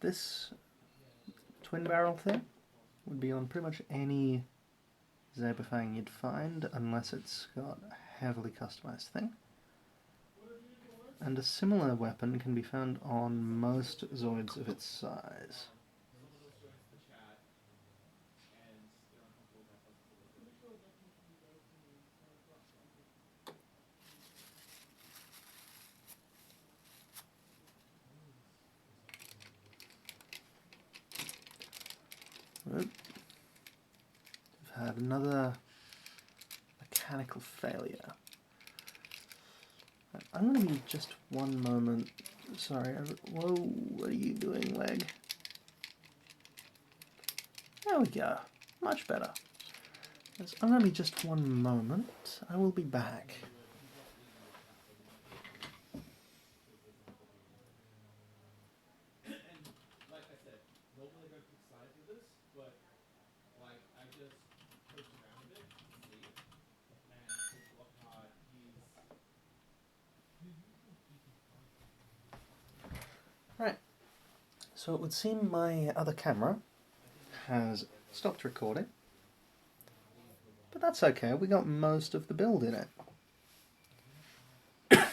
This twin barrel thing would be on pretty much any Zaber Fang you'd find, unless it's got a heavily customized thing. And a similar weapon can be found on most Zoids of its size. We've had another mechanical failure. I'm going to be just one moment. Sorry. Whoa, what are you doing, leg? There we go. Much better. Yes, I'm going to be just one moment. I will be back. Right, so it would seem my other camera has stopped recording, but that's okay, we got most of the build in it. In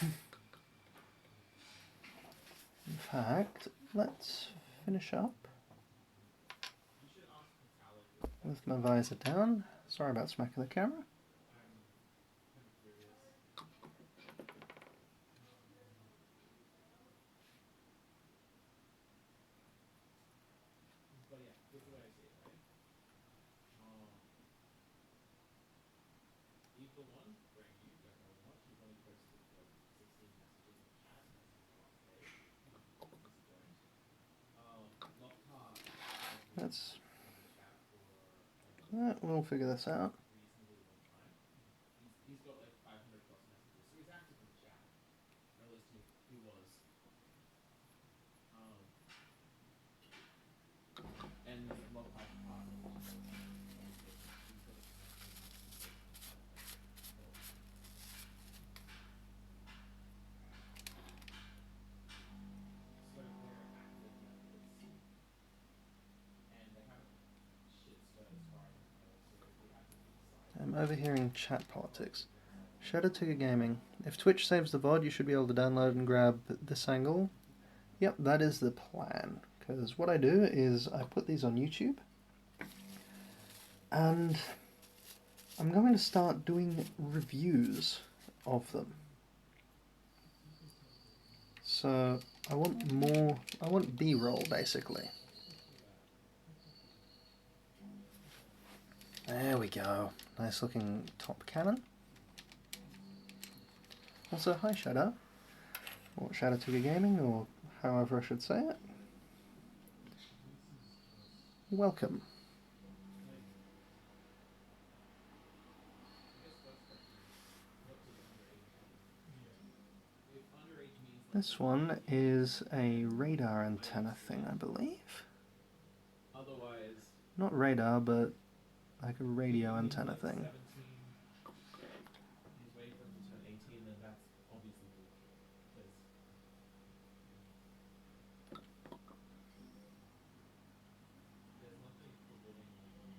fact, let's finish up with my visor down. Sorry about smacking the camera. We'll figure this out. He's got like 500 plus messages, so he's active in the chat, or at least he was. And Lopez Pod, obviously, he's got a connection. So they're active members, and they haven't shit stirred as far as I know. So they actively decide. I'm overhearing chat politics. Shadow Tiger Gaming. If Twitch saves the VOD, you should be able to download and grab this angle. Yep, that is the plan. Because what I do is I put these on YouTube, and I'm going to start doing reviews of them. So I want B-roll basically. There we go. Nice looking top cannon. Also, hi Shadow. Or Shadow Tiger Gaming, or however I should say it. Welcome. This one is a radar antenna thing, I believe. Otherwise, Not radar, but like a radio antenna thing. 17, he's waiting for him to turn 18, then that's obviously because there's nothing forbidding two people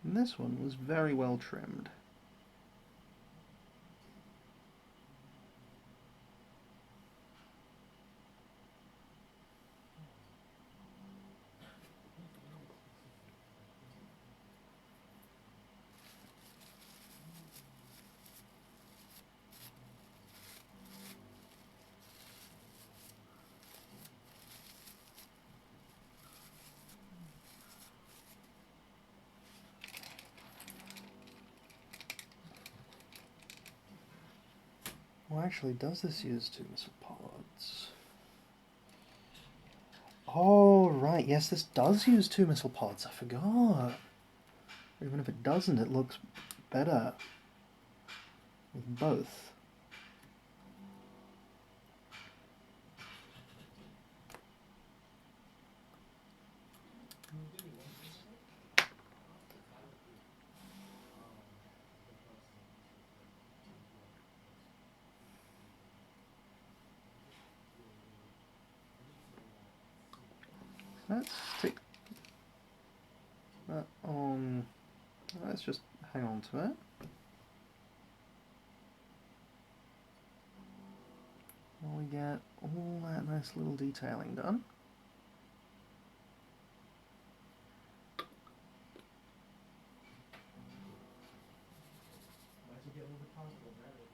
from. And this one was very well trimmed. Well, actually, does this use two missile pods? Oh, right, yes, this does use two missile pods, I forgot. Even if it doesn't, it looks better with both. Let's stick that on. Let's just hang on to it. While we get all that nice little detailing done. Why'd you get a little bit comfortable, Bradley?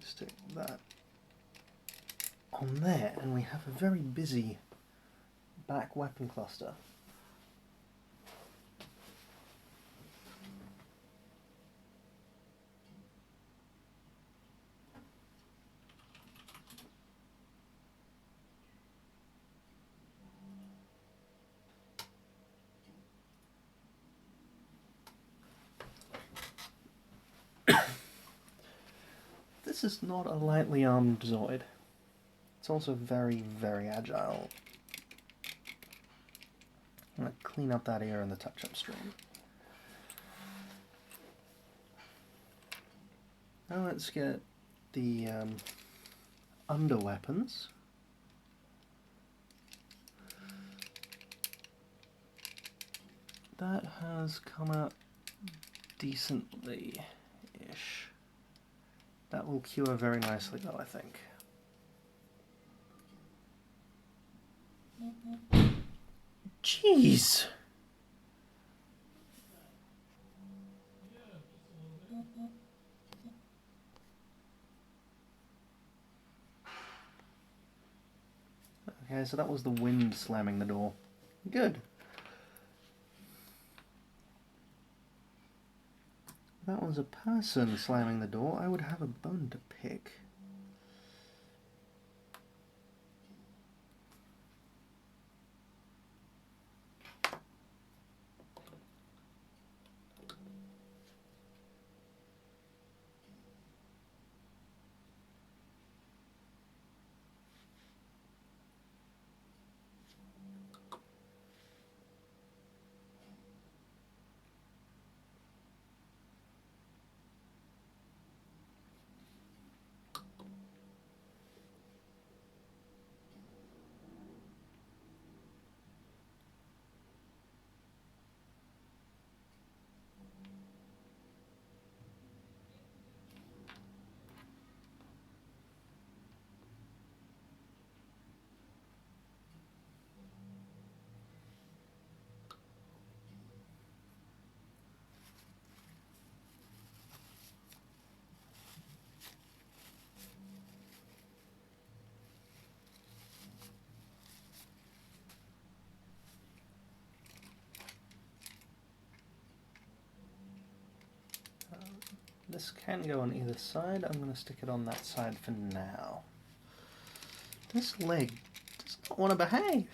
Stick that on there, and we have a very busy back weapon cluster. This is not a lightly armed Zoid. It's also very, very agile. I'm going to clean up that ear in the touch-up stream. Now let's get the under weapons. That has come out decently-ish. That will cure very nicely though, I think. Jeez! Okay, so that was the wind slamming the door. Good. If that was a person slamming the door, I would have a bone to pick. This can go on either side. I'm going to stick it on that side for now. This leg does not want to behave.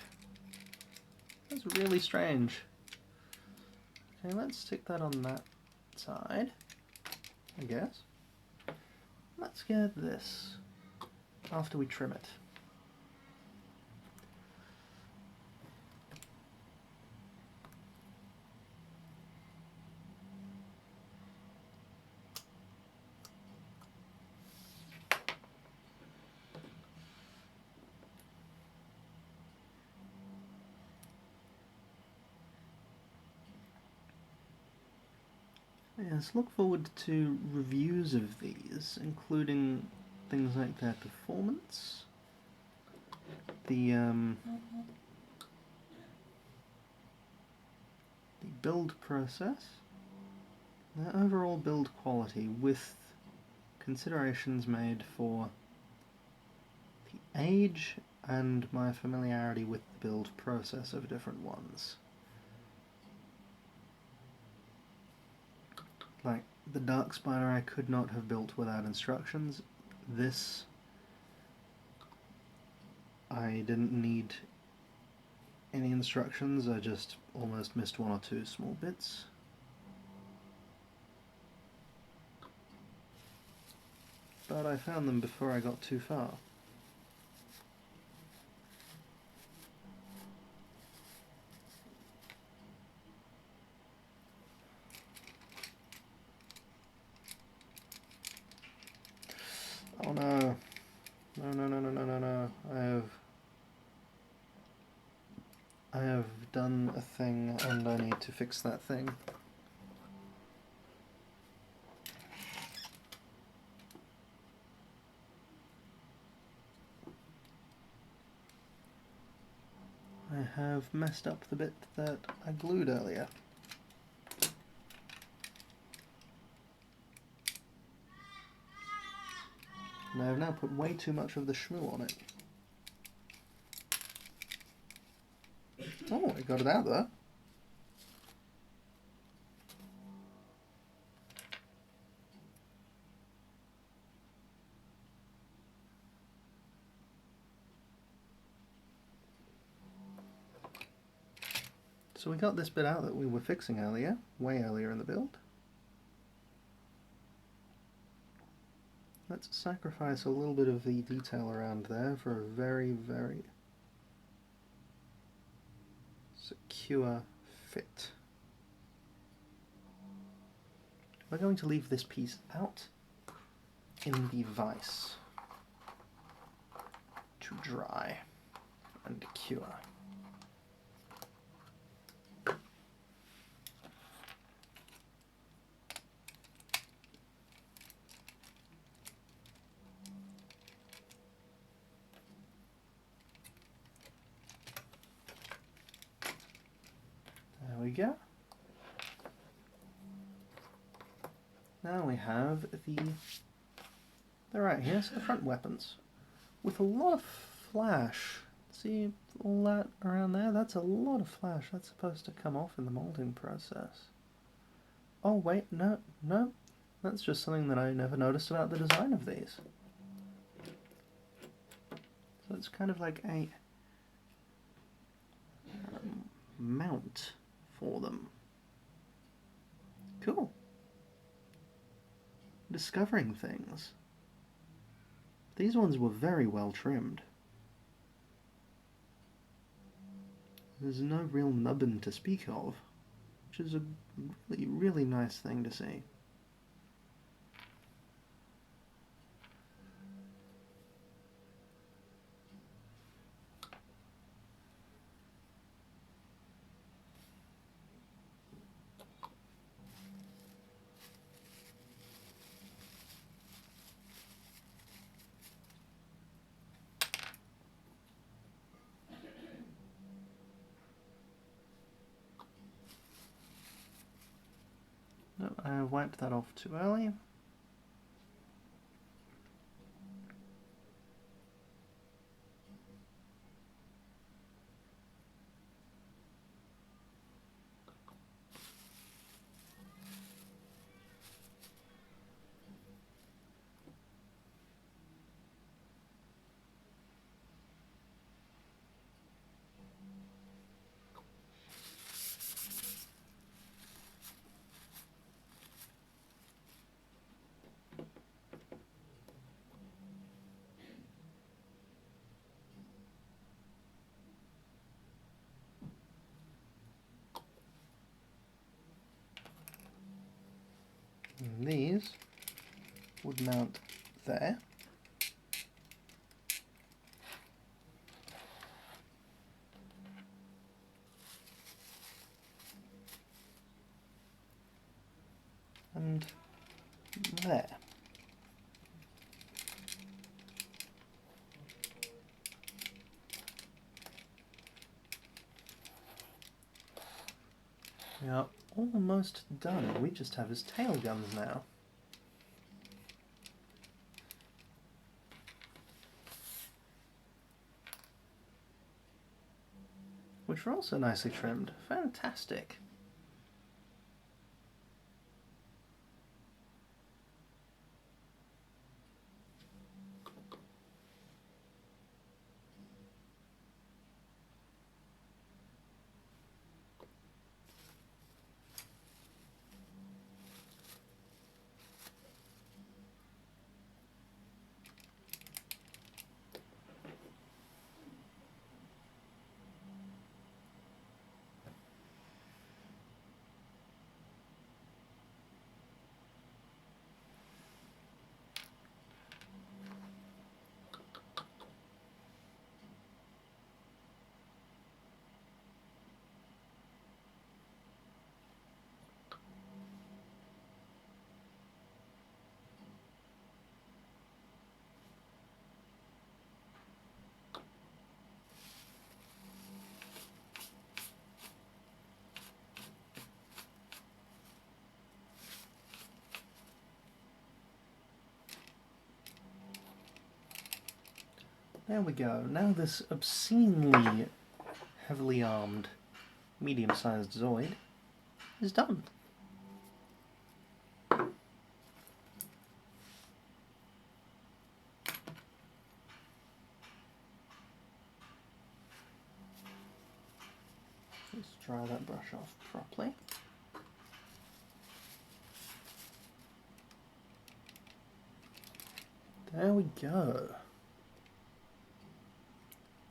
That's really strange. Okay, let's stick that on that side, I guess. Let's get this after we trim it. Yes, look forward to reviews of these, including things like their performance, the build process, their overall build quality, with considerations made for the age and my familiarity with the build process of different ones. Like, the Dark Spider I could not have built without instructions. This, I didn't need any instructions, I just almost missed one or two small bits. But I found them before I got too far. Oh no. No, no, no, no, no, no, no. I have done a thing and I need to fix that thing. I have messed up the bit that I glued earlier. And I have now put way too much of the shmoo on it. Oh, I got it out there. So we got this bit out that we were fixing earlier, way earlier in the build. Let's sacrifice a little bit of the detail around there for a very, very secure fit. We're going to leave this piece out in the vise to dry and cure. There we go. Now we have they're right here, so the front weapons. With a lot of flash. See all that around there? That's a lot of flash. That's supposed to come off in the molding process. Oh wait, no. That's just something that I never noticed about the design of these. So it's kind of like a mount for them. Cool. Discovering things. These ones were very well trimmed. There's no real nubbin to speak of, which is a really, really nice thing to see. No, I wiped that off too early. And these would mount there. And there. We are almost done. We just have his tail guns now. Which are also nicely trimmed. Fantastic. There we go. Now this obscenely heavily armed, medium-sized Zoid is done. Let's dry that brush off properly. There we go.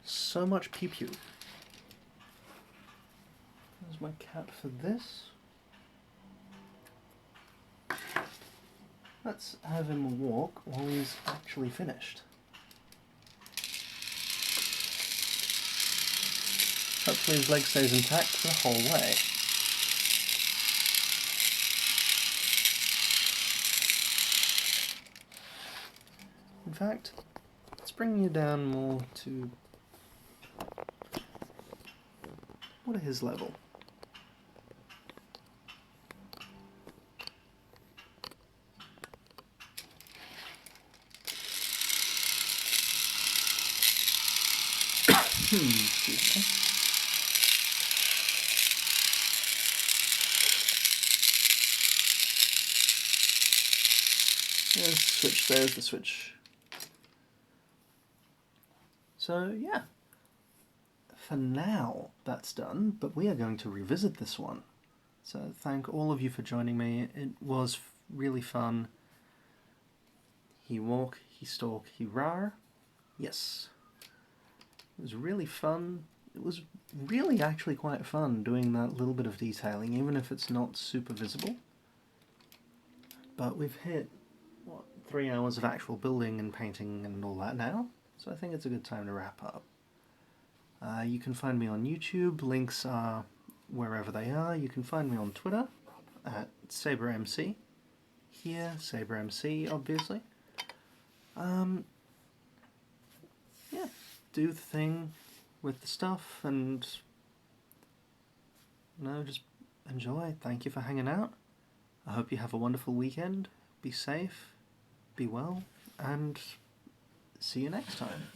So much pew pew. There's my cat for this. Let's have him walk while he's actually finished. Hopefully his leg stays intact the whole way. In fact, let's bring you down more to what is his level? Excuse me. There's the switch, there's the switch. So yeah, for now that's done, but we are going to revisit this one. So thank all of you for joining me. It was really fun. He walk, he stalk, he rar. Yes. It was really fun. It was really actually quite fun doing that little bit of detailing, even if it's not super visible. But we've hit, what, 3 hours of actual building and painting and all that now, so I think it's a good time to wrap up. You can find me on YouTube, links are wherever they are. You can find me on Twitter at SaberMC. Here, SaberMC, obviously. Yeah, do the thing with the stuff and, you know, just enjoy. Thank you for hanging out. I hope you have a wonderful weekend. Be safe, be well, and see you next time.